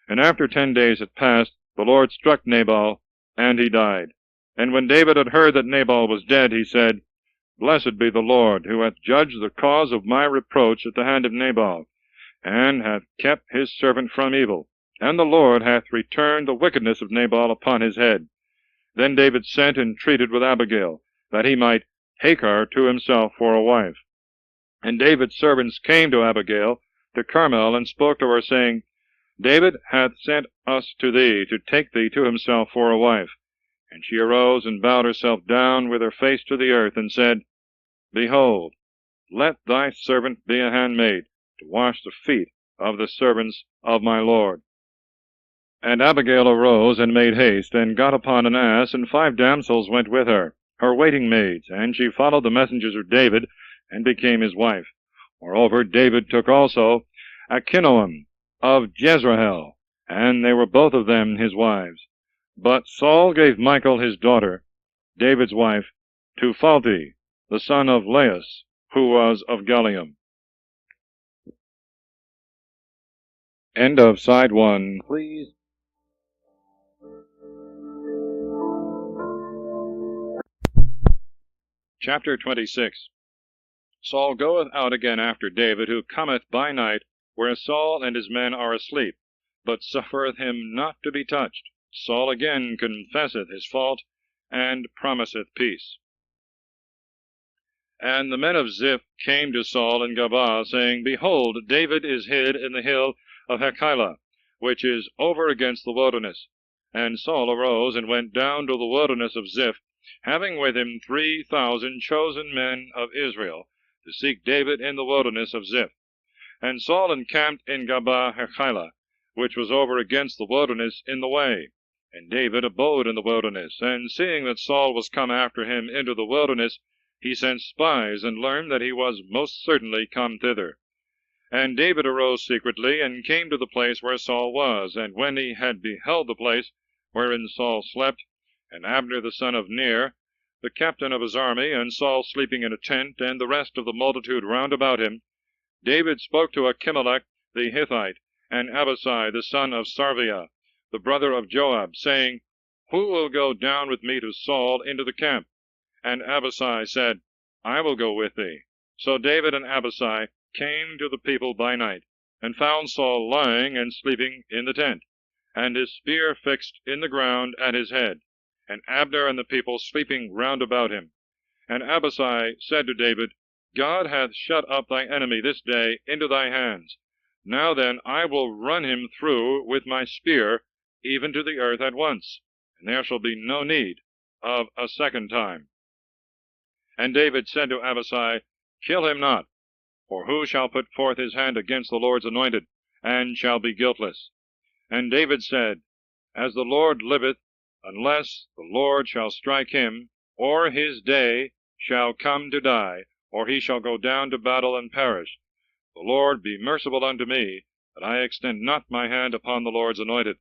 And after 10 days had passed, the Lord struck Nabal, and he died. And when David had heard that Nabal was dead, he said, Blessed be the Lord, who hath judged the cause of my reproach at the hand of Nabal, and hath kept his servant from evil. And the Lord hath returned the wickedness of Nabal upon his head. Then David sent and treated with Abigail, that he might take her to himself for a wife. And David's servants came to Abigail, to Carmel, and spoke to her, saying, David hath sent us to thee, to take thee to himself for a wife. And she arose and bowed herself down with her face to the earth, and said, Behold, let thy servant be a handmaid, to wash the feet of the servants of my lord. And Abigail arose and made haste, and got upon an ass, and 5 damsels went with her, her waiting maids, and she followed the messengers of David, and became his wife. Moreover, David took also Achinoam of Jezreel, and they were both of them his wives. But Saul gave Michal his daughter, David's wife, to Phalti, the son of Laius, who was of Galium. End of side 1. Please. Chapter 26. Saul goeth out again after David, who cometh by night, where Saul and his men are asleep, but suffereth him not to be touched. Saul again confesseth his fault, and promiseth peace. And the men of Ziph came to Saul in Gabaa, saying, Behold, David is hid in the hill of Hachilah, which is over against the wilderness. And Saul arose, and went down to the wilderness of Ziph, having with him 3,000 chosen men of Israel, to seek David in the wilderness of Ziph. And Saul encamped in Gabah Hechilah, which was over against the wilderness in the way. And David abode in the wilderness, and seeing that Saul was come after him into the wilderness, he sent spies, and learned that he was most certainly come thither. And David arose secretly, and came to the place where Saul was. And when he had beheld the place wherein Saul slept, and Abner the son of Ner, the captain of his army, and Saul sleeping in a tent, and the rest of the multitude round about him, David spoke to Achimelech the Hittite, and Abishai the son of Sarviah, the brother of Joab, saying, Who will go down with me to Saul into the camp? And Abishai said, I will go with thee. So David and Abishai came to the people by night, and found Saul lying and sleeping in the tent, and his spear fixed in the ground at his head, and Abner and the people sleeping round about him. And Abishai said to David, God hath shut up thy enemy this day into thy hands. Now then, I will run him through with my spear, even to the earth at once, and there shall be no need of a second time. And David said to Abishai, Kill him not, for who shall put forth his hand against the Lord's anointed, and shall be guiltless? And David said, As the Lord liveth, unless the Lord shall strike him, or his day shall come to die, or he shall go down to battle and perish, the Lord be merciful unto me, that I extend not my hand upon the Lord's anointed.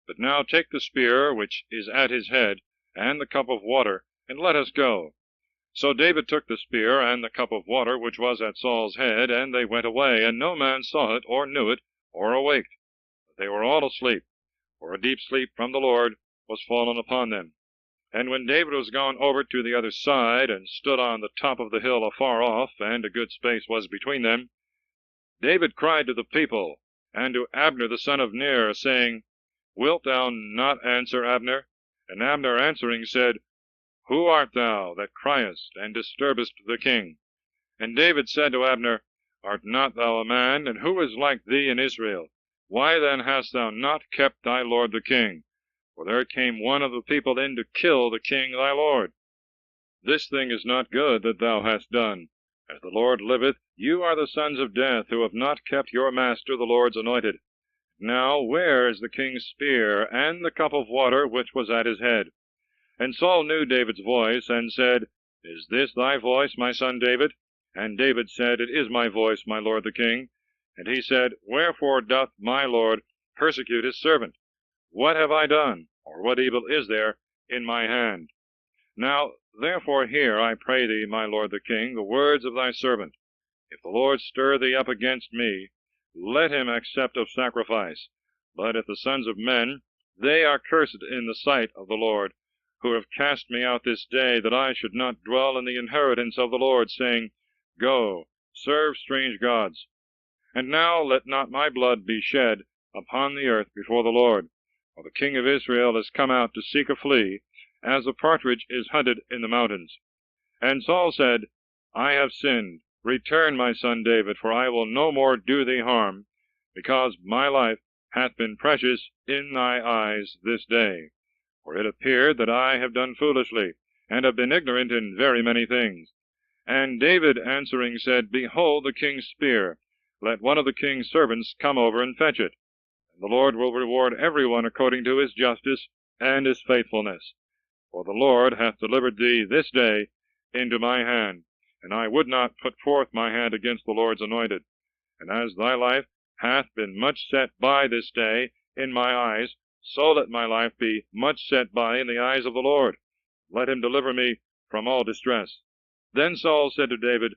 But now take the spear which is at his head, and the cup of water, and let us go. So David took the spear and the cup of water which was at Saul's head, and they went away, and no man saw it, or knew it, or awaked. But they were all asleep, for a deep sleep from the Lord was fallen upon them. And when David was gone over to the other side, and stood on the top of the hill afar off, and a good space was between them, David cried to the people, and to Abner the son of Ner, saying, Wilt thou not answer, Abner? And Abner answering said, Who art thou that criest, and disturbest the king? And David said to Abner, Art not thou a man, and who is like thee in Israel? Why then hast thou not kept thy lord the king? For there came one of the people in to kill the king thy lord. This thing is not good that thou hast done. As the Lord liveth, you are the sons of death, who have not kept your master the Lord's anointed. Now where is the king's spear, and the cup of water which was at his head? And Saul knew David's voice, and said, Is this thy voice, my son David? And David said, It is my voice, my lord the king. And he said, Wherefore doth my lord persecute his servant? What have I done, or what evil is there in my hand? Now therefore hear, I pray thee, my lord the king, the words of thy servant. If the Lord stir thee up against me, let him accept of sacrifice. But if the sons of men, they are cursed in the sight of the Lord, who have cast me out this day, that I should not dwell in the inheritance of the Lord, saying, Go, serve strange gods. And now let not my blood be shed upon the earth before the Lord, for the king of Israel is come out to seek a flea, as a partridge is hunted in the mountains. And Saul said, I have sinned. Return, my son David, for I will no more do thee harm, because my life hath been precious in thy eyes this day. For it appeared that I have done foolishly, and have been ignorant in very many things. And David answering said, Behold the king's spear. Let one of the king's servants come over and fetch it. And the Lord will reward every one according to his justice and his faithfulness. For the Lord hath delivered thee this day into my hand, and I would not put forth my hand against the Lord's anointed. And as thy life hath been much set by this day in my eyes, so let my life be much set by in the eyes of the Lord. Let him deliver me from all distress. Then Saul said to David,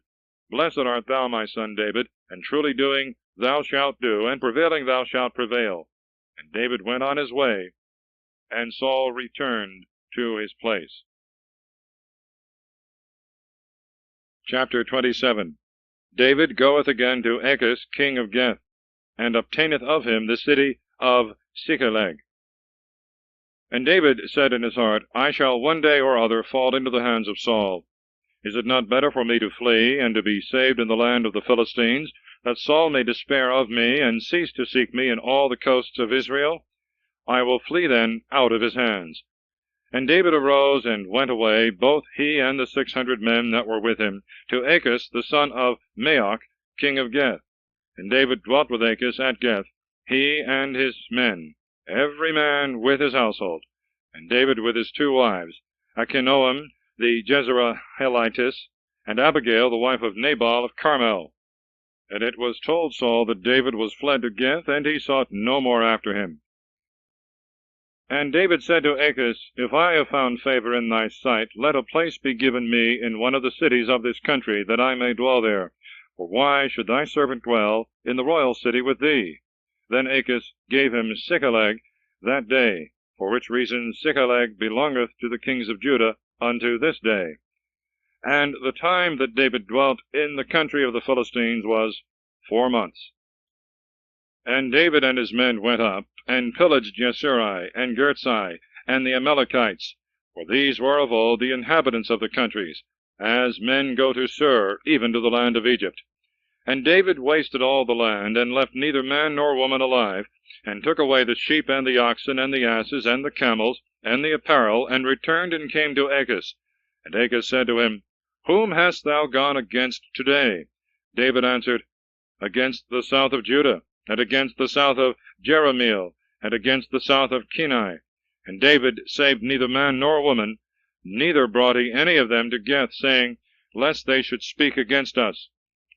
Blessed art thou, my son David, and truly doing thou shalt do, and prevailing thou shalt prevail. And David went on his way, and Saul returned to his place. Chapter 27. David goeth again to Achish king of Gath, and obtaineth of him the city of Ziklag. And David said in his heart, I shall one day or other fall into the hands of Saul. Is it not better for me to flee, and to be saved in the land of the Philistines, that Saul may despair of me, and cease to seek me in all the coasts of Israel? I will flee then out of his hands. And David arose and went away, both he and the 600 men that were with him, to Achish the son of Maoch, king of Geth. And David dwelt with Achish at Geth, he and his men, every man with his household, and David with his 2 wives, Achinoam the Jezreelitess, and Abigail the wife of Nabal of Carmel. And it was told Saul that David was fled to Geth, and he sought no more after him. And David said to Achish, If I have found favor in thy sight, let a place be given me in one of the cities of this country, that I may dwell there. For why should thy servant dwell in the royal city with thee? Then Achish gave him Siklag that day, for which reason Siklag belongeth to the kings of Judah unto this day. And the time that David dwelt in the country of the Philistines was 4 months. And David and his men went up, and pillaged Jeshurun, and Girtzai, and the Amalekites, for these were of old the inhabitants of the countries, as men go to Sur, even to the land of Egypt. And David wasted all the land, and left neither man nor woman alive, and took away the sheep and the oxen, and the asses, and the camels, and the apparel, and returned and came to Achish. And Achish said to him, Whom hast thou gone against today? David answered, Against the south of Judah, and against the south of Jerahmeel, and against the south of Kenai. And David saved neither man nor woman, neither brought he any of them to Geth, saying, Lest they should speak against us.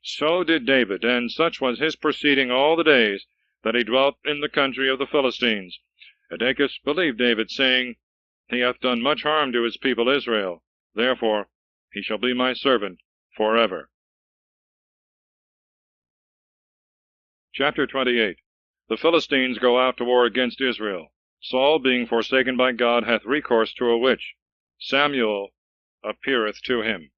So did David, and such was his proceeding all the days that he dwelt in the country of the Philistines. And Achish believed David, saying, He hath done much harm to his people Israel, therefore he shall be my servant forever. Chapter 28. The Philistines go out to war against Israel. Saul, being forsaken by God, hath recourse to a witch. Samuel appeareth to him.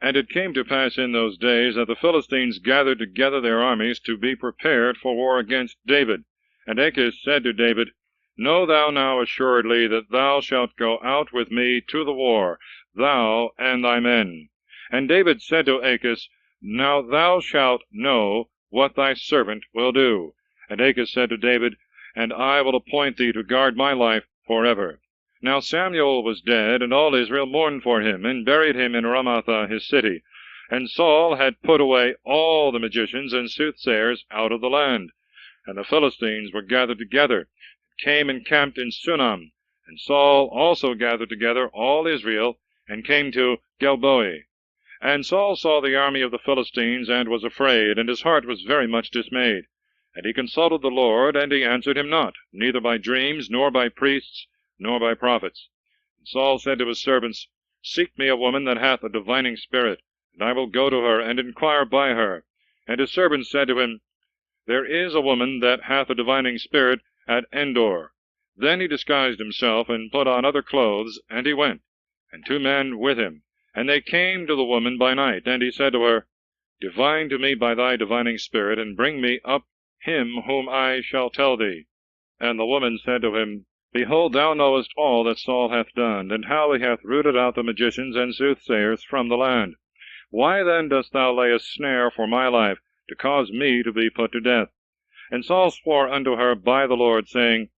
And it came to pass in those days that the Philistines gathered together their armies to be prepared for war against David. And Achish said to David, Know thou now assuredly that thou shalt go out with me to the war, thou and thy men. And David said to Achish, Now thou shalt know what thy servant will do. And Achish said to David, And I will appoint thee to guard my life forever. Now Samuel was dead, and all Israel mourned for him, and buried him in Ramathah his city. And Saul had put away all the magicians and soothsayers out of the land. And the Philistines were gathered together, and came and camped in Sunam. And Saul also gathered together all Israel, and came to Gilboa. And Saul saw the army of the Philistines, and was afraid, and his heart was very much dismayed. And he consulted the Lord, and he answered him not, neither by dreams, nor by priests, nor by prophets. And Saul said to his servants, Seek me a woman that hath a divining spirit, and I will go to her, and inquire by her. And his servants said to him, There is a woman that hath a divining spirit at Endor. Then he disguised himself, and put on other clothes, and he went, and 2 men with him. And they came to the woman by night, and he said to her, Divine to me by thy divining spirit, and bring me up him whom I shall tell thee. And the woman said to him, Behold, thou knowest all that Saul hath done, and how he hath rooted out the magicians and soothsayers from the land. Why then dost thou lay a snare for my life, to cause me to be put to death? And Saul swore unto her by the Lord, saying,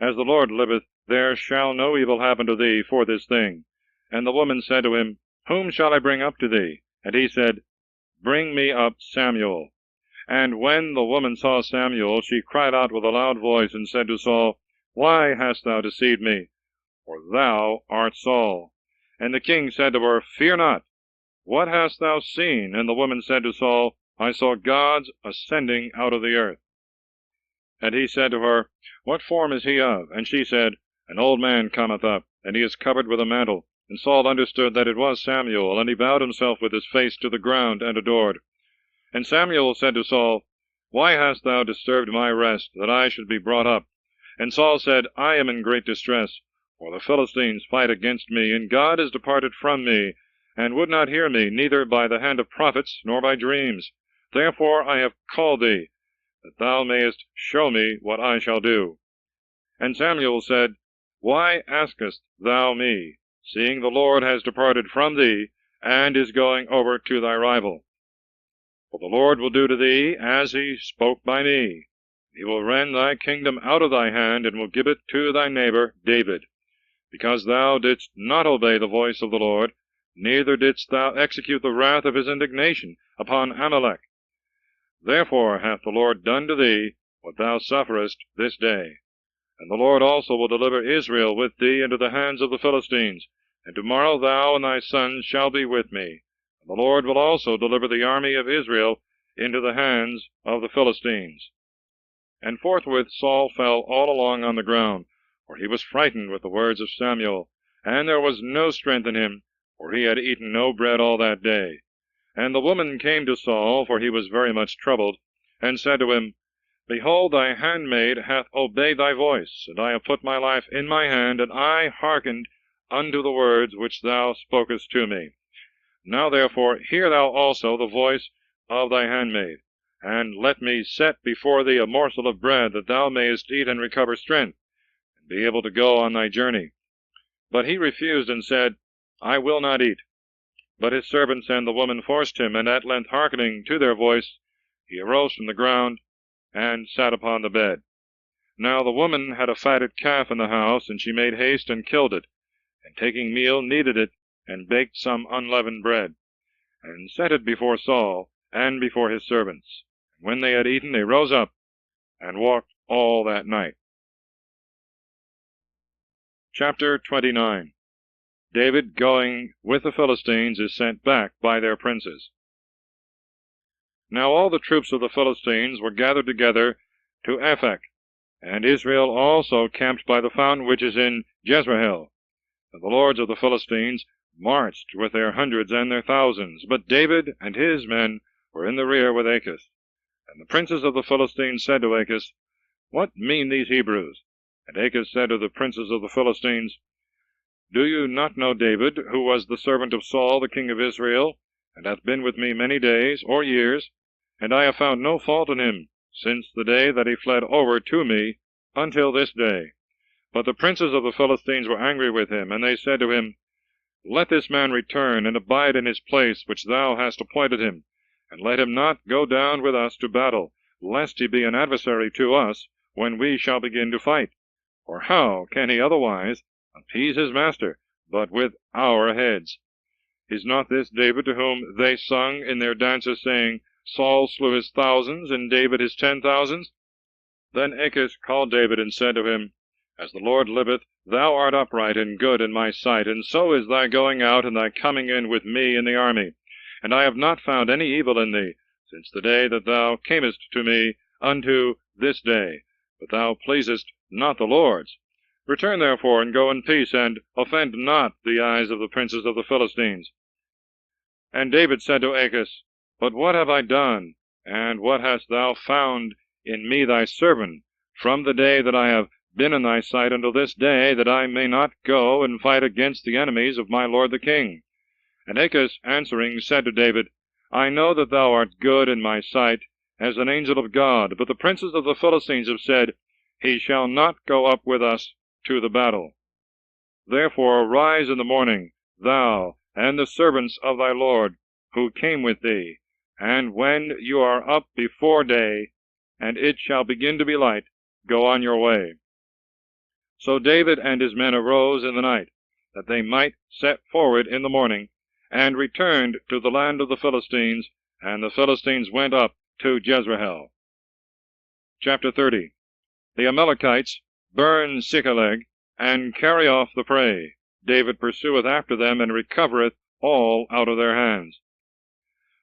As the Lord liveth, there shall no evil happen to thee for this thing. And the woman said to him, Whom shall I bring up to thee? And he said, Bring me up Samuel. And when the woman saw Samuel, she cried out with a loud voice, and said to Saul, Why hast thou deceived me? For thou art Saul. And the king said to her, Fear not. What hast thou seen? And the woman said to Saul, I saw gods ascending out of the earth. And he said to her, What form is he of? And she said, An old man cometh up, and he is covered with a mantle. And Saul understood that it was Samuel, and he bowed himself with his face to the ground, and adored. And Samuel said to Saul, Why hast thou disturbed my rest, that I should be brought up? And Saul said, I am in great distress, for the Philistines fight against me, and God is departed from me, and would not hear me, neither by the hand of prophets, nor by dreams. Therefore I have called thee, that thou mayest show me what I shall do. And Samuel said, Why askest thou me, seeing the Lord has departed from thee, and is going over to thy rival? For the Lord will do to thee as he spoke by me. He will rend thy kingdom out of thy hand, and will give it to thy neighbor David. because thou didst not obey the voice of the Lord, neither didst thou execute the wrath of his indignation upon Amalek. Therefore hath the Lord done to thee what thou sufferest this day. And the Lord also will deliver Israel with thee into the hands of the Philistines, and tomorrow thou and thy sons shall be with me. And the Lord will also deliver the army of Israel into the hands of the Philistines. And forthwith Saul fell all along on the ground, for he was frightened with the words of Samuel, and there was no strength in him, for he had eaten no bread all that day. And the woman came to Saul, for he was very much troubled, and said to him, Behold, thy handmaid hath obeyed thy voice, and I have put my life in my hand, and I hearkened unto the words which thou spokest to me. Now therefore hear thou also the voice of thy handmaid, and let me set before thee a morsel of bread, that thou mayest eat and recover strength, and be able to go on thy journey. But he refused, and said, I will not eat. But his servants and the woman forced him, and at length hearkening to their voice, he arose from the ground, and sat upon the bed. Now the woman had a fatted calf in the house, and she made haste and killed it, and taking meal kneaded it, and baked some unleavened bread, and set it before Saul, and before his servants. And when they had eaten, they rose up, and walked all that night. Chapter 29. David, going with the Philistines, is sent back by their princes. Now all the troops of the Philistines were gathered together to Aphek, and Israel also camped by the fountain which is in Jezreel. And the lords of the Philistines marched with their hundreds and their thousands, but David and his men were in the rear with Achish. And the princes of the Philistines said to Achish, What mean these Hebrews? And Achish said to the princes of the Philistines, Do you not know David, who was the servant of Saul the king of Israel, and hath been with me many days or years? And I have found no fault in him, since the day that he fled over to me, until this day. But the princes of the Philistines were angry with him, and they said to him, Let this man return, and abide in his place which thou hast appointed him, and let him not go down with us to battle, lest he be an adversary to us, when we shall begin to fight. For how can he otherwise appease his master, but with our heads? Is not this David to whom they sung in their dances, saying, Saul slew his thousands, and David his 10,000s? Then Achish called David, and said to him, As the Lord liveth, thou art upright and good in my sight, and so is thy going out and thy coming in with me in the army. And I have not found any evil in thee, since the day that thou camest to me unto this day. But thou pleasest not the lords. Return therefore, and go in peace, and offend not the eyes of the princes of the Philistines. And David said to Achish, But what have I done, and what hast thou found in me thy servant, from the day that I have been in thy sight until this day, that I may not go and fight against the enemies of my lord the king? And Achish answering said to David, I know that thou art good in my sight, as an angel of God, but the princes of the Philistines have said, He shall not go up with us to the battle. Therefore arise in the morning, thou and the servants of thy lord, who came with thee, and when you are up before day, and it shall begin to be light, go on your way. So David and his men arose in the night, that they might set forward in the morning, and returned to the land of the Philistines, and the Philistines went up to Jezreel. Chapter 30. The Amalekites burn Ziklag, and carry off the prey. David pursueth after them, and recovereth all out of their hands.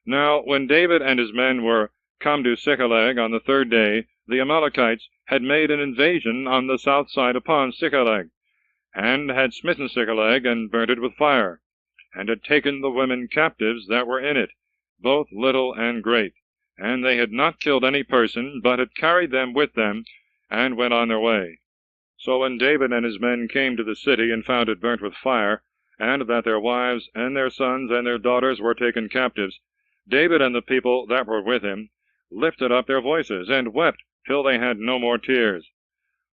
Now when David and his men were come to Ziklag on the third day, the Amalekites had made an invasion on the south side upon Ziklag, and had smitten Ziklag, and burnt it with fire, and had taken the women captives that were in it, both little and great. And they had not killed any person, but had carried them with them, and went on their way. So when David and his men came to the city, and found it burnt with fire, and that their wives and their sons and their daughters were taken captives, David and the people that were with him lifted up their voices, and wept till they had no more tears.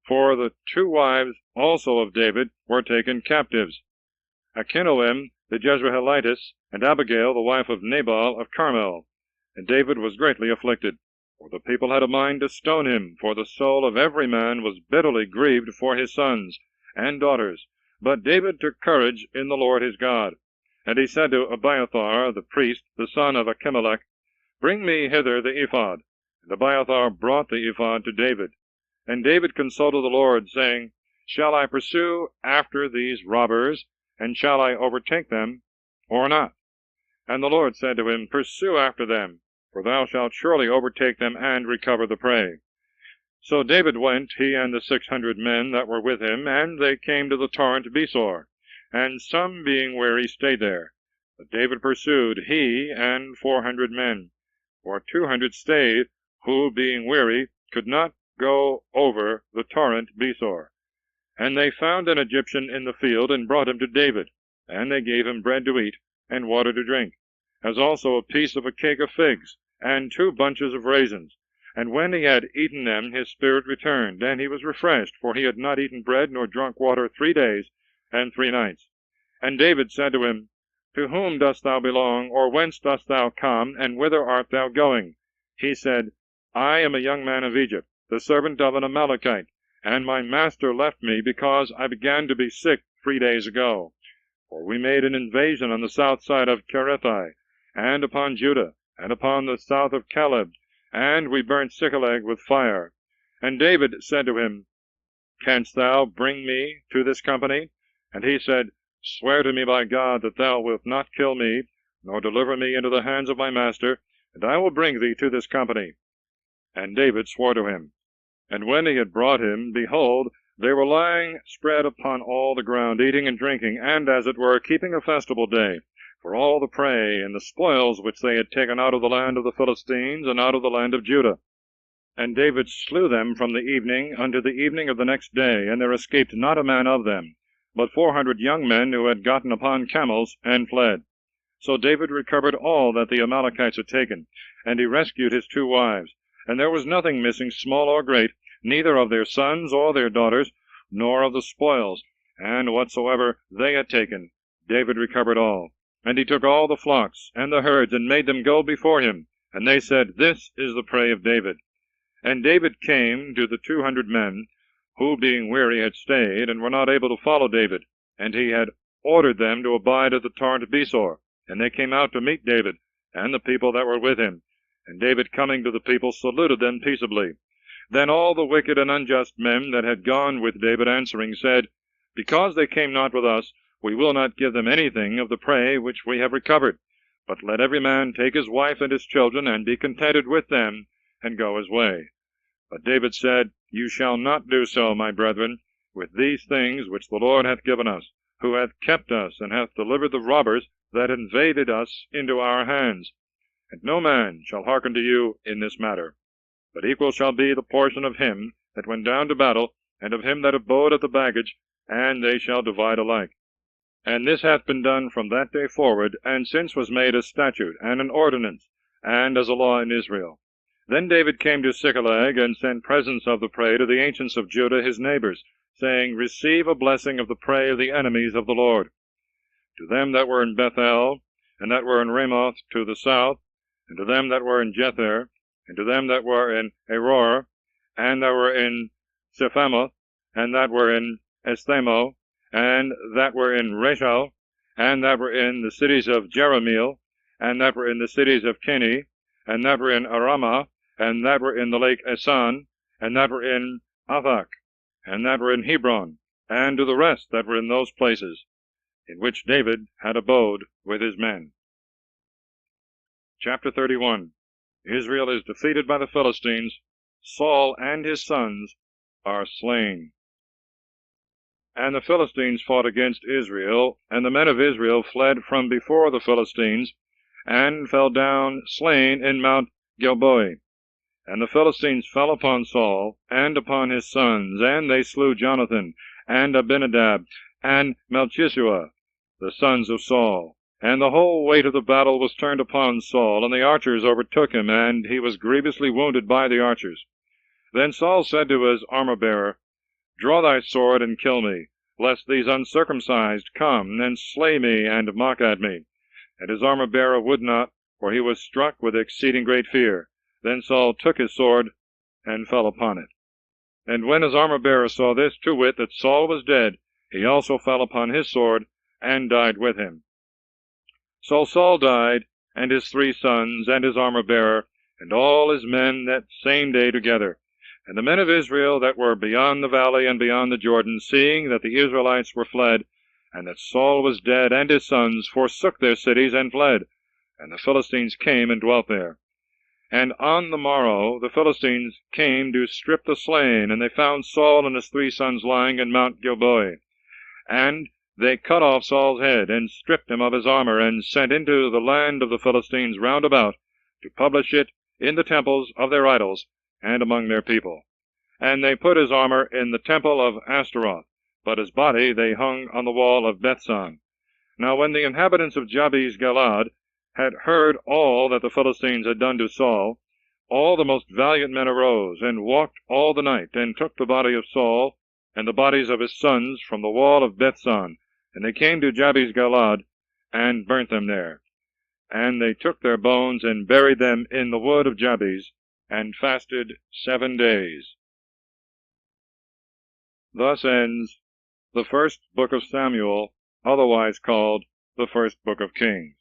For the two wives also of David were taken captives, Achinoam the Jezreelitess, and Abigail the wife of Nabal of Carmel. And David was greatly afflicted, for the people had a mind to stone him, for the soul of every man was bitterly grieved for his sons and daughters, But David took courage in the Lord his God. And he said to Abiathar the priest, the son of Achimelech, Bring me hither the ephod. And Abiathar brought the ephod to David. And David consulted the Lord, saying, Shall I pursue after these robbers, and shall I overtake them, or not? And the Lord said to him, Pursue after them, for thou shalt surely overtake them and recover the prey. So David went, he and the 600 men that were with him, and they came to the torrent Besor, and some being weary stayed there. But David pursued, he and 400 men, for 200 stayed, who, being weary, could not go over the torrent Besor. And they found an Egyptian in the field, and brought him to David, and they gave him bread to eat, and water to drink, as also a piece of a cake of figs, and 2 bunches of raisins. And when he had eaten them, his spirit returned, and he was refreshed, for he had not eaten bread nor drunk water 3 days and 3 nights. And David said to him, To whom dost thou belong, or whence dost thou come, and whither art thou going? He said, I am a young man of Egypt, the servant of an Amalekite, and my master left me because I began to be sick 3 days ago. For we made an invasion on the south side of Kerethai, and upon Judah, and upon the south of Caleb, and we burnt Ziklag with fire. And David said to him, Canst thou bring me to this company? And he said, Swear to me by God that thou wilt not kill me, nor deliver me into the hands of my master, and I will bring thee to this company. And David swore to him. And when he had brought him, behold, they were lying spread upon all the ground, eating and drinking, and, as it were, keeping a festival day, for all the prey and the spoils which they had taken out of the land of the Philistines and out of the land of Judah. And David slew them from the evening unto the evening of the next day, and there escaped not a man of them, but 400 young men who had gotten upon camels and fled. So David recovered all that the Amalekites had taken, and he rescued his 2 wives. And there was nothing missing, small or great, neither of their sons or their daughters, nor of the spoils. And whatsoever they had taken, David recovered all. And he took all the flocks and the herds, and made them go before him. And they said, This is the prey of David. And David came to the 200 men, who being weary had stayed, and were not able to follow David. And he had ordered them to abide at the torrent Besor. And they came out to meet David, and the people that were with him. And David coming to the people saluted them peaceably. Then all the wicked and unjust men that had gone with David answering said, Because they came not with us, we will not give them anything of the prey which we have recovered, but let every man take his wife and his children, and be contented with them, and go his way. But David said, You shall not do so, my brethren, with these things which the Lord hath given us, who hath kept us, and hath delivered the robbers that invaded us into our hands. And no man shall hearken to you in this matter. But equal shall be the portion of him that went down to battle, and of him that abode at the baggage, and they shall divide alike. And this hath been done from that day forward, and since was made a statute, and an ordinance, and as a law in Israel. Then David came to Ziklag, and sent presents of the prey to the ancients of Judah his neighbors, saying, Receive a blessing of the prey of the enemies of the Lord. To them that were in Bethel, and that were in Ramoth to the south, and to them that were in Jether, and to them that were in Aror, and that were in Sephamoth, and that were in Esthemo, and that were in Rachel, and that were in the cities of Jerahmeel, and that were in the cities of Keni, and that were in Aramah, and that were in the lake Esan, and that were in Athak, and that were in Hebron, and to the rest that were in those places, in which David had abode with his men. Chapter 31. Israel is defeated by the Philistines. Saul and his sons are slain. And the Philistines fought against Israel, and the men of Israel fled from before the Philistines, and fell down slain in Mount Gilboa. And the Philistines fell upon Saul, and upon his sons, and they slew Jonathan, and Abinadab, and Melchishua, the sons of Saul. And the whole weight of the battle was turned upon Saul, and the archers overtook him, and he was grievously wounded by the archers. Then Saul said to his armor-bearer, Draw thy sword, and kill me, lest these uncircumcised come, and slay me, and mock at me. And his armor-bearer would not, for he was struck with exceeding great fear. Then Saul took his sword, and fell upon it. And when his armor-bearer saw this, to wit, that Saul was dead, he also fell upon his sword, and died with him. So Saul died, and his 3 sons, and his armor-bearer, and all his men that same day together. And the men of Israel that were beyond the valley and beyond the Jordan, seeing that the Israelites were fled, and that Saul was dead, and his sons, forsook their cities and fled, and the Philistines came and dwelt there. And on the morrow the Philistines came to strip the slain, and they found Saul and his 3 sons lying in Mount Gilboa. And they cut off Saul's head, and stripped him of his armor, and sent into the land of the Philistines round about, to publish it in the temples of their idols, and among their people. And they put his armor in the temple of Ashtaroth, but his body they hung on the wall of Bethsan. Now when the inhabitants of Jabesh-Gilead had heard all that the Philistines had done to Saul, all the most valiant men arose, and walked all the night, and took the body of Saul, and the bodies of his sons, from the wall of Bethsan, and they came to Jabesh-Gilead, and burnt them there. And they took their bones, and buried them in the wood of Jabez, and fasted 7 days. Thus ends the first book of Samuel, otherwise called the first book of Kings.